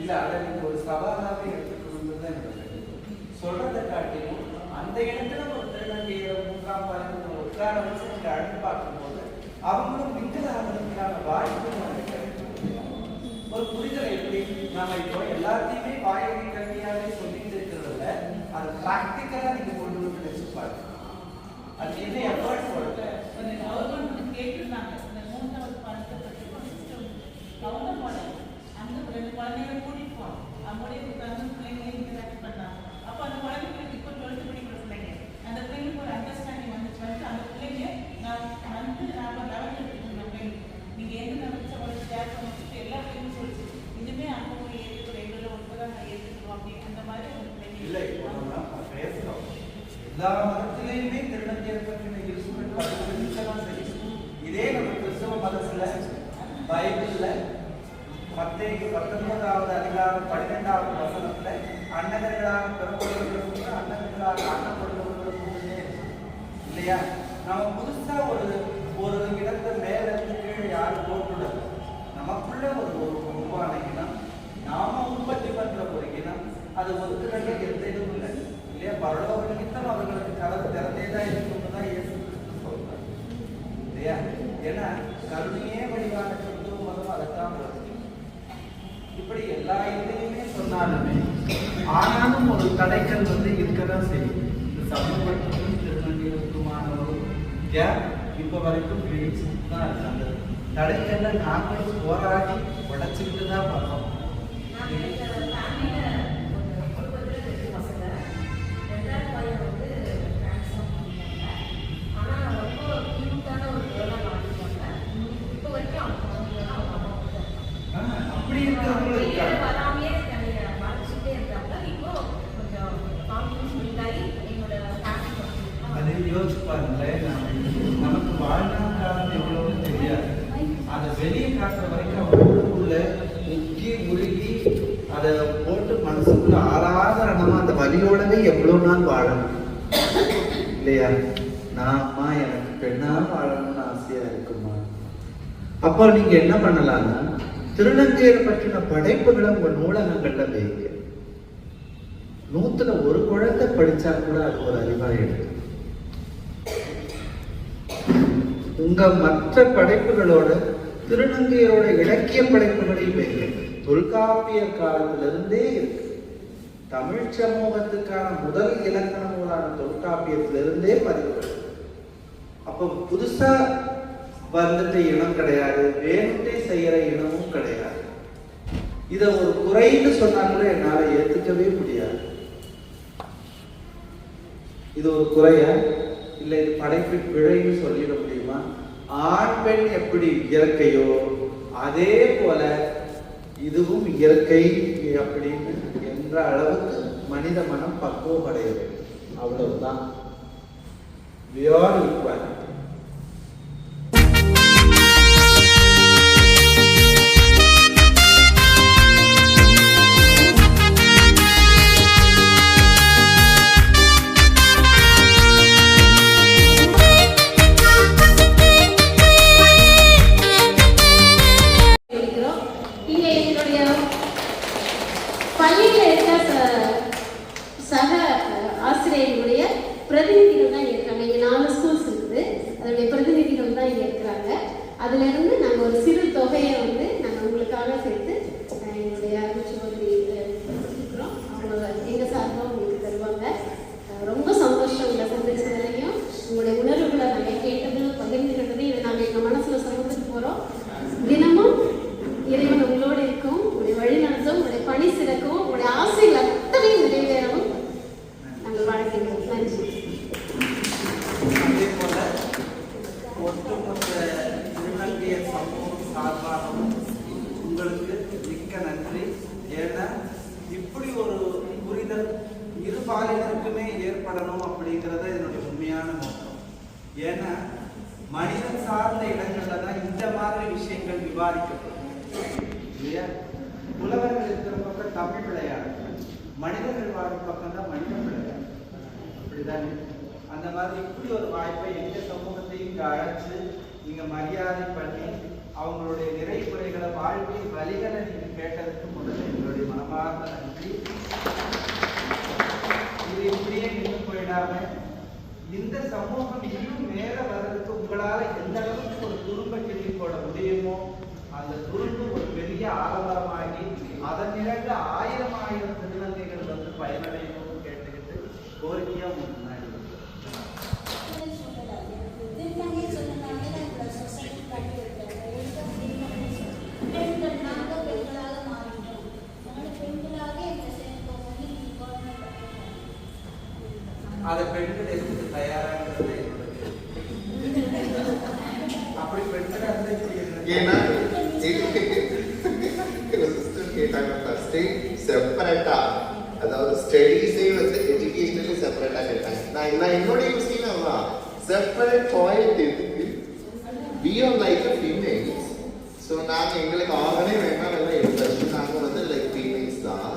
இல்லை, அதை நீங்கள் ஒரு சவாலாக நீங்க அழைத்து பார்க்கும்போது அவங்களும் மிங்கல் ஆகிறதுக்கான வாய்ப்பு நமக்கு கிடைக்கும். ஒரு புரிதல் எப்படி நாம இப்போ எல்லாத்தையுமே வாயகை கல்வியாவே சொல்லிட்டு இருக்கிறதுல அது பிராக்டிக்கலா நீங்க கொண்டு வந்து வச்சு பாருங்க. அது என்ன எஃபர்ட் போடுறது கவர்மெண்ட் கேட்டிருந்தாங்க இந்த 3வது பணத்தை பற்றி கவர்மெண்ட் மாடல் அந்த 2 குழந்தைகளை கூட்டிட்டு போனோம். அவங்களுடைய பிள்ளைங்க இன்டராக்ட் பண்ணாங்க. அப்போ அந்த குழந்தைங்களுக்கு இப்போ 12th படிக்கிற பிள்ளைங்க அந்த பிள்ளைங்களுக்கு ஒரு அண்டர்ஸ்டாண்டிங் வந்துச்சு. அந்த பிள்ளைங்க நான் 11th எடுத்துக்கணும் பிள்ளைங்க நீங்க என்ன நினைச்ச அவங்களுக்கு ஷேர் பண்ணிட்டு எல்லா பிள்ளைங்களும் சொல்லிச்சு இதுவுமே அவங்க ஏற்றுக்கிறோம் எங்களோட ஒன்பதாக நான் ஏற்றுக்கிறோம் அப்படின்னு அந்த மாதிரி அந்த பிள்ளைங்க இல்லை இப்போ நம்ம பேசுறோம் எல்லா மதத்திலையுமே திருநங்கையர் பற்றின இருசுகள் சரி. இதே நம்ம கிறிஸ்தவ மதத்துல பைபிள்ல 19வது அதிகாரம் 12வது வசனத்துல அன்னகர்களாக பிறப்பவர்களுக்கு அன்னகர்களாக அன்னப்படுபவர்களுக்கு இல்லையா? நம்ம புதுசா ஒரு இடத்தை மேல இருந்து கீழே யாரும் போட்டுள்ளது நமக்குள்ள ஒரு உருவான இனம் நாம உற்பத்தி பண்ற ஒரு இனம் அது ஒதுக்குறது எந்த இதுவும் இல்லை இல்லையா? பரலோக நிமித்தம் அவர்களுக்கு கதவு திறந்தே தான் இருக்கும்னு தான் இயேசு கிறிஸ்து சொல்றாரு இல்லையா? ஏன்னா கருணையே வடிவான கிறிஸ்துவ மதம் அதைத்தான் வருது. இப்படி எல்லா இதுலையுமே சொன்னாலுமே ஆனாலும் ஒரு தடைகள் இருக்கதான் செய்யும். இந்த சமூகத்துக்கும் திருநங்கைகளுக்குமானவரும் இப்ப வரைக்கும் தான் இருக்காங்க. தடைகள்ல நாங்களும் போராடி உடைச்சுக்கிட்டு தான் பார்த்தோம். அப்படி இருக்கிறவங்களும் இருக்காங்க. அது யோசிச்சு பாருங்களேன், நமக்கு வாழ்நாள் காலம் எவ்வளவுன்னு தெரியாது. அதை வெளியே காட்டுற வரைக்கும் அவங்களுக்குள்ள முக்கி முருகி அதை போட்டு மனசுக்குள்ள ஆராதரணமா அந்த வலியோடவே எவ்வளவு நாள் வாழணும் இல்லையா? நான் அம்மா எனக்கு பெண்ணா வாழணும்னு ஆசையா இருக்குமா? அப்போ நீங்க என்ன பண்ணலாம்னா திருநங்கையர் பற்றின படைப்புகளை உங்க நூலகங்கள்ல வைங்க. 100ல ஒரு குழந்தை படிச்சா கூட அது ஒரு அறிவா எடுக்கும். உங்க மற்ற படைப்புகளோட திருநங்கையரோட இலக்கிய படைப்புகளையும் வைங்க. தொல்காப்பிய காலத்திலிருந்தே இருக்கு. தமிழ் சமூகத்துக்கான முதல் இலக்கண நூலான தொல்காப்பியத்திலிருந்தே பதிவுகள். அப்ப புதுசா வந்துட்டு இனம் கிடையாது, வேணுட்டே செய்யற இனமும் கிடையாது. இத ஒரு குறைன்னு சொன்னா கூட என்னால ஏத்துக்கவே முடியாது. இது ஒரு குறையா இல்ல இது படைப்பின் பிழைன்னு சொல்லிட முடியுமா? ஆண் பெண் எப்படி இயற்கையோ அதே போல இதுவும் இயற்கை அப்படின்னு என்ற அளவுக்கு மனித மனம் பக்குவம் அடைய வேண்டும். அவ்வளவுதான். We are equal. பிரதிநிதிகள் தான் இருக்காங்க. இங்கே 4 ஸ்கூல்ஸ் இருக்குது. அதோடைய பிரதிநிதிகள் தான் இங்கே இருக்கிறாங்க. அதுலேருந்து நாங்கள் ஒரு சிறு தொகையை நாங்கள் உங்களுக்காக சேர்த்து எங்களுடைய அருட்சகோதரி இருக்கிறோம். அவங்க எங்கள் சார்பாக உங்களுக்கு தருவாங்க. ரொம்ப சந்தோஷம் உங்களை சந்திச்சதுலையும் உங்களுடைய உணர்வுகளை நாங்கள் கேட்டது பகிர்ந்துக்கிட்டது இதை நாங்கள் எங்கள் மனசில் சமர்ப்பித்து போகிறோம். தினமும் இறைவன் உங்களோடு இருக்கும், உங்களுடைய வழிநடத்தும், உங்களுடைய பணி சிறக்கவும், உங்களுடைய ஆசைகள் அத்தனையும் நிறைவேறவும் நாங்கள் வாழ்க்கைக்கிறோம். நன்றி. அதே போல ஒட்டுமொத்த திருநங்கைய சமூகம் சார்பாகவும் உங்களுக்கு மிக்க நன்றி. ஏன்னா இப்படி ஒரு புரிதல் இரு பாலினருக்குமே ஏற்படணும் அப்படிங்கிறத என்னுடைய உண்மையான நோக்கம். ஏன்னா மனிதன் சார்ந்த இடங்கள்ல தான் இந்த மாதிரி விஷயங்கள் விவாதிக்கப்படும் இல்லையா? புலவர்கள் இருக்கிற பக்கம் தமிழ் விளையாடு, மனிதர்கள் வாழும் பக்கம் தான் மனித விளையாடு. அப்படிதானே? அந்த மாதிரி இப்படி ஒரு வாய்ப்பை எந்த சமூகத்தையும் இங்க அழைச்சு நீங்க மரியாதை பண்ணி அவங்களுடைய நிறைகுறைகளை வாழ்வின் வழிகளை நீங்க கேட்டதுக்கு முதல்ல எங்களுடைய மனமார்ந்த நன்றி. இது இப்படியே நின்று போயிடாம இந்த சமூகம் இன்னும் மேல வர்றதுக்கு உங்களால் எந்த அளவுக்கு ஒரு துரும்ப கிள்ளி போட முடியுமோ அந்த துரும்பு ஒரு பெரிய ஆலமரமாகி அதன் நிகழ்ந்த 1000 திருநங்கைகள் வந்து பயனடையணும்னு கேட்டுக்கிட்டு கோரிக்கையா முன்னாடி அதை பெண்கள் எதுக்கு தயாராகிறது அப்படி பெண்கள் ஏன்னா சிஸ்டர் கேட்டாங்க ஃபர்ஸ்ட் செப்பரேட்டா, அதாவது ஸ்டடீஸே வந்து எஜுகேஷனலி செப்பரேட்டா கேட்டாங்க. நான் என்னோட யோசனை தான், செப்பரேட் டாய்லெட் எதுக்கு? we are like a females, so நாங்க எங்களுக்கு ஆகவே வேண்டாம் இன்ட்ரெஸ்ட், நாங்க வந்து லைக் ஃபீமேல்ஸ் தான்.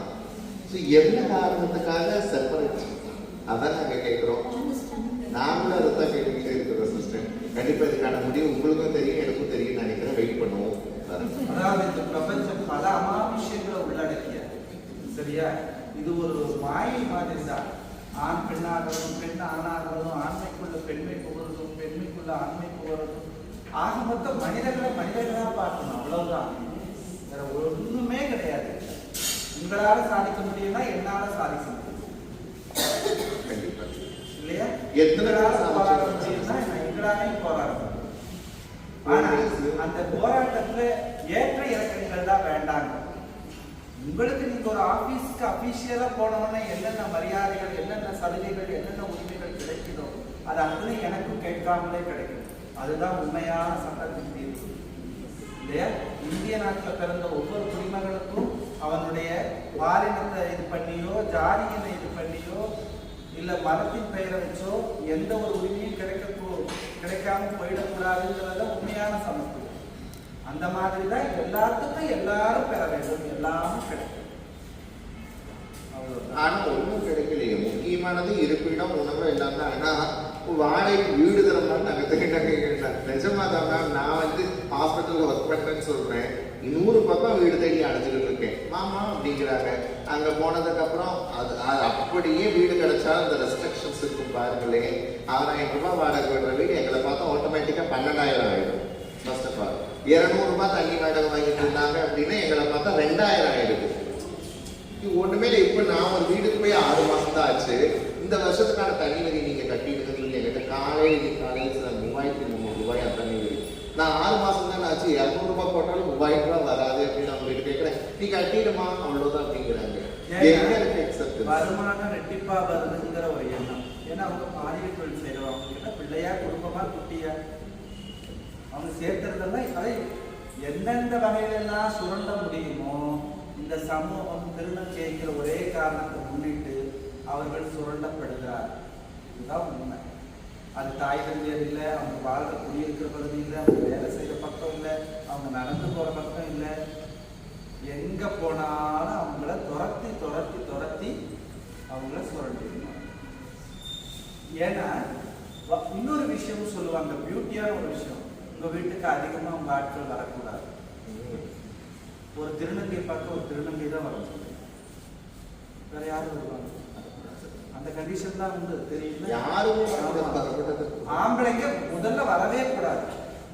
ஸோ என்ன காரணத்துக்காக செப்பரேட், அதான் நாங்க கேட்குறோம். நாங்களும் அதை தான் கேட்டுக்கிட்டே இருக்கிறோம் சிஸ்டர். கண்டிப்பா இதுக்கான முடிவு உங்களுக்கும் தெரியும், எனக்கும் தெரியும் நினைக்கிறேன். வெயிட் பண்ணுவோம். அதாவது இந்த பிரபஞ்சம் பல அமானுஷ்யங்களை உள்ளடக்கியது, சரியா? இது ஒரு மாயை மாதிரி தான். ஆண் பெண்ணாகவும் பெண் ஆணாகவும், ஆண்மைக்குள்ள பெண்மை புகழ்றதும் பெண்மைக்குள்ள ஆண்மை புகழ்றதும், ஆக மொத்தம் மனிதர்களை மனிதர்களா பார்க்கணும், அவ்வளவுதான். வேற ஒண்ணுமே கிடையாது. உங்களால சாதிக்க முடியும்னா என்னால சாதிக்க முடியும் இல்லையா? எங்களால போராட முடியும்னா எங்களாலையும் போராட முடியும். ஆனா அந்த போராட்டத்துல ஏற்ற இறக்கங்கள் தான் வேண்டாங்க. உங்களுக்கு நீங்க ஒரு ஆபீஸ்க்கு அபிஷியலா போனோம்னா என்னென்ன மரியாதைகள், என்னென்ன சலுகைகள், என்னென்ன உரிமைகள் கிடைக்குதோ அது அத்தனை எனக்கும் கேட்காமலே கிடைக்கும். அதுதான் உண்மையான சட்டத்தின் தீர்வு இல்லையா? இந்திய நாட்டில் பிறந்த ஒவ்வொரு குடிமகனுக்கும் அவனுடைய பாலினத்தை இது பண்ணியோ, ஜாதியினை இது பண்ணியோ, இல்ல மதத்தின் பெயரை வச்சோ எந்த ஒரு உரிமையும் கிடைக்காம போயிடக்கூடாதுங்கிறத உண்மையான சமத்துவம். அந்த மாதிரி தான் எல்லாத்துக்கும் எல்லாரும் பெற வேண்டும், எல்லாமும் கிடைக்கும். ஆனா ஒன்றும் கிடைக்கலையே. முக்கியமானது இருப்பிடம், உணவு எல்லாமே. ஆனா வாடகைக்கு வீடு தரமான்னு நாங்கள் கேட்டாங்க. நிஜமா தான் மேம், நான் வந்து ஹாஸ்பிட்டலில் ஒர்க் பண்ணுறேன்னு சொல்றேன், 100 பக்கம் வீடு தேடி அடைஞ்சிக்கிட்டு இருக்கேன் மாமா அப்படிங்கிறாங்க. அங்க போனதுக்கு அப்புறம் அது அப்படியே வீடு கிடைச்சாலும் அந்த ரெஸ்ட்ரிக்ஷன்ஸ் இருக்கும் பாருங்களேன். 6000 ரூபாய் வாடகை விடுற வீடு எங்களை பார்த்தா ஆட்டோமேட்டிக்கா 12000 ஆயிடும். ஃபர்ஸ்ட் ஆஃப் ஆல் 200 ரூபாய் தண்ணி வாடகை வாங்கிட்டு இருந்தாங்க அப்படின்னா எங்களை பார்த்தா 2000 ஆயிடுது. இது ஒண்ணுமே இல்லை. இப்போ நான் ஒரு வீட்டுக்கு போய் 6 மாசம் தான் ஆச்சு. இந்த வருஷத்துக்கான தண்ணி வரி நீங்க கட்டிடுறது எங்கிட்ட காலையில் 3300 ரூபாய் தண்ணி வரி. நான் 6 மாசம் தான் ஆச்சு, 200 ரூபாய் போட்டாலும் 3000 ரூபாய் வராது அப்படின்னு அவங்க கேட்கிறேன். நீ கட்டிடுமா அவ்வளவுதான் அப்படிங்கிறாங்க. வருமானம் ரெட்டிப்பா வருதுங்கிற ஒரு எண்ணம். ஏன்னா அவங்க பாலியல் தொழில் செய்யறவங்க பிள்ளையா குடும்பமா குட்டியா அவங்க சேர்த்துறதெல்லாம் அதை எந்தெந்த வகையிலெல்லாம் சுரண்ட முடியுமோ இந்த சமூகம் திருமணம் செய்கிற ஒரே காரணத்தை முன்னிட்டு அவர்கள் சுரண்டப்படுகிறார். இதுதான் உண்மை. அது தாய் தந்தையர் இல்லை, அவங்க வாழ்க்கை குடியிருக்கிற பகுதி இல்லை, அவங்க வேலை செய்கிற பக்கம் இல்லை, அவங்க நடந்து போகிற பக்கம் இல்லை. எங்கே போனாலும் அவங்கள துரத்தி துரத்தி துரத்தி அவங்கள சுரண்டிடுவாங்க. ஏன்னா இன்னொரு விஷயமும் சொல்லுவாங்க, பியூட்டியான ஒரு விஷயம், உங்கள் வீட்டுக்கு அதிகமாக உங்கள் ஆட்கள் வரக்கூடாது. ஒரு திருநங்கை பார்க்க ஒரு திருநங்கை தான் வர சொல்லுங்க, வேற யாரும் வருவாங்க? அந்த கண்டிஷன் தான் வந்து தெரியும். ஆம்பளைங்க முதல்ல வரவே கூடாது.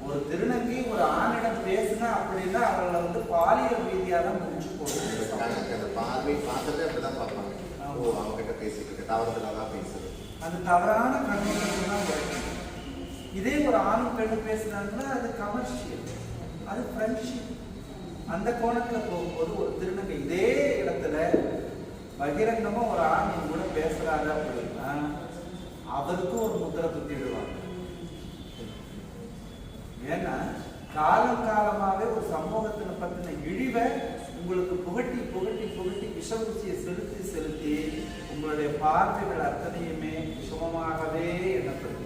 ஒரு திருநங்கை ஒரு ஆணிடம் பேசுனா அப்படின்னா அவங்களை வந்து பாலியல் ரீதியாக தான் முடிச்சு போடுறது. பார்வை பார்க்கறதே அப்படிதான் பார்ப்பாங்க. அவங்க கிட்ட பேசிட்டு இருக்க தவறுதலாதான் பேசுறது, அது தவறான கண்ணோட்டம் தான் வரும். இதே ஒரு ஆணும் பெண்ணு பேசுறாங்கன்னா அது கமர்ஷியல், அது ஃப்ரெண்ட்ஷிப். அந்த கோணத்துல போகும்போது ஒரு திருநங்கை இதே இடத்துல பகிரங்கமா ஒரு ஆண் கூட பேசுறாரு அப்படின்னா அவருக்கும் ஒரு முத்திரை குத்திடுவாங்க. ஏன்னா காலம் காலமாவே ஒரு சமூகத்தின பத்தின இழிவை உங்களுக்கு புகட்டி புகட்டி புகட்டி விஷமூசியை செலுத்தி செலுத்தி உங்களுடைய பார்வைகள் அத்தனையுமே விஷமமாகவே எண்ணப்படுது.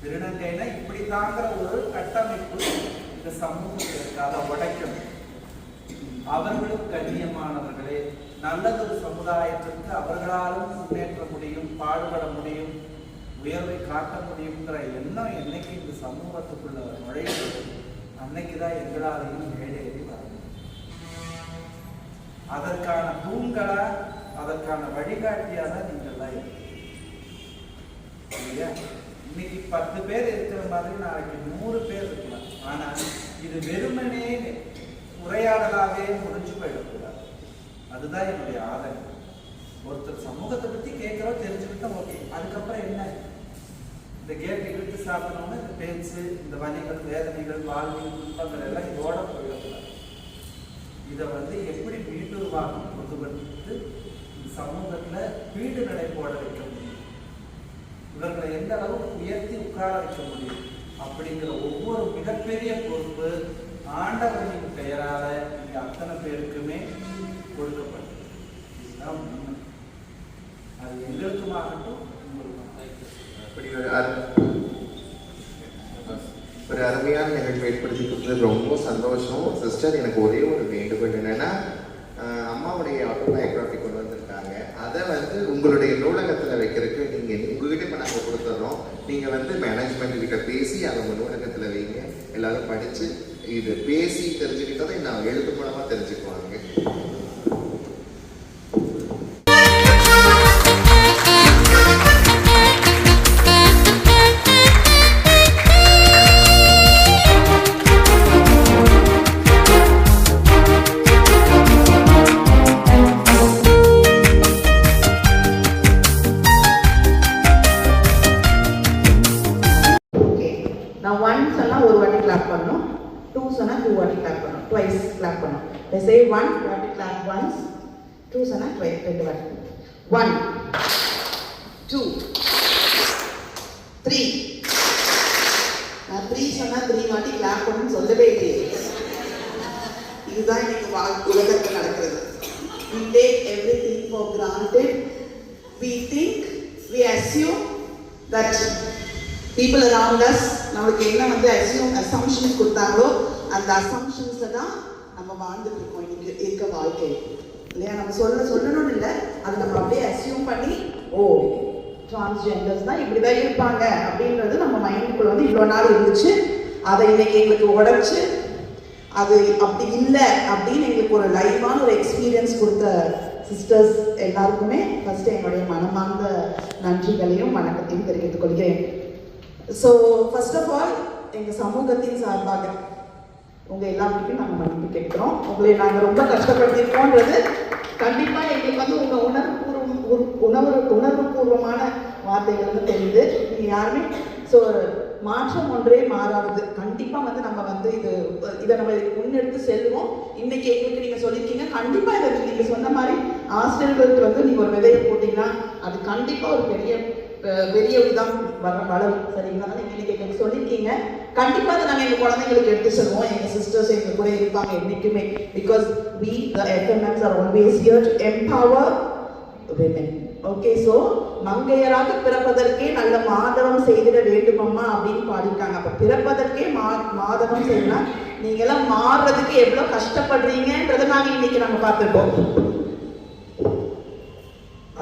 திருநங்கைனா இப்படி தாங்கிற ஒரு கட்டமைப்பு இந்த சமூகத்திற்கு அதை உடைக்கணும். அவர்களும் கண்ணியமானவர்களே, நல்லதொரு சமுதாயத்திற்கு அவர்களாலும் முன்னேற்ற முடியும், பாடுபட முடியும், உயர்வை காட்ட முடியுங்கிற எண்ணம் என்னைக்கு இந்த சமூகத்துக்குள்ள நுழைவு அன்னைக்குதான் எங்களாலையும் மேலேறி வரணும். அதற்கான தூண்களா, அதற்கான வழிகாட்டியா தான் நீங்கள்லாம் இல்லையா? இன்னைக்கு 10 பேர் இருக்கிற மாதிரி நாளைக்கு 100 பேர் இருக்கலாம். ஆனா இது வெறுமனே உரையாடலாவே முடிஞ்சு போயிடக்கூடாது. அதுதான் என்னுடைய ஆதங்கம். ஒருத்தர் சமூகத்தை பத்தி கேட்கிறோம், தெரிஞ்சுக்கிட்டா ஓகே. அதுக்கப்புறம் என்ன? இந்த கேட்டு இழுத்து சாப்பிடணும்னு இந்த பேச்சு, இந்த வலிகள், வேதனைகள், வாழ்வியல் துன்பங்கள் எல்லாம் இதோட போயிடக்கூடாது. இதை எப்படி மீட்டுருவாக்கம் கொண்டு வந்து சமூகத்துல வீடு நடை போட வைக்க முடியும், இவர்களை எந்த அளவுக்கு உயர்த்தி உட்கார வைக்க முடியும் அப்படிங்கிற ஒவ்வொரு மிகப்பெரிய பொறுப்பு ஆண்டவரின் பெயரால இங்க அத்தனை பேருக்குமே கொடுக்கப்பட்டது. இதுதான் உண்மை. அது எங்களுக்குமாகட்டும் அப்படி ஒரு அருமையான நிகழ்வு ஏற்படுத்தி கொடுத்தது ரொம்ப சந்தோஷம். சிஸ்டர், எனக்கு ஒரே ஒரு வேண்டுகோள் என்னன்னா, அம்மாவுடைய ஆட்டோபயோகிராஃபி கொண்டு வந்திருக்காங்க. அதை உங்களுடைய நூலகத்தில் வைக்கிறதுக்கு நீங்கள் உங்ககிட்ட இப்போ நாங்கள் கொடுத்துட்றோம். நீங்கள் மேனேஜ்மெண்ட் கிட்ட பேசி அதை உங்கள் நூலகத்தில் வைங்க. எல்லாரும் படித்து இது பேசி தெரிஞ்சுக்கிட்டதை நான் எழுத்து மூலமாக தெரிஞ்சுக்குவாங்க. Now 1 சொன்னா ஒரு வாட்டி கிளாப் பண்ணணும், 2 சொன்னா 2 வாட்டி கிளாப் பண்ணணும், twice கிளாப் பண்ணணும். They say 1 வாட்டி கிளாப் once, 2 சொன்னா 2 வாட்டி. 1 2 3. நான் 3 சொன்னா 3 வாட்டி கிளாப் பண்ணணும்னு சொல்லவே இல்லையே. இதுதான் இன்னைக்கு உலகத்தில் நடக்கிறது. We take everything for granted. We think, we assume that people around us நமக்கு என்ன assumptions கொடுத்தாங்களோ அந்த assumptionsல தான் நம்ம வாழ்ந்துட்டு இருக்கோம் இன்னைக்கு இருக்க வாழ்க்கை இல்லையா. நம்ம சொல்லணும்னு இல்லை, அதை நம்ம அப்படியே அசியூம் பண்ணி டிரான்ஸ்ஜெண்டர்ஸ் தான் இப்படிதான் இருப்பாங்க அப்படின்றது நம்ம மைண்டுக்குள்ள இவ்வளோ நாள் இருந்துச்சு. அதை இன்னைக்கு எங்களுக்கு உடைச்சு அது அப்படி இல்லை அப்படின்னு எங்களுக்கு ஒரு லைவான ஒரு எக்ஸ்பீரியன்ஸ் கொடுத்த சிஸ்டர்ஸ் எல்லாருக்குமே ஃபர்ஸ்ட் என்னுடைய மனமார்ந்த நன்றிகளையும் வணக்கத்தையும் தெரிவித்துக் கொள்கிறேன். ஸோ ஃபர்ஸ்ட் ஆஃப் ஆல் எங்கள் சமூகத்தின் சார்பாக உங்கள் எல்லாருக்கும் நாங்கள் மன்னிப்பு கேட்குறோம். உங்களை நாங்கள் ரொம்ப கஷ்டப்படுத்திருக்கோன்றது கண்டிப்பாக எங்களுக்கு உங்கள் உணர்வுபூர்வமான வார்த்தைகள்னு தெரியுது. நீங்கள் யாருமே ஸோ மாற்றம் ஒன்றே மாறாது. கண்டிப்பாக நம்ம இதை நம்ம முன்னெடுத்து செல்வோம். இன்னைக்கு எங்களுக்கு நீங்கள் சொல்லியிருக்கீங்க, கண்டிப்பாக இதை நீங்கள் சொன்ன மாதிரி ஆசிரியர்களுக்கு நீங்கள் ஒரு விதையை போட்டிங்கன்னா அது கண்டிப்பாக ஒரு பெரிய விதம் வளரும். சரிங்களா? நீங்கள் இன்னைக்கு சொல்லியிருக்கீங்க, கண்டிப்பாக அதை நாங்கள் எங்கள் குழந்தைங்களுக்கு எடுத்து செல்வோம். எங்கள் சிஸ்டர்ஸ் எங்கள் கூட இருப்பாங்க என்றைக்குமே. Because we the FMMs are always here to empower women. Okay, so மங்கையராக பிறப்பதற்கே நல்ல மாதவம் செய்திட வேண்டுமம்மா அப்படின்னு பாடியிருக்காங்க. அப்போ பிறப்பதற்கே மாதவம் செய்யலாம். நீங்களாம் மாறுறதுக்கு எவ்வளோ கஷ்டப்படுறீங்கன்றதை நாங்கள் பார்த்துருக்கோம்.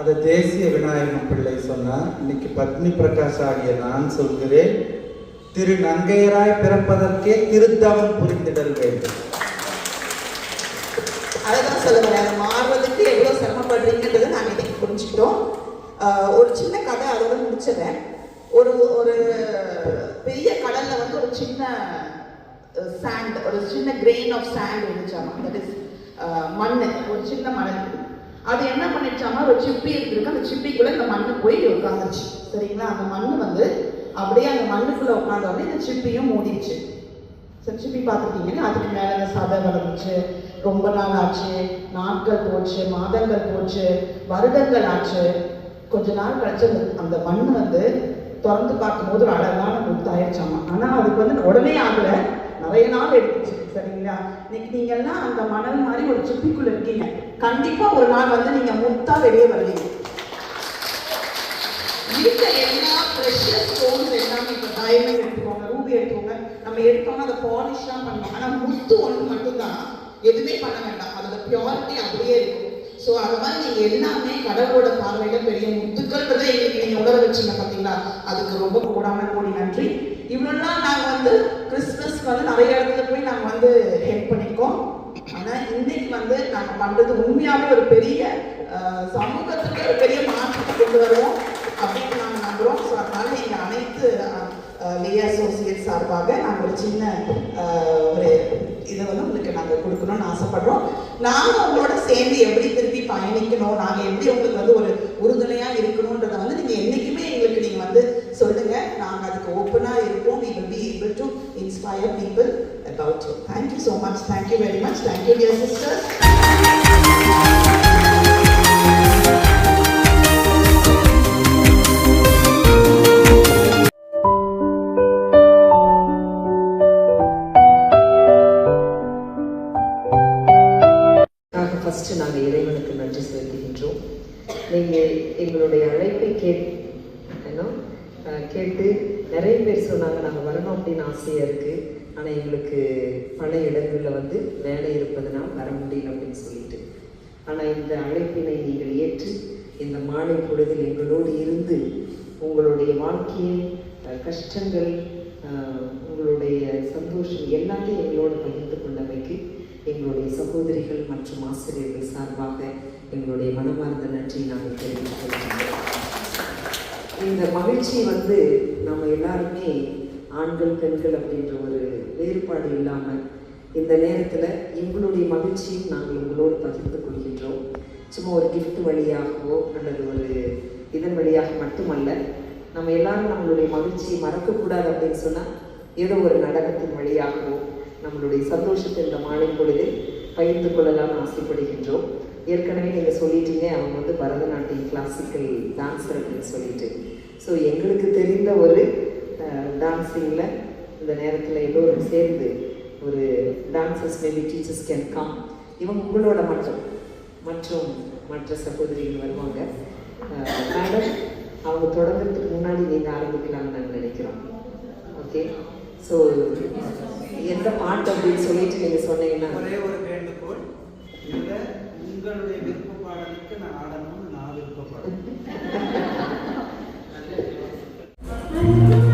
அதை தேசிய விநாயகம் பிள்ளை சொன்னார். இன்னைக்கு பத்னி பிரகாஷ் ஆகிய நான் சொல்கிறேன், திரு நங்கையராய் பிறப்பதற்கே திருத்தவம் புரிந்திடல் வேண்டும். அதான் சொல்ல வரேன், அதை மாறுறதுக்கு எவ்வளோ சிரமப்படுறீங்கன்றதை நாங்கள் இன்னைக்கு புரிஞ்சுக்கிட்டோம். ஒரு சின்ன கதை அதோட முடிச்சிடறேன். ஒரு பெரிய கடல்ல ஒரு சின்ன சாண்ட், ஒரு சின்ன கிரெயின் ஆஃப் சாண்ட் இருந்துச்சாமா. தட் இஸ் மண், ஒரு சின்ன மணல். அது என்ன பண்ணிடுச்சாமா, ஒரு சிப்பி இருக்கு. அந்த சிப்பிக்குள்ள இந்த மண்ணு போய் உட்காந்துருச்சு. சரிங்களா? அந்த மண்ணு அப்படியே அந்த மண்ணுக்குள்ள உட்காந்தோடனே இந்த சிப்பியும் மூடிடுச்சு. சரி, சிப்பி பார்த்துருக்கீங்கன்னா அதுக்கு மேலே சதை வளர்ந்துச்சு. ரொம்ப நாள் ஆச்சு, நாட்கள் போச்சு, மாதங்கள் போச்சு, வருடங்கள் ஆச்சு. கொஞ்ச நாள் கழிச்சு அந்த மண் திறந்து பார்க்கும்போது ஒரு அழகான முத்தாயிடுச்சாமா. ஆனால் அதுக்கு உடனே ஆகல, நிறைய நாள் எடுத்துச்சு. சரிங்களா? இன்னைக்கு நீங்கள்லாம் அந்த மணல் மாதிரி ஒரு சிப்பிக்குள்ள இருக்கீங்க. கண்டிப்பா ஒரு நாள் நீங்க முத்தா வெளியே வருவீங்க. இருக்க எல்லா ப்ரெஷியஸ் ஸ்டோன்ஸ் எல்லாமே, இப்போ டைமண்ட் எடுத்துக்கோங்க, ரூபி எடுத்துக்கோங்க, நம்ம எடுத்தோம்னா அதை பாலிஷ்லாம் பண்ணுவோம். ஆனால் முத்து ஒன்று மட்டும்தான் எதுவுமே பண்ண வேண்டாம், அதோட பியூரிட்டி அப்படியே இருக்கும். ஸோ அது மாதிரி நீங்கள் எல்லாமே கடவுளோட பார்வையில பெரிய முத்துக்கள்ன்றதை எங்களுக்கு நீங்கள் உணர வச்சுங்க. பார்த்தீங்களா? அதுக்கு ரொம்ப கோடி நன்றி. இவ்வளோலாம் நாங்கள் கிறிஸ்மஸ்க்கு நிறைய இடத்துல போய் நாங்கள் ஹெல்ப் பண்ணியிருக்கோம். ஆனால் இன்னைக்கு நாங்கள் பண்ணுறது உண்மையாகவே ஒரு பெரிய சமூகத்துக்கு ஒரு பெரிய மாற்றத்தை கொண்டு வருவோம் அப்படின்னு நாங்கள் நம்புகிறோம். ஸோ அதனால எங்கள் அனைத்து லியா அசோசியேட் சார்பாக நாங்கள் ஒரு சின்ன ஒரு இதை வந்து உங்களுக்கு நாங்கள் கொடுக்கணும்னு ஆசைப்படுறோம். நாங்கள் உங்களோட சேர்ந்து எப்படி திருப்பி பயணிக்கணும், நாங்கள் எப்படி உங்களுக்கு வந்து ஒரு உறுதுணையாக இருக்கணுன்றதை வந்து நீங்கள் என்றைக்குமே எங்களுக்கு நீங்கள் வந்து சொல்லுங்கள். நாங்கள் அதுக்கு ஓப்பனாக இருப்போம். we will be able to inspire people about you. Thank you so much. Thank you very much. Thank you, dear sisters. First நாங்கள் இறைவனுக்கு நன்றி செலுத்துகின்றோம். நீங்கள் எங்களுடைய அழைப்பை கேட்டு நிறைய பேர் சொன்னாங்க நாங்கள் வரணும் அப்படின்னு ஆசையாக இருக்குது, ஆனால் எங்களுக்கு பல இடங்களில் வந்து வேலை இருப்பதனால் வர முடியல அப்படின்னு சொல்லிட்டு. ஆனால் இந்த அழைப்பினை நீங்கள் ஏற்று இந்த மாலை பொழுதில் எங்களோடு இருந்து உங்களுடைய வாழ்க்கையில் கஷ்டங்கள், உங்களுடைய சந்தோஷம் எல்லாத்தையும் எங்களோடு பகிர்ந்து கொண்டமைக்கு எங்களுடைய சகோதரிகள் மற்றும் ஆசிரியர்கள் சார்பாக எங்களுடைய மனமார்ந்த நன்றி நாங்கள் தெரிவித்துக் கொள்கிறோம். இந்த மகிழ்ச்சி வந்து நம்ம எல்லாருமே ஆண்கள் பெண்கள் அப்படின்ற ஒரு வேறுபாடு இல்லாமல் இந்த நேரத்தில் எங்களுடைய மகிழ்ச்சியும் நாங்கள் உங்களோடு பகிர்ந்து கொள்கின்றோம். சும்மா ஒரு கிஃப்ட் வழியாகவோ அல்லது ஒரு இதன் வழியாக மட்டுமல்ல, நம்ம எல்லாரும் நம்மளுடைய மகிழ்ச்சியை மறக்கக்கூடாது அப்படின்னு சொன்னால் ஏதோ ஒரு நடனத்தின் வழியாகவோ நம்மளுடைய சந்தோஷத்தை இந்த மாலை பொழுது பகிர்ந்து கொள்ளலாம்னு ஆசைப்படுகின்றோம். ஏற்கனவே நீங்கள் சொல்லிட்டீங்க அவங்க வந்து பரதநாட்டியம் கிளாசிக்கல் டான்ஸர் அப்படின்னு சொல்லிட்டு. ஸோ எங்களுக்கு தெரிந்த ஒரு டான்ஸிங்கில் இந்த நேரத்தில் எல்லோரும் சேர்ந்து ஒரு dancers maybe teachers can come. இவங்க உங்களோட மற்றும் மற்ற சகோதரிகள் வருவாங்க. மேடம் அவங்க தொடங்குறதுக்கு முன்னாடி நீங்கள் ஆரம்பிக்கலாம்னு நாங்கள் நினைக்கிறோம். ஓகே, ஸோ எந்த பாட்டு அப்படின்னு சொல்லிட்டு நீங்கள் சொன்னீங்கன்னா ஒரே ஒரு வேண்டுகோள், இல்லை உங்களுடைய விருப்ப பாடலுக்கு நான் ஆடணும்னு நான் விருப்பப்படுறேன். Thank you.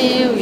தேவி